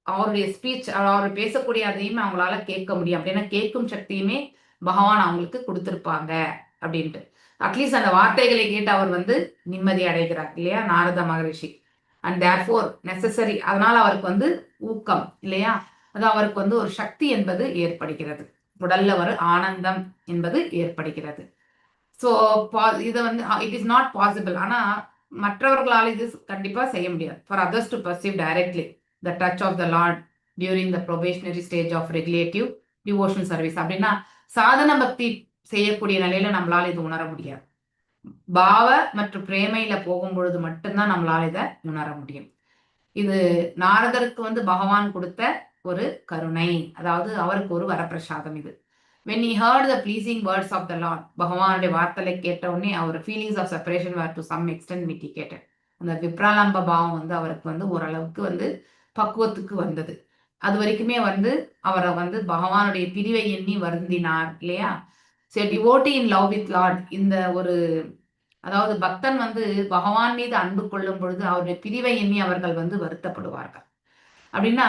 அவருடைய ஸ்பீச், அவர் பேசக்கூடிய அதையுமே அவங்களால கேட்க முடியும். அப்படின்னா கேட்கும் சக்தியுமே பகவான் அவங்களுக்கு கொடுத்திருப்பாங்க அப்படின்ட்டு. அட்லீஸ்ட் அந்த வார்த்தைகளை கேட்டு அவர் வந்து நிம்மதி அடைகிறார் இல்லையா நாரத மகரிஷி. அண்ட் தேர்ஃபோர் நெசசரி, அதனால அவருக்கு வந்து ஊக்கம் இல்லையா, அது அவருக்கு வந்து ஒரு சக்தி என்பது ஏற்படுகிறது, உடல்ல ஒரு ஆனந்தம் என்பது ஏற்படுகிறது. ஸோ இதை வந்து இட் இஸ் நாட் பாசிபிள். ஆனா மற்றவர்களால் இது கண்டிப்பா செய்ய முடியாது. For others to perceive directly the touch of the lord during the probationary stage of regulative devotional service. அப்படின்னா சாதன பக்தி செய்யக்கூடிய நிலையில நம்மளால இது உணர முடியாது. பாவ மற்றும் பிரேமையில போகும் பொழுது மட்டும்தான் நம்மளால இதை உணர முடியும். இது நாரதருக்கு வந்து பகவான் கொடுத்த ஒரு கருணை, அதாவது அவருக்கு ஒரு வரப்பிரசாதம் இது. when he heard the pleasing words of the Lord, பகவானுடைய வார்த்தையை கேட்ட உடனே அவர் feelings of separation were to some extent mitigated. அந்த விப்ராலம்ப பாவம் வந்து அவருக்கு வந்து ஓரளவுக்கு வந்து பக்குவத்துக்கு வந்தது. அது வரைக்குமே வந்து அவரை வந்து பகவானுடைய பிரிவை எண்ணி வருந்தினார் இல்லையா. சரி, devotee in love with Lord, இந்த ஒரு அதாவது பக்தன் வந்து பகவான் மீது அன்பு கொள்ளும் பொழுது அவருடைய பிரிவை எண்ணி அவர்கள் வந்து வருத்தப்படுவார்கள். அப்படின்னா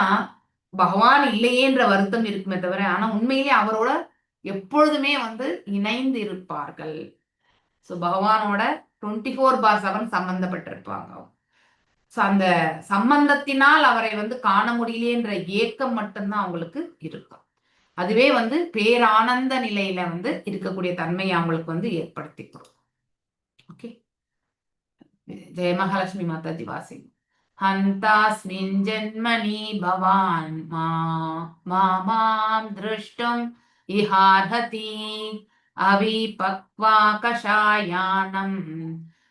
பகவான் இல்லையேன்ற வருத்தம் இருக்குமே தவிர, ஆனா உண்மையிலே அவரோட எப்பொழுதுமே வந்து இணைந்து இருப்பார்கள். ஸோ பகவானோட 24/7 சம்பந்தப்பட்டிருப்பாங்க. ஸோ அந்த சம்பந்தத்தினால் அவரை வந்து காண முடியலேன்ற ஏக்கம் மட்டும்தான் அவங்களுக்கு இருக்கும். அதுவே வந்து பேரானந்த நிலையில வந்து இருக்கக்கூடிய தன்மையை அவங்களுக்கு வந்து ஏற்படுத்திக்கிறோம். ஓகே, ஜெய மகாலட்சுமி மாதாஜி வாசி. ஹந்தாஸ்மின் ஜன்மனி பவான் மாம் திருஷ்டும் இஹார்ஹதி அவிபக்வா கஷாயானம்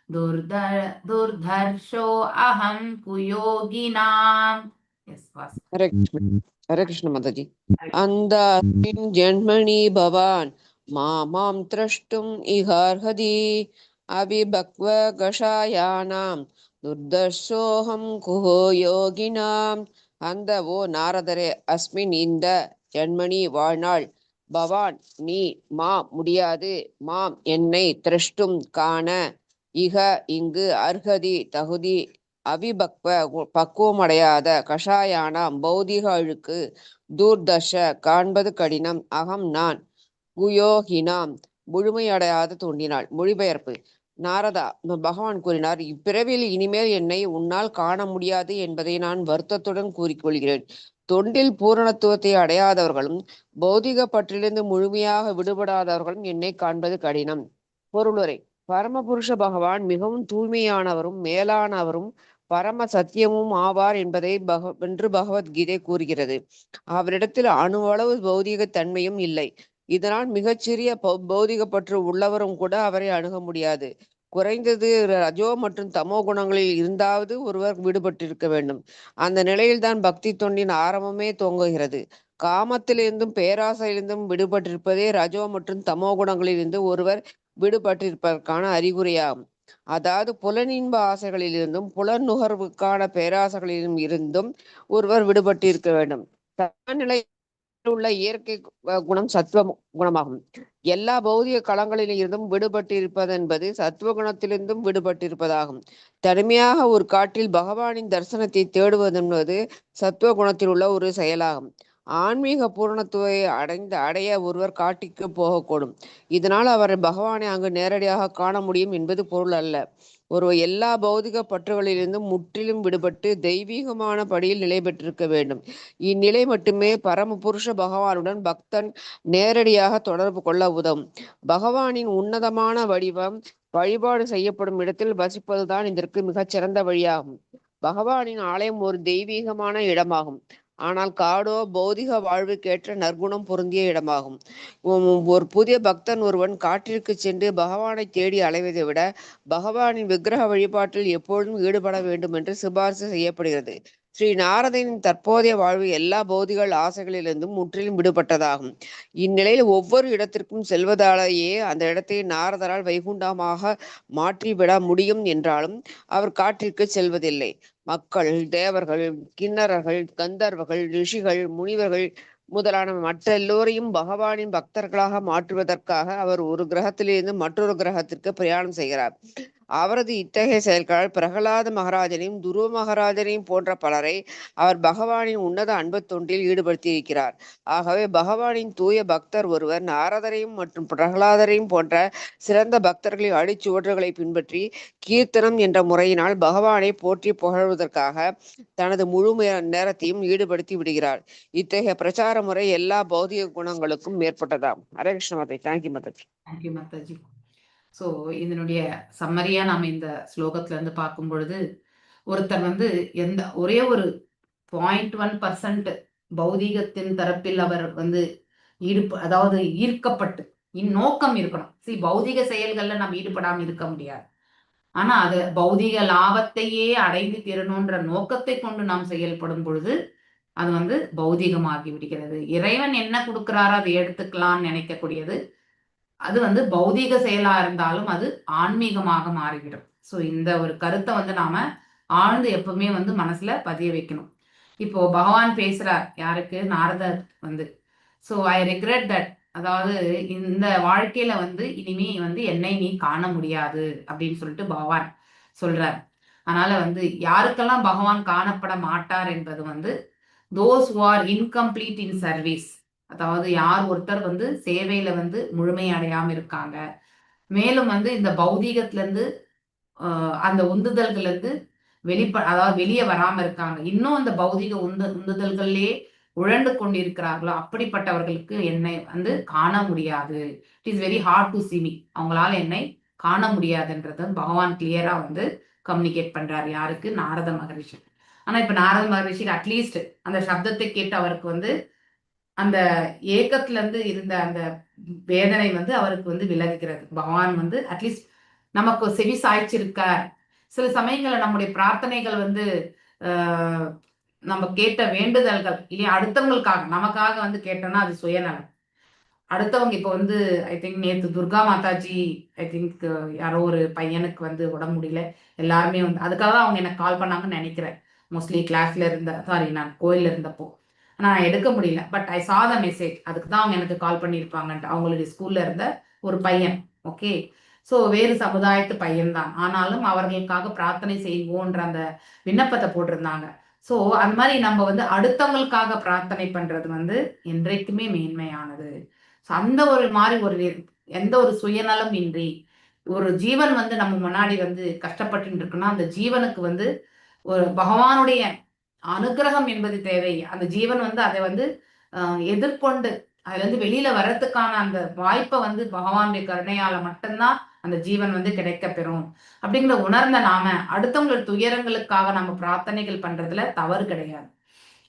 துர்தர்ஷோ அஹம் குயோகினாம். எஸ் வாசி. ஹரே கிருஷ்ண மாதாஜி. அந்தாஸ்மின் ஜன்மனி பவான் மாம் திரஷ்டும் இஹார்ஹதி அவிபக்வ கஷாயானாம் துர்தர்ஷோஹம் குஹோ யோகினாம். அந்த ஓ நாரதரே, அஸ்மின் இந்த, ஜன்மணி வாழ்நாள், பவான் நீ, முடியாது, மாம் என்னை, திரஷ்டும் காண, இக இங்கு, அர்ஹதி தகுதி, அவிபக்வ பக்குவமடையாத, கஷாயானாம் பௌதிக அழுக்கு, தூர்தர்ஷ காண்பது கடினம், அகம் நான், குயோகினாம் முழுமையடையாத தோன்றினாள். மொழிபெயர்ப்பு. நாரதா, பகவான் கூறினார், இப்பிறவியில் இனிமேல் என்னை உன்னால் காண முடியாது என்பதை நான் வருத்தத்துடன் கூறிக்கொள்கிறேன். தொண்டில் பூரணத்துவத்தை அடையாதவர்களும் பௌதிக பற்றிலிருந்து முழுமையாக விடுபடாதவர்களும் என்னை காண்பது கடினம். பொருளுரை. பரமபுருஷ பகவான் மிகவும் தூய்மையானவரும் மேலானவரும் பரம சத்தியமும் ஆவார் என்பதை வென்று பகவத்கீதை கூறுகிறது. அவரிடத்தில் அணுவளவு பௌதிக தன்மையும் இல்லை. இதனால் மிகச்சிறிய பௌதிக பற்று உள்ளவரும் கூட அவரை அணுக முடியாது. குறைந்தது ரஜோ மற்றும் தமோ குணங்களில் இருந்தாவது ஒருவர் விடுபட்டிருக்க வேண்டும். அந்த நிலையில்தான் பக்தி தொண்டின் ஆரம்பமே துவங்குகிறது. காமத்திலிருந்தும் பேராசையிலிருந்தும் விடுபட்டிருப்பதே ரஜோ மற்றும் தமோ குணங்களிலிருந்து ஒருவர் விடுபட்டிருப்பதற்கான அறிகுறியாகும். அதாவது புலனின்ப ஆசைகளிலிருந்தும் புலன் நுகர்வுக்கான பேராசைகளிலும் இருந்தும் ஒருவர் விடுபட்டு இருக்க வேண்டும். சமநிலை உள்ள இயற்கை குணம் சத்துவ குணமாகும். எல்லா பௌதிக களங்களில் இருந்தும் விடுபட்டிருப்பது என்பது சத்துவ குணத்திலிருந்தும் விடுபட்டிருப்பதாகும். தனிமையாக ஒரு காட்டில் பகவானின் தரிசனத்தை தேடுவது என்பது சத்துவ குணத்தில் உள்ள ஒரு செயலாகும். ஆன்மீக பூரணத்துவை அடைய ஒருவர் காட்டிற்கு போகக்கூடும். இதனால் அவரை பகவானை அங்கு நேரடியாக காண முடியும் என்பது பொருள் அல்ல. ஒருவர் எல்லா பௌதிக பற்றுகளிலிருந்தும் முற்றிலும் விடுபட்டு தெய்வீகமான படியில் நிலை பெற்றிருக்க வேண்டும். இந்நிலை மட்டுமே பரமபுருஷ பகவானுடன் பக்தன் நேரடியாக தொடர்பு கொள்ள உதவும். பகவானின் உன்னதமான வடிவம் வழிபாடு செய்யப்படும் இடத்தில் வசிப்பதுதான் இதற்கு மிகச்சிறந்த வழியாகும். பகவானின் ஆலயம் ஒரு தெய்வீகமான இடமாகும். ஆனால் காடோ பௌதிக வாழ்வுக்கேற்ற நற்குணம் பொருந்திய இடமாகும். ஒரு புதிய பக்தன் ஒருவன் காட்டிற்கு சென்று பகவானை தேடி அலைவதை விட பகவானின் விக்கிரக வழிபாட்டில் எப்பொழுதும் ஈடுபட வேண்டும் என்று சிபாரிசு செய்யப்படுகிறது. ஸ்ரீ நாரதனின் தற்போதைய வாழ்வு எல்லா பௌதிக ஆசைகளிலிருந்தும் முற்றிலும் விடுபட்டதாகும். இந்நிலையில் ஒவ்வொரு இடத்திற்கும் செல்வதாலேயே அந்த இடத்தை நாரதரால் வைகுண்டமாக மாற்றிவிட முடியும் என்றாலும் அவர் காட்டிற்கு செல்வதில்லை. மக்கள், தேவர்கள், கிண்ணறர்கள், கந்தர்வர்கள், ரிஷிகள், முனிவர்கள் முதலான மற்ற எல்லோரையும் பகவானின் பக்தர்களாக மாற்றுவதற்காக அவர் ஒரு கிரகத்திலிருந்து மற்றொரு கிரகத்திற்கு பிரயாணம் செய்கிறார். அவரது இத்தகைய செயல்களால் பிரகலாத மகாராஜனையும் துருவ மகாராஜனையும் போன்ற பலரை அவர் பகவானின் உன்னத அன்பு தொண்டில் ஈடுபடுத்தியிருக்கிறார். ஆகவே பகவானின் தூய பக்தர் ஒருவர் நாரதரையும் மற்றும் பிரகலாதரையும் போன்ற சிறந்த பக்தர்களின் அடிச்சுவடுகளை பின்பற்றி கீர்த்தனம் என்ற முறையினால் பகவானை போற்றி புகழ்வதற்காக தனது முழு நேரத்தையும் ஈடுபடுத்தி விடுகிறார். இத்தகைய பிரச்சார முறை எல்லா பௌதிக குணங்களுக்கும் மேற்பட்டதாம். Hare Krishna Mataji. Thank you Mataji. Thank you Mataji. So இதனுடைய சம்மரியா நாம் இந்த ஸ்லோகத்துல இருந்து பார்க்கும் பொழுது ஒருத்தர் வந்து ஒரே ஒரு 0.1% பௌதீகத்தின் தரப்பில் அவர் வந்து அதாவது ஈர்க்கப்பட்டு நோக்கம் இருக்கணும். பௌதிக செயல்கள்ல நம்ம ஈடுபடாம இருக்க முடியாது. ஆனா அது பௌதிக லாபத்தையே அடைந்து தீரணுன்ற நோக்கத்தை கொண்டு நாம் செயல்படும் பொழுது அது வந்து பௌதிகமாகி விடுகிறது. இறைவன் என்ன கொடுக்கிறாரோ அதை எடுத்துக்கலாம்னு நினைக்கக்கூடியது அது வந்து பௌதீக செயலா இருந்தாலும் அது ஆன்மீகமாக மாறிவிடும். ஸோ இந்த ஒரு கருத்தை வந்து நாம ஆழ்ந்து எப்பவுமே வந்து மனசுல பதிய வைக்கணும். இப்போ பகவான் பேசுறார் யாருக்கு? நாரதர் வந்து. ஸோ ஐ ரெக்ரெட் தட், அதாவது இந்த வாழ்க்கையில வந்து இனிமே வந்து என்னை நீ காண முடியாது அப்படின்னு சொல்லிட்டு பகவான் சொல்றார். அதனால வந்து யாருக்கெல்லாம் பகவான் காணப்பட மாட்டார் என்பது வந்து those who are incomplete in service, அதாவது யார் ஒருத்தர் வந்து சேவையில வந்து முழுமை அடையாம இருக்காங்க, மேலும் வந்து இந்த பௌதீகத்துல இருந்து அந்த உந்துதல்கள் இருந்து அதாவது வெளியே வராம இருக்காங்க, இன்னும் அந்த பௌதீக உந்துதல்களே உழண்டு கொண்டிருக்கிறார்களோ அப்படிப்பட்டவர்களுக்கு என்னை வந்து காண முடியாது. It is very hard to see me, அவங்களால என்னை காண முடியாதுன்றத பகவான் கிளியரா வந்து கம்யூனிகேட் பண்றாரு. யாருக்கு? நாரத மகரிஷி. ஆனா இப்ப நாரத மகரிஷிக்கு அட்லீஸ்ட் அந்த சப்தத்தை கேட்டு அவருக்கு வந்து அந்த ஏக்கத்துல இருந்து இருந்த அந்த வேதனை வந்து அவருக்கு வந்து விலகுகிறது. பகவான் வந்து அட்லீஸ்ட் நமக்கு செவி சாய்ச்சிருக்கார். சில சமயங்கள்ல நம்முடைய பிரார்த்தனைகள் வந்து நம்ம கேட்ட வேண்டுதல்கள் இல்லையா, அடுத்தவங்களுக்காக நமக்காக வந்து கேட்டோம்னா அது சுயநலம். அடுத்தவங்க இப்போ வந்து ஐ திங்க் நேற்று துர்கா மாதாஜி, ஐ திங்க் யாரோ ஒரு பையனுக்கு வந்து உடம்பு முடியல, எல்லாருமே வந்து அதுக்காக தான் அவங்க எனக்கு கால் பண்ணாங்கன்னு நினைக்கிறேன். மோஸ்ட்லி கிளாஸ்ல நான் கோயில்ல இருந்தப்போ நான் எடுக்க முடியல. பட் ஐ சா த மெசேஜ். அதுக்கு தான் அவங்க எனக்கு கால் பண்ணியிருப்பாங்கன்ட்டு. அவங்களுடைய ஸ்கூல்ல இருந்த ஒரு பையன். ஓகே, ஸோ வேறு சமுதாயத்து பையன்தான், ஆனாலும் அவர்களுக்காக பிரார்த்தனை செய்வோன்ற அந்த விண்ணப்பத்தை போட்டிருந்தாங்க. ஸோ அந்த மாதிரி நம்ம வந்து அடுத்தவங்களுக்காக பிரார்த்தனை பண்றது வந்து என்றைக்குமே மேன்மையானது. ஸோ அந்த ஒரு மாதிரி எந்த ஒரு சுயநலம் இன்றி ஒரு ஜீவன் வந்து நம்ம முன்னாடி வந்து கஷ்டப்பட்டு இருக்குன்னா அந்த ஜீவனுக்கு வந்து ஒரு பகவானுடைய அனுகிரகம் என்பது தேவை. அந்த ஜீவன் வந்து அதை வந்து எதிர்கொண்டு அதுல இருந்து வெளியில வர்றதுக்கான அந்த வாய்ப்பை வந்து பகவானுடைய கருணையால மட்டும்தான் அந்த ஜீவன் வந்து கிடைக்க பெறும் அப்படிங்கிற உணர்ந்த நாம அடுத்தவங்களோட துயரங்களுக்காக நம்ம பிரார்த்தனைகள் பண்றதுல தவறு கிடையாது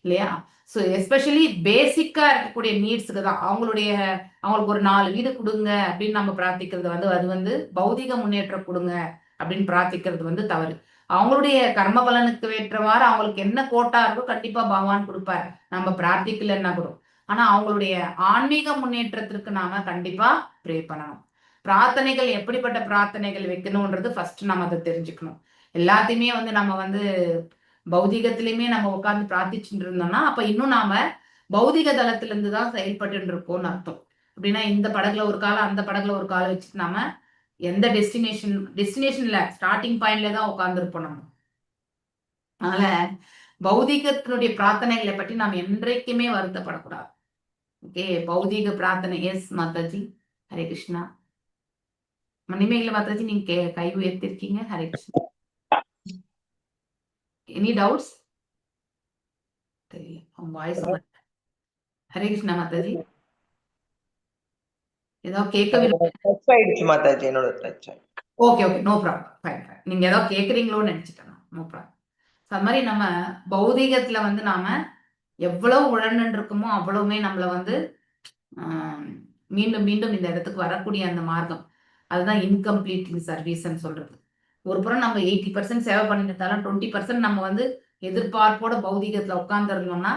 இல்லையா. ஸோ எஸ்பெஷலி பேசிக்கா இருக்கக்கூடிய நீட்ஸுக்கு தான் அவங்களுக்கு ஒரு 4 வீடு கொடுங்க அப்படின்னு நம்ம பிரார்த்திக்கிறது வந்து அது வந்து பௌதிக முன்னேற்றம் கொடுங்க அப்படின்னு பிரார்த்திக்கிறது வந்து தவறு. அவங்களுடைய கர்ம பலனுக்கு ஏற்றவாறு அவங்களுக்கு என்ன கோட்டா இருக்கோ கண்டிப்பா பகவான் கொடுப்பாரு, நம்ம பிரார்த்திக்கலன்னா கூட. ஆனா அவங்களுடைய ஆன்மீக முன்னேற்றத்திற்கு நாம கண்டிப்பா ப்ரே பண்ணணும். பிரார்த்தனைகள் எப்படிப்பட்ட பிரார்த்தனைகள் வைக்கணும்ன்றது ஃபர்ஸ்ட் நம்ம அதை தெரிஞ்சுக்கணும். எல்லாத்தையுமே வந்து நம்ம வந்து பௌதிகத்திலையுமே நம்ம உட்கார்ந்து பிரார்த்திச்சுட்டு இருந்தோம்னா அப்ப இன்னும் நாம பௌதிக தளத்துல இருந்து தான் செயல்பட்டு இருக்கோம்னு அர்த்தம். அப்படின்னா இந்த படகுல ஒரு காலை அந்த படகுல ஒரு காலை வச்சுட்டு நாம எந்த டெஸ்டினேஷன்ல ஸ்டார்டிங் பாயிண்ட்ல தான் உட்கார்ந்துருப்போம் நம்ம. அதனால பௌதிகத்தினுடைய பிரார்த்தனைகளை பற்றி நாம் என்றைக்குமே வருத்தப்படக்கூடாது. ஓகே, பௌதிக பிரார்த்தனை. எஸ் மாதாஜி, ஹரே கிருஷ்ணா. மணிமேகலை மாதாஜி, நீங்க கை உயர்த்திருக்கீங்க. ஹரே கிருஷ்ணா. Any doubts? தெரியல, உங்க வாய்ஸ். ஹரே கிருஷ்ணா மாதாஜி, ஏதாவது கேட்க டச் ஆயிடுச்சு மாதாஜி, என்னோட touch. Okay okay, no problem, fine fine. நீங்க ஏதாவது கேட்குறீங்களோன்னு நினைச்சிட்டேன், நோ ப்ராப்ளம். அது மாதிரி நம்ம பௌதிகத்துல வந்து நாம எவ்வளவு உழன்னு இருக்குமோ அவ்வளவுமே நம்மள வந்து மீண்டும் மீண்டும் இந்த இடத்துக்கு வரக்கூடிய அந்த மார்க்கம், அதுதான் இன்கம்ப்ளீட் சர்வீஸ்ன்னு சொல்றது. ஒரு புறம் நம்ம 80% சேவை பண்ணிட்டு இருந்தாலும் 20% நம்ம வந்து எதிர்பார்ப்போட பௌதிகத்துல உட்கார்ந்துருந்தோம்னா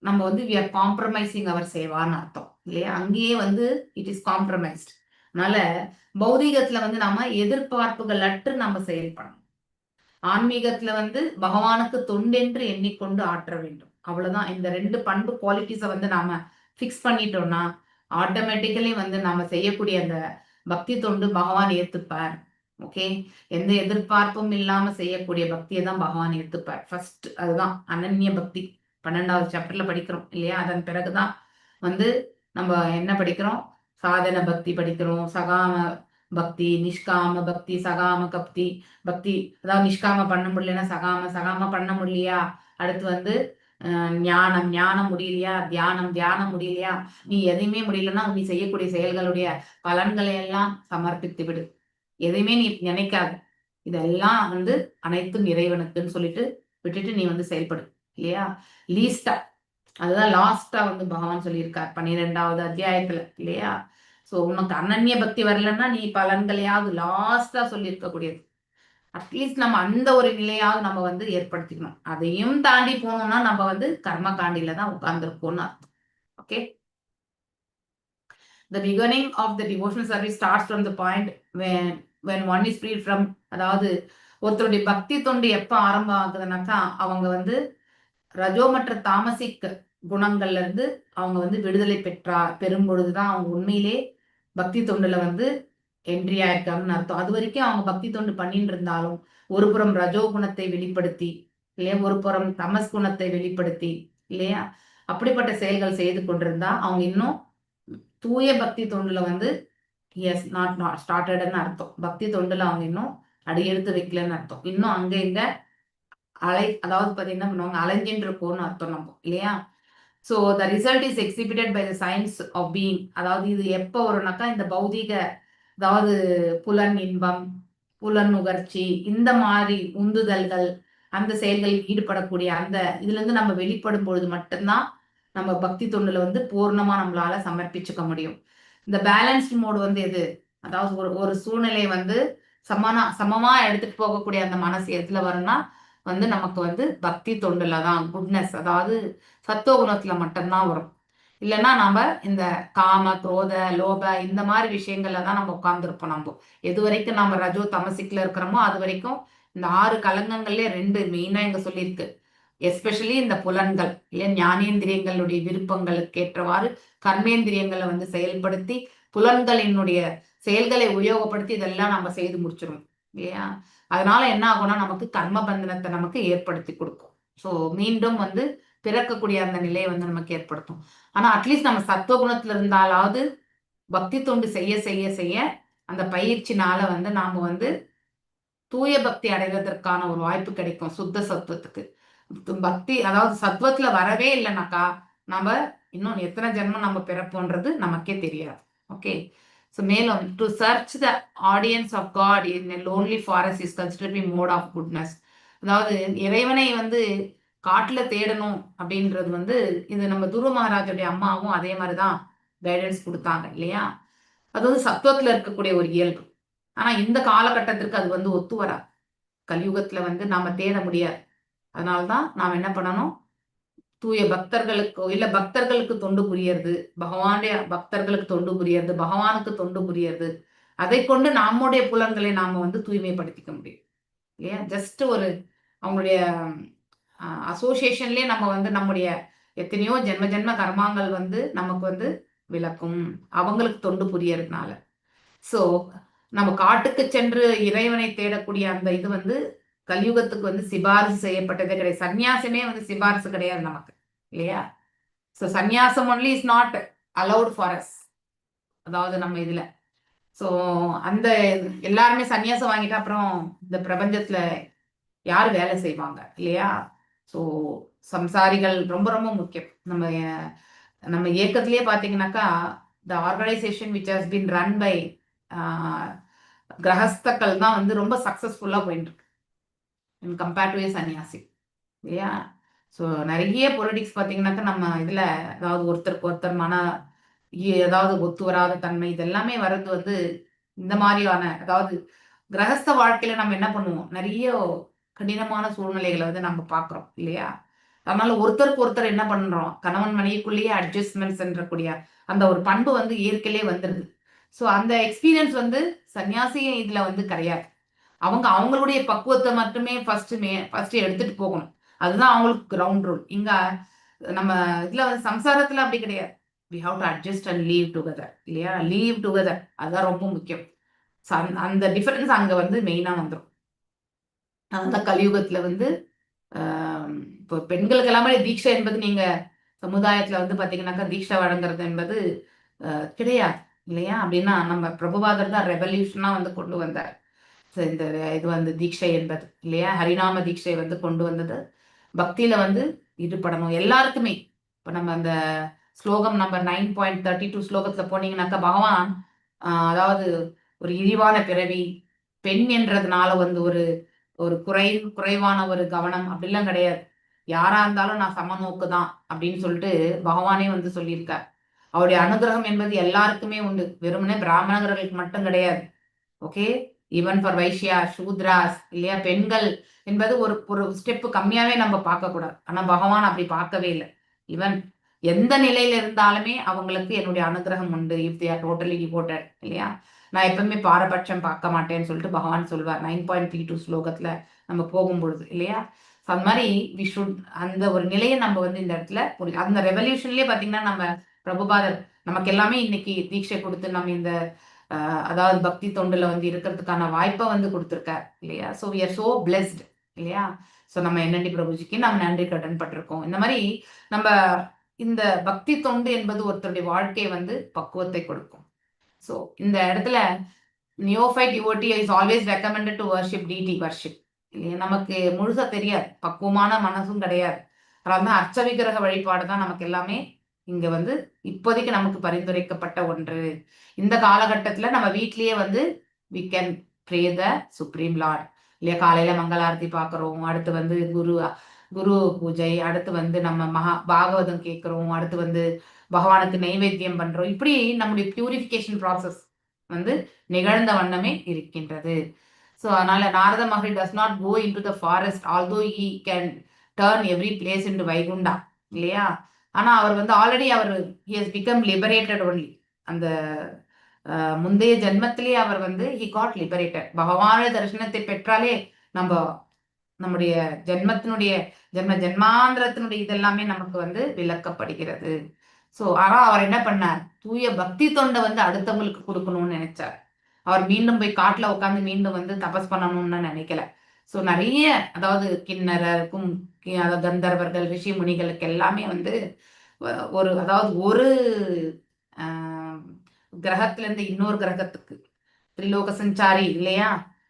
நம்ம வந்து we are compromising our சேவான்னு அர்த்தம் இல்லையா? அங்கேயே வந்து இட் இஸ் காம்ப்ரமைஸ்ட். அதனால பௌதிகத்துல வந்து நாம எதிர்பார்ப்புகள் அற்று நம்ம செயல்படணும். ஆன்மீகத்துல வந்து பகவானுக்கு தொண்டென்று எண்ணிக்கொண்டு ஆற்ற வேண்டும், அவ்வளவுதான். இந்த 2 பண்பு குவாலிட்டிஸை வந்து நாம ஃபிக்ஸ் பண்ணிட்டோம்னா ஆட்டோமேட்டிக்கலி வந்து நாம செய்யக்கூடிய அந்த பக்தி தொண்டு பகவான் ஏத்துப்பார். ஓகே, எந்த எதிர்பார்ப்பும் இல்லாம செய்யக்கூடிய பக்தியை தான் பகவான் ஏத்துப்பார். ஃபர்ஸ்ட் அதுதான் அனன்ய பக்தி. 12வது சாப்டர்ல படிக்கிறோம் இல்லையா? அதன் பிறகுதான் வந்து நம்ம என்ன படிக்கிறோம்? சாதன பக்தி படிக்கிறோம், சகாம பக்தி, நிஷ்காம பக்தி, சகாம பக்தி. பக்தி அதாவது நிஷ்காம பண்ண முடியலன்னா சகாம பண்ண முடியலையா? அடுத்து வந்து ஞானம் முடியலையா? தியானம் முடியலையா? நீ எதையுமே முடியலன்னா நீ செய்யக்கூடிய செயல்களுடைய பலன்களை எல்லாம் சமர்ப்பித்து விடு. எதையுமே நீ நினைக்காது, இதெல்லாம் வந்து அனைத்தும் இறைவனுக்குன்னு சொல்லிட்டு விட்டுட்டு நீ வந்து செயல்படு இல்லையா? லீஸ்டா, அதுதான் லாஸ்டா வந்து பகவான் சொல்லியிருக்கார் 12வது அத்தியாயத்துல இல்லையா? சோ உனக்கு அனன்ய பக்தி வரலன்னா நீ பலன்களையாவது லாஸ்டா சொல்லியிருக்கக்கூடியது. அட்லீஸ்ட் நம்ம அந்த ஒரு நிலையாவது நம்ம வந்து ஏற்படுத்திக்கணும். அதையும் தாண்டி போனோம்னா நம்ம வந்து கர்ம காண்டில தான் உட்கார்ந்துருக்கோம்னு அர்த்தம். Okay, the beginning of the devotional service starts from the point when one is freed from, அதாவது ஒருத்தருடைய பக்தி தொண்டு எப்ப ஆரம்பம் ஆகுதுனாக்கா அவங்க வந்து ரஜோமற்ற தாமசிக் குணங்கள்ல இருந்து அவங்க வந்து விடுதலை பெறும் பொழுதுதான் அவங்க உண்மையிலே பக்தி தொண்டுல வந்து என்ட்ரி ஆயிருக்காங்கன்னு அர்த்தம். அது வரைக்கும் அவங்க பக்தி தொண்டு பண்ணிட்டு இருந்தாலும் ஒரு புறம் ரஜோ குணத்தை வெளிப்படுத்தி இல்லையா, ஒரு புறம் தமஸ் குணத்தை வெளிப்படுத்தி இல்லையா, அப்படிப்பட்ட செயல்கள் செய்து கொண்டிருந்தா அவங்க இன்னும் தூய பக்தி தொண்டுல வந்து எஸ் நாட் ஸ்டார்டட்னு அர்த்தம். பக்தி தொண்டுல அவங்க இன்னும் அடியெடுத்து வைக்கலன்னு அர்த்தம். இன்னும் அங்க இங்க அதாவது பாத்தீங்கன்னா பண்ணுவாங்க, அலைஞ்சின்னு இருக்கோம்னு அர்த்தம் நம்ம இல்லையா? So the result is exhibited by the science of being. அதாவது இது எப்போ வரும்னாக்கா இந்த பௌதிக, அதாவது புலன் இன்பம், புலன் நுகர்ச்சி, இந்த மாதிரி உந்துதல்கள், அந்த செயல்களில் ஈடுபடக்கூடிய அந்த இதுல இருந்து நம்ம வெளிப்படும் பொழுது மட்டும்தான் நம்ம பக்தி தொண்டுல வந்து பூர்ணமா நம்மளால சமர்ப்பிச்சுக்க முடியும். இந்த பேலன்ஸ்ட் மோடு வந்து எது? அதாவது ஒரு சூழ்நிலை வந்து சமமா எடுத்துட்டு போகக்கூடிய அந்த மனசு எதுல வரும்னா வந்து நமக்கு வந்து பக்தி தொண்டுல தான் குட்னஸ், அதாவது சத்துவ குணத்துல மட்டும்தான் வரும். இல்லைன்னா நம்ம இந்த காம, குரோத, லோப இந்த மாதிரி விஷயங்கள்ல தான் நம்ம உட்கார்ந்துருப்போம். நம்ம எது வரைக்கும் நம்ம ரஜோ தமசிக்ல இருக்கிறோமோ அது வரைக்கும் இந்த 6 கலங்கங்கள்ல 2 மெயினா இங்க சொல்லியிருக்கு. எஸ்பெஷலி இந்த புலன்கள் இல்லையா, ஞானேந்திரியங்களுடைய விருப்பங்களுக்கு ஏற்றவாறு கர்மேந்திரியங்களை வந்து செயல்படுத்தி புலன்களினுடைய செயல்களை உபயோகப்படுத்தி இதெல்லாம் நம்ம செய்து முடிச்சிடும் இல்லையா? அதனால என்ன ஆகும்னா நமக்கு கர்ம பந்தனத்தை நமக்கு ஏற்படுத்தி கொடுக்கும். ஸோ மீண்டும் வந்து பிறக்கக்கூடிய அந்த நிலையை வந்து நமக்கு ஏற்படுத்தும். ஆனா அட்லீஸ்ட் நம்ம சத்துவ குணத்துல இருந்தாலாவது பக்தி தொண்டு செய்ய செய்ய செய்ய அந்த பயிற்சினால வந்து நாம வந்து தூய பக்தி அடைவதற்கான ஒரு வாய்ப்பு கிடைக்கும். சுத்த சத்துவத்துக்கு பக்தி, அதாவது சத்துவத்துல வரவே இல்லைனாக்கா நம்ம இன்னும் எத்தனை ஜென்மம் நம்ம பிறப்போன்றது நமக்கே தெரியாது. ஓகே, ஸோ மேலும் to search the audience of God in a lonely forest is considered be mode of goodness. அதாவது இறைவனை வந்து காட்டுல தேடணும் அப்படின்றது வந்து இது நம்ம துருவ மகாராஜுடைய அம்மாவும் அதே மாதிரிதான் கைடன்ஸ் கொடுத்தாங்க இல்லையா? அது வந்து சத்துவத்துல இருக்கக்கூடிய ஒரு இயல்பு. ஆனா இந்த காலகட்டத்திற்கு அது வந்து ஒத்து வராது. கலியுகத்துல வந்து நாம தேட முடியாது. அதனால்தான் நாம் என்ன பண்ணணும்? தூய பக்தர்களுக்கு இல்ல பக்தர்களுக்கு தொண்டு புரியறது, பகவானுடைய பக்தர்களுக்கு தொண்டு புரியறது, பகவானுக்கு தொண்டு புரியறது, அதை கொண்டு நம்முடைய புலன்களை நாம வந்து தூய்மைப்படுத்திக்க முடியும் இல்லையா? ஜஸ்ட் ஒரு அவங்களுடைய அசோசியேஷன்லயே நம்ம வந்து நம்முடைய எத்தனையோ ஜென்ம ஜென்ம கர்மாங்கள் வந்து நமக்கு வந்து விளக்கும் அவங்களுக்கு தொண்டு புரியறதுனால. சோ நம்ம காட்டுக்கு சென்று இறைவனை தேடக்கூடிய அந்த இது வந்து கலியுகத்துக்கு வந்து சிபாரிசு செய்யப்பட்டதே கிடையாது. சந்நியாசமே வந்து சிபாரிசு கிடையாது நமக்கு, இல்லையா? ஸோ சந்நியாசம் only is not allowed for us. அதாவது நம்ம இதுல ஸோ அந்த எல்லாருமே சந்நியாசம் வாங்கிட்டா அப்புறம் இந்த பிரபஞ்சத்துல யார் வேலை செய்வாங்க, இல்லையா? ஸோ சம்சாரிகள் ரொம்ப ரொம்ப முக்கியம். நம்ம இயக்கத்திலேயே பார்த்தீங்கன்னாக்கா the organization which has been run by கிரகஸ்தக்கள் தான் வந்து ரொம்ப சக்சஸ்ஃபுல்லாக போயிட்டு இருக்கு இன் கம்பேர்ட் டு சன்னியாசி, இல்லையா? ஸோ நிறைய பொலிட்டிக்ஸ் பார்த்தீங்கன்னாக்கா நம்ம இதில் அதாவது ஒருத்தருக்கு ஒருத்தர் அதாவது ஒத்து வராத தன்மை இதெல்லாமே வர்றது வந்து இந்த மாதிரியான அதாவது கிரகஸ்த வாழ்க்கையில நம்ம என்ன பண்ணுவோம், நிறைய கடினமான சூழ்நிலைகளை வந்து நம்ம பார்க்குறோம், இல்லையா? அதனால ஒருத்தருக்கு ஒருத்தர் என்ன பண்றோம், கணவன் மனைவிக்குள்ளேயே அட்ஜஸ்ட்மெண்ட்ஸ் என்றக்கூடிய அந்த ஒரு பண்பு வந்து இயற்கையிலே வந்துருது. ஸோ அந்த எக்ஸ்பீரியன்ஸ் வந்து சன்னியாசி இதுல வந்து கிடையாது. அவங்களுடைய பக்குவத்தை மட்டுமே ஃபர்ஸ்ட் எடுத்துட்டு போகணும். அதுதான் அவங்களுக்கு கிரவுண்ட் ரூல். இங்க நம்ம இதுல வந்து சம்சாரத்துல அப்படி கிடையாது. We have to adjust and live together, இல்லையா? லீவ் டுகெதர் அதுதான் ரொம்ப முக்கியம். அந்த டிஃபரன்ஸ் அங்க வந்து மெயினா வந்துடும். அந்த கலியுகத்துல வந்து இப்போ பெண்களுக்கு எல்லாமே தீட்சை என்பது நீங்க சமுதாயத்துல வந்து பாத்தீங்கன்னாக்கா தீட்சை வழங்குறது என்பது கிடையாது, இல்லையா? அப்படின்னா நம்ம பிரபுபாதர் தான் ரெவல்யூஷனா வந்து கொண்டு வந்தார். இந்த இது வந்து தீட்சை என்பது, இல்லையா? ஹரிநாம தீட்சை வந்து கொண்டு வந்தது. பக்தியில வந்து ஈடுபடணும் எல்லாருக்குமே. இப்போ நம்ம அந்த ஸ்லோகம் நம்பர் 9.32 ஸ்லோகத்துல போனீங்கன்னாக்கா பகவான் அதாவது ஒரு இழிவான பிறவி, பெண் என்றதுனால வந்து ஒரு குறைவான ஒரு கவனம் அப்படிலாம் கிடையாது. யாரா இருந்தாலும் நான் சமநோக்கு தான் அப்படின்னு சொல்லிட்டு பகவானே வந்து சொல்லியிருக்கார். அவருடைய அனுகிரகம் என்பது எல்லாருக்குமே உண்டு, வெறுமனே பிராமணர்களுக்கு மட்டும் கிடையாது. Okay, even for Vaishya Shudras, இல்லையா? பெண்கள் என்பது ஒரு ஸ்டெப்பு கம்மியாவே நம்ம பார்க்க கூடாது. ஆனா பகவான் அப்படி பார்க்கவே இல்லை. ஈவன் எந்த நிலையில இருந்தாலுமே அவங்களுக்கு என்னுடைய அனுகிரகம் உண்டு, if they are totally devoted, இல்லையா? நான் எப்பவுமே பாரபட்சம் பார்க்க மாட்டேன்னு சொல்லிட்டு பகவான் சொல்வார் 9.32 ஸ்லோகத்துல நம்ம போகும்பொழுது, இல்லையா? அது மாதிரி வி ஷுட் அந்த ஒரு நிலையை நம்ம வந்து இந்த இடத்துல அந்த ரெவல்யூஷன்லயே பாத்தீங்கன்னா நம்ம பிரபுபாதர் நமக்கு எல்லாமே இன்னைக்கு தீட்சை கொடுத்து நம்ம இந்த அதாவது பக்தி தொண்டுல வந்து இருக்கிறதுக்கான வாய்ப்பை வந்து கொடுத்துருக்கார், இல்லையா? So we are so blessed, இல்லையா? ஸோ நம்ம என்என்டி பிரபுஜிக்கு நம்ம நன்றி கடன் பட்டிருக்கோம். இந்த மாதிரி நம்ம இந்த பக்தி தொண்டு என்பது ஒருத்தருடைய வாழ்க்கையை வந்து பக்குவத்தை கொடுக்கும். ஸோ இந்த இடத்துல neophyte devotee is always recommended to worship deity worship, இல்லையா? நமக்கு முழுசா தெரியாது, பக்குவமான மனசும் கிடையாது. அதனால தான் அர்ச்ச விக்கிரக வழிபாடு தான் நமக்கு எல்லாமே இங்க வந்து இப்போதைக்கு நமக்கு பரிந்துரைக்கப்பட்ட ஒன்று. இந்த காலகட்டத்துல நம்ம வீட்லயே வந்து we can pray the supreme lord, இல்லையா? காலையில மங்களாரத்தி பார்க்குறோம், அடுத்து வந்து குரு பூஜை, அடுத்து வந்து நம்ம பாகவதம் கேட்குறோம், அடுத்து வந்து பகவானுக்கு நைவேத்தியம் பண்றோம். இப்படி நம்முடைய பியூரிஃபிகேஷன் ப்ராசஸ் வந்து நிகழ்ந்த வண்ணமே இருக்கின்றது. ஸோ அதனால Narada Maharishi does not go into the forest although he can turn every place into Vaikuntha, இல்லையா? ஆனா அவர் வந்து already he has become liberated only. அந்த முந்தைய ஜென்மத்திலேயே அவர் வந்து ஹி காட் லிபரேட்டட். பகவான தரிசனத்தை பெற்றாலே நம்முடைய ஜென்மாந்திரத்தினுடைய இதெல்லாமே நமக்கு வந்து விளக்கப்படுகிறது. ஸோ ஆனா அவர் என்ன பண்ணார், தூய பக்தி தொண்டை வந்து அடுத்தவங்களுக்கு கொடுக்கணும்னு நினைச்சார். அவர் மீண்டும் போய் காட்டுல உட்காந்து மீண்டும் வந்து தபஸ் பண்ணணும்னு நினைக்கல. ஸோ நிறைய அதாவது கிண்ணறருக்கும் கந்தர்வர்கள் ரிஷி முனிகளுக்கு எல்லாமே வந்து ஒரு கிரகத்துல இருந்து இன்னொரு கிரகத்துக்கு திரிலோக சஞ்சாரி, இல்லையா?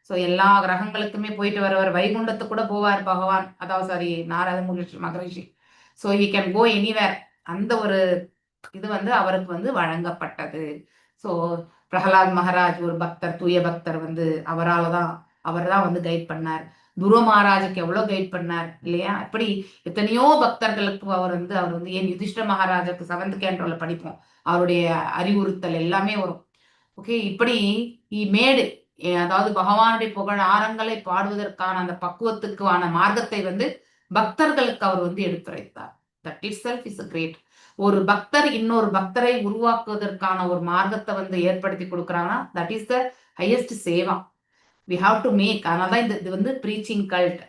ஸோ எல்லா கிரகங்களுக்குமே போயிட்டு வரவர், வைகுண்டத்துக்கு கூட போவார் பகவான், அதாவது Narada Maharishi. So he can go anywhere. அந்த ஒரு இது வந்து அவருக்கு வந்து வழங்கப்பட்டது. ஸோ பிரகலாத் மகாராஜ் ஒரு பக்தர், தூய பக்தர் வந்து அவர் தான் வந்து கைட் பண்ணார். துருவ மகாராஜுக்கு எவ்வளவு கைட் பண்ணார், இல்லையா? இப்படி எத்தனையோ பக்தர்களுக்கு அவர் வந்து ஏன் யுதிஷ்ட மகாராஜுக்கு 7th கேண்டோல படிப்போம், அவருடைய அறிவுறுத்தல் எல்லாமே வரும். ஓகே, இப்படி மேடு அதாவது பகவானுடைய புகழ் ஆரங்களை பாடுவதற்கான அந்த பக்குவத்துக்கான மார்க்கத்தை வந்து பக்தர்களுக்கு அவர் வந்து எடுத்துரைத்தார். That itself is great. ஒரு பக்தர் இன்னொரு பக்தரை உருவாக்குவதற்கான ஒரு மார்க்கத்தை வந்து ஏற்படுத்தி கொடுக்குறாங்கன்னா that is the highest seva we have to make. அதனாலதான் இது வந்து ப்ரீச்சிங் கல்ட்.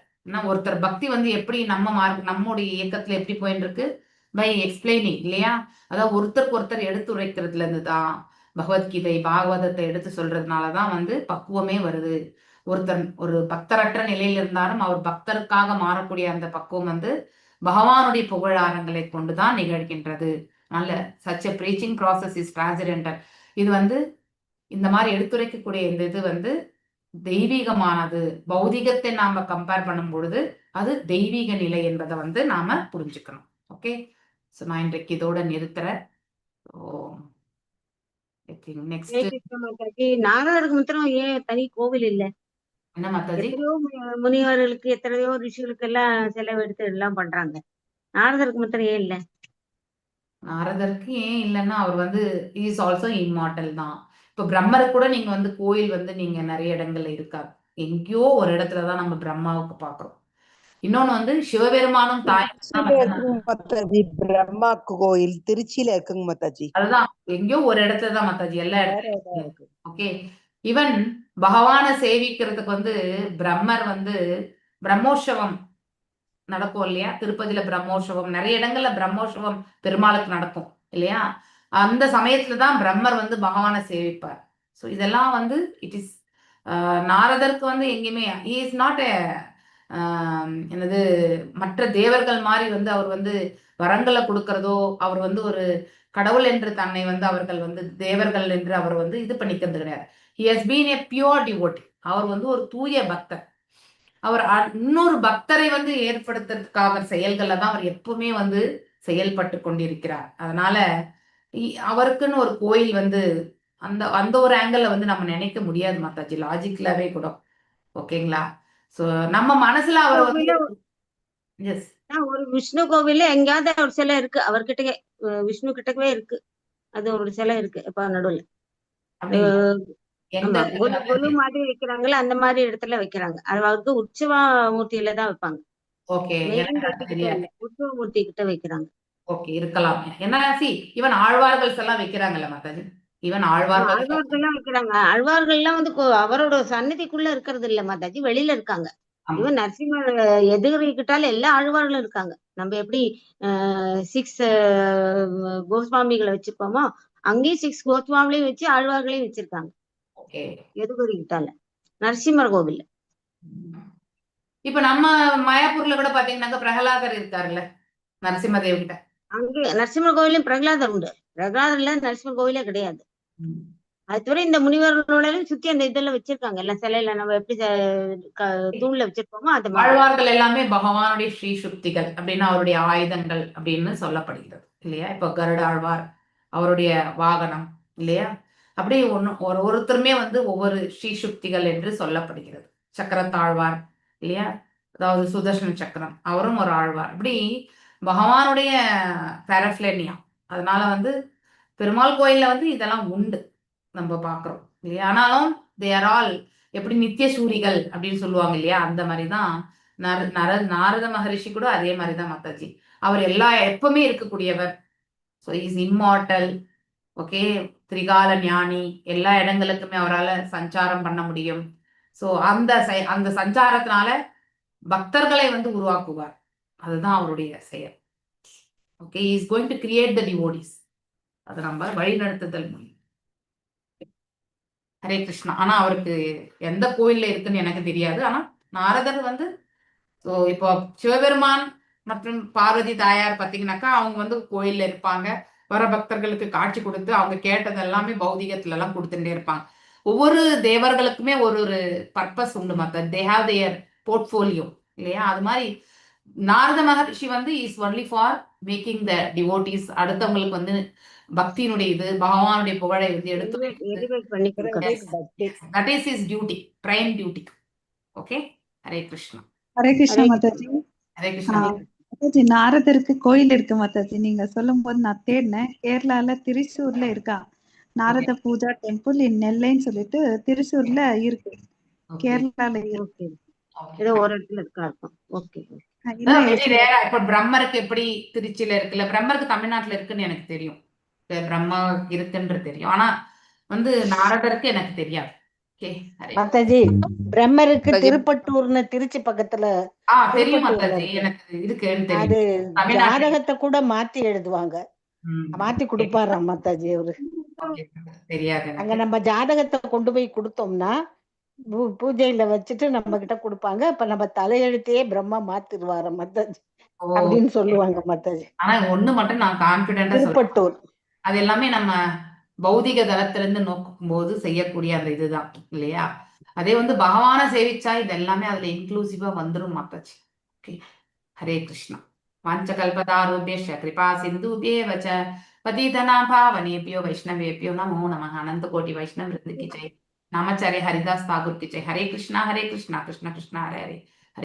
ஒருத்தர் பக்தி வந்து எப்படி நம்முடைய இயக்கத்துல எப்படி போயிட்டு இருக்கு, பை எக்ஸ்பிளைனிங் இல்லையா? அதாவது ஒருத்தருக்கு ஒருத்தர் எடுத்துரைக்கிறதுல இருந்து தான் பகவத்கீதை பாகவதத்தை எடுத்து சொல்றதுனாலதான் வந்து பக்குவமே வருது. ஒருத்தர் ஒரு பக்தரற்ற நிலையில் இருந்தாலும் அவர் பக்தருக்காக மாறக்கூடிய அந்த பக்குவம் வந்து பகவானுடைய புகழாரங்களை கொண்டுதான் நிகழ்கின்றது. நல்ல such a preaching process is transcendental. இது வந்து இந்த மாதிரி எடுத்துரைக்கக்கூடிய இந்த இது வந்து தெய்வீகமானது. பௌதிகத்தை நாம கம்பேர் பண்ணும் பொழுது அது தெய்வீக நிலை என்பதை வந்து நாம புரிஞ்சுக்கணும். ஓகே, ஸோ நான் இன்றைக்கு இதோட நிறுத்துறேன். நெக்ஸ்ட் கிருஷ்ண மாதாஜி, நாரதருக்கு மாத்திரம் ஏன் தனி கோவில் இல்ல? என்ன மாதாஜி? எத்தனையோ முனிவர்களுக்கு எத்தனையோ ரிஷிகளுக்கு எல்லாம் செலவு எடுத்து எல்லாம் பண்றாங்க. நாரதருக்கு மாத்திரம் ஏன் இல்ல? நாரதருக்கு ஏன் இல்லைன்னா அவர் வந்து இஸ் ஆல்சோ இம்மார்டல் தான். இப்ப பிரம்மருக்கு கூட நீங்க வந்து கோயில் வந்து நீங்க நிறைய இடங்கள்ல இருக்காது. எங்கேயோ ஒரு இடத்துலதான் நம்ம பிரம்மாவுக்கு பாக்குறோம். இன்னொன்னு வந்து சிவபெருமானும் மாதாஜி பிரம்மா கோயில் திருச்சியில இருக்குங்க மாதாஜி. அதுதான் எங்கேயோ ஒரு இடத்துலதான் மாதாஜி, எல்லா இடத்துலயும் இருக்கு. ஓகே, ஈவன் பகவானை சேவிக்கிறதுக்கு வந்து பிரம்மர் வந்து பிரம்மோற்சவம் நடக்கும் இல்லையா? திருப்பதியில பிரம்மோற்சவம், நிறைய இடங்கள்ல பிரம்மோற்சவம் பெருமாளுக்கு நடக்கும் இல்லையா? அந்த சமயத்துலதான் பிரம்மர் வந்து பகவானை சேவிப்பார். ஸோ இதெல்லாம் வந்து இட் இஸ் நாரதருக்கு வந்து எங்கேயுமே இஸ் நாட் எ என்னது மற்ற தேவர்கள் மாதிரி வந்து அவர் வந்து வரங்களை கொடுக்கறதோ, அவர் வந்து ஒரு கடவுள் என்று தன்னை வந்து அவர்கள் வந்து தேவர்கள் என்று அவர் வந்து இது பண்ணிக்கிறது கிடையாது. He has been a pure devotee. அவர் வந்து ஒரு தூய பக்தர். அவர் இன்னொரு பக்தரை வந்து ஏற்படுத்துறதுக்காக செயல்கள்ல தான் அவர் எப்பவுமே வந்து செயல்பட்டு கொண்டிருக்கிறார். அதனால அவருக்குன்னு ஒரு கோயில் வந்து அந்த அந்த ஒரு ஆங்கிள் வந்து நம்ம நினைக்க முடியாது மாதாஜி, லாஜிக்கலாவே கூட. ஓகேங்களா? சோ நம்ம மனசுல அவர் வந்து எஸ் ஒரு விஷ்ணு கோவில்ல எங்கேயாவது ஒரு சிலை இருக்கு அவர்கிட்டயே, விஷ்ணு கிட்டவே இருக்கு. அது ஒரு சிலை இருக்கு இப்ப நடுவுல. கொலு மாதிரி வைக்கிறாங்கல்ல, அந்த மாதிரி இடத்துல வைக்கிறாங்க. அது வந்து உற்சவ மூர்த்தியில தான் வைப்பாங்க. ஓகே, உற்சவ மூர்த்தி கிட்ட வைக்கிறாங்க. ஓகே, இருக்கலாம். என்ன ஈவன் ஆழ்வார்கள் எல்லாம் வைக்கிறாங்கல்ல மாதாஜி, ஈவன் ஆழ்வார்கள் எல்லாம் வைக்கிறாங்க. ஆழ்வார்கள் எல்லாம் வந்து அவரோட சன்னதிக்குள்ள இருக்கிறது இல்ல மாதாஜி, வெளியில இருக்காங்க. இவன் நரசிம்மர் எதிர்கிட்டால எல்லா ஆழ்வார்களும் இருக்காங்க. நம்ம எப்படி 6 கோஸ்வாமிகளை வச்சிருப்போமோ அங்கேயும் 6 கோஸ்வாமிலையும் வச்சு ஆழ்வார்களையும் வச்சிருக்காங்க எதிர்கிட்டால நரசிம்மர் கோவில். இப்ப நம்ம மாயாப்பூர்ல கூட பாத்தீங்கன்னாக்க பிரகலாதர் இருக்காருல்ல நரசிம்மதேவ் கிட்ட. அங்கே நரசிம்மர் கோவிலையும் பிரகலாதர் உண்டு. பிரகலாதர்ல நரசிம்மர் கோவிலே கிடையாது. அது தவிர இந்த முனிவர்களோட சுத்தி அந்த இதெல்லாம் வச்சிருக்காங்க எல்லாம் சிலையில நம்ம எப்படி தூண்ல வச்சிருப்போமோ அது ஆழ்வார்கள் எல்லாமே பகவானுடைய ஸ்ரீ சுக்திகள் அப்படின்னு அவருடைய ஆயுதங்கள் அப்படின்னு சொல்லப்படுகிறது இல்லையா? இப்ப கருட ஆழ்வார் அவருடைய வாகனம் இல்லையா? அப்படி ஒருத்தருமே வந்து ஒவ்வொரு ஸ்ரீ சுக்திகள் என்று சொல்லப்படுகிறது. சக்கரத்தாழ்வார் இல்லையா? அதாவது சுதர்சன சக்கரம் அவரும் ஒரு ஆழ்வார். இப்படி பகவானுடைய பேரஃப்ளேனியா. அதனால வந்து பெருமாள் கோயில்ல வந்து இதெல்லாம் உண்டு, நம்ம பாக்குறோம் இல்லையா? ஆனாலும் தே ஆர் ஆல் எப்படி நித்திய சூரிகள் அப்படின்னு சொல்லுவாங்க இல்லையா? அந்த மாதிரிதான் நாரத மகரிஷி கூட அதே மாதிரிதான் மாதாஜி. அவர் எப்பவுமே இருக்கக்கூடியவர். So is immortal. ஓகே, திரிகால ஞானி. எல்லா இடங்களுக்குமே அவரால் சஞ்சாரம் பண்ண முடியும். ஸோ அந்த சஞ்சாரத்தினால பக்தர்களை வந்து உருவாக்குவார். அதுதான் அவருடைய செயல். Okay, is going to create the devotees. அதை நம்ம வழிநடத்துதல் முடியும். ஹரே கிருஷ்ணா. ஆனா அவருக்கு எந்த கோயில்ல இருக்குன்னு எனக்கு தெரியாது. ஆனா நாரதர் வந்து இப்போ சிவபெருமான் மற்றும் பார்வதி தாயார் பார்த்தீங்கன்னாக்கா அவங்க வந்து கோயில்ல இருப்பாங்க. வர பக்தர்களுக்கு காட்சி கொடுத்து அவங்க கேட்டது எல்லாமே பௌதிகத்துல எல்லாம் கொடுத்துட்டே இருப்பாங்க. ஒவ்வொரு தேவர்களுக்குமே ஒரு ஒரு பர்பஸ் உண்டு மாத்த. தே ஹாவ் தேர் போர்ட்ஃபோலியோ இல்லையா? அது மாதிரி நாரத மகர்ஷி வந்து is only for making the devotees. அடுத்தவங்களுக்கு வந்து பக்தியினுடைய இது பகவானுடைய புகழை வந்து எடுத்து that is his duty, prime duty. Okay, Hare Krishna. Hare Krishna Mataji. Hare Krishna Mataji, நாரதருக்கு கோயில் இருக்கு மாதாஜி. நீங்க சொல்லும் போது நான் தேடினேன். கேரளால திரிசூர்ல இருக்கா நாரத பூஜா டெம்பிள் இன் நெல்லைன்னு சொல்லிட்டு திரிசூர்ல இருக்கு. கேரளால இருக்கு. ஏதோ ஒரு இடத்துல இருக்கா இருக்கும். ஓகே, இப்ப பிரம்மருக்கு எப்படி திருச்சியில இருக்குல்ல, பிரம்மருக்கு தமிழ்நாட்டுல இருக்குன்னு எனக்கு தெரியும். பிரம்மா இருக்குன்றது தெரியும். ஆனா வந்து நாரதருக்கு எனக்கு தெரியாது. ஓகே ஹரே மாதாஜி பிரம்மருக்கு மாதாஜி. திருப்பட்டூர்னு திருச்சி பக்கத்துல தெரியும் திருப்பட்டூர்ல மாதாஜி, இருக்கு. எனக்கு இருக்குன்னு அது தெரியும். தமிழ்நாட்டுல ஜாதகத்தை கூட மாத்தி எழுதுவாங்க, மாத்தி கொடுப்பாராம் மாதாஜி அவரு. ஓகே, தெரியாது அங்க எனக்கு. நம்ம ஜாதகத்தை கொண்டு போய் கொடுத்தோம்னா பூஜையில வச்சுட்டு நம்ம கிட்ட கொடுப்பாங்க. அப்ப நம்ம தலையெழுத்தையே பிரம்மா மாத்திடுவாராம் மாதாஜி ஓ, அப்படின்னு சொல்லுவாங்க மாதாஜி. ஆனா ஒண்ணு மட்டும் நான் கான்பிடென்டா சொல்றேன், திருப்பட்டூர் அது எல்லாமே நம்ம பௌதிக தளத்திலிருந்து நோக்கும் போது செய்யக்கூடிய அந்த இதுதான் இல்லையா. அதே வந்து பகவான சேவிச்சா இது எல்லாமே அதுல இன்க்ளூசிவா வந்துரும் மாதாஜி. ஓகே, ஹரே கிருஷ்ணா. வாஞ்சகல்பதாரூபியஸ்ய கிருபா சிந்துபியேவ ச பதிதனாம் பாவனேபியோ வைஷ்ணவேபியோ நமோ நமः. அனந்த கோட்டி வைஷ்ணவ விருந்துக்கு ஜெய். நாமச்சாரிய ஹரிதாஸ் தாகூர் की जय. हरे कृष्णा कृष्णा कृष्णा हरे हरे,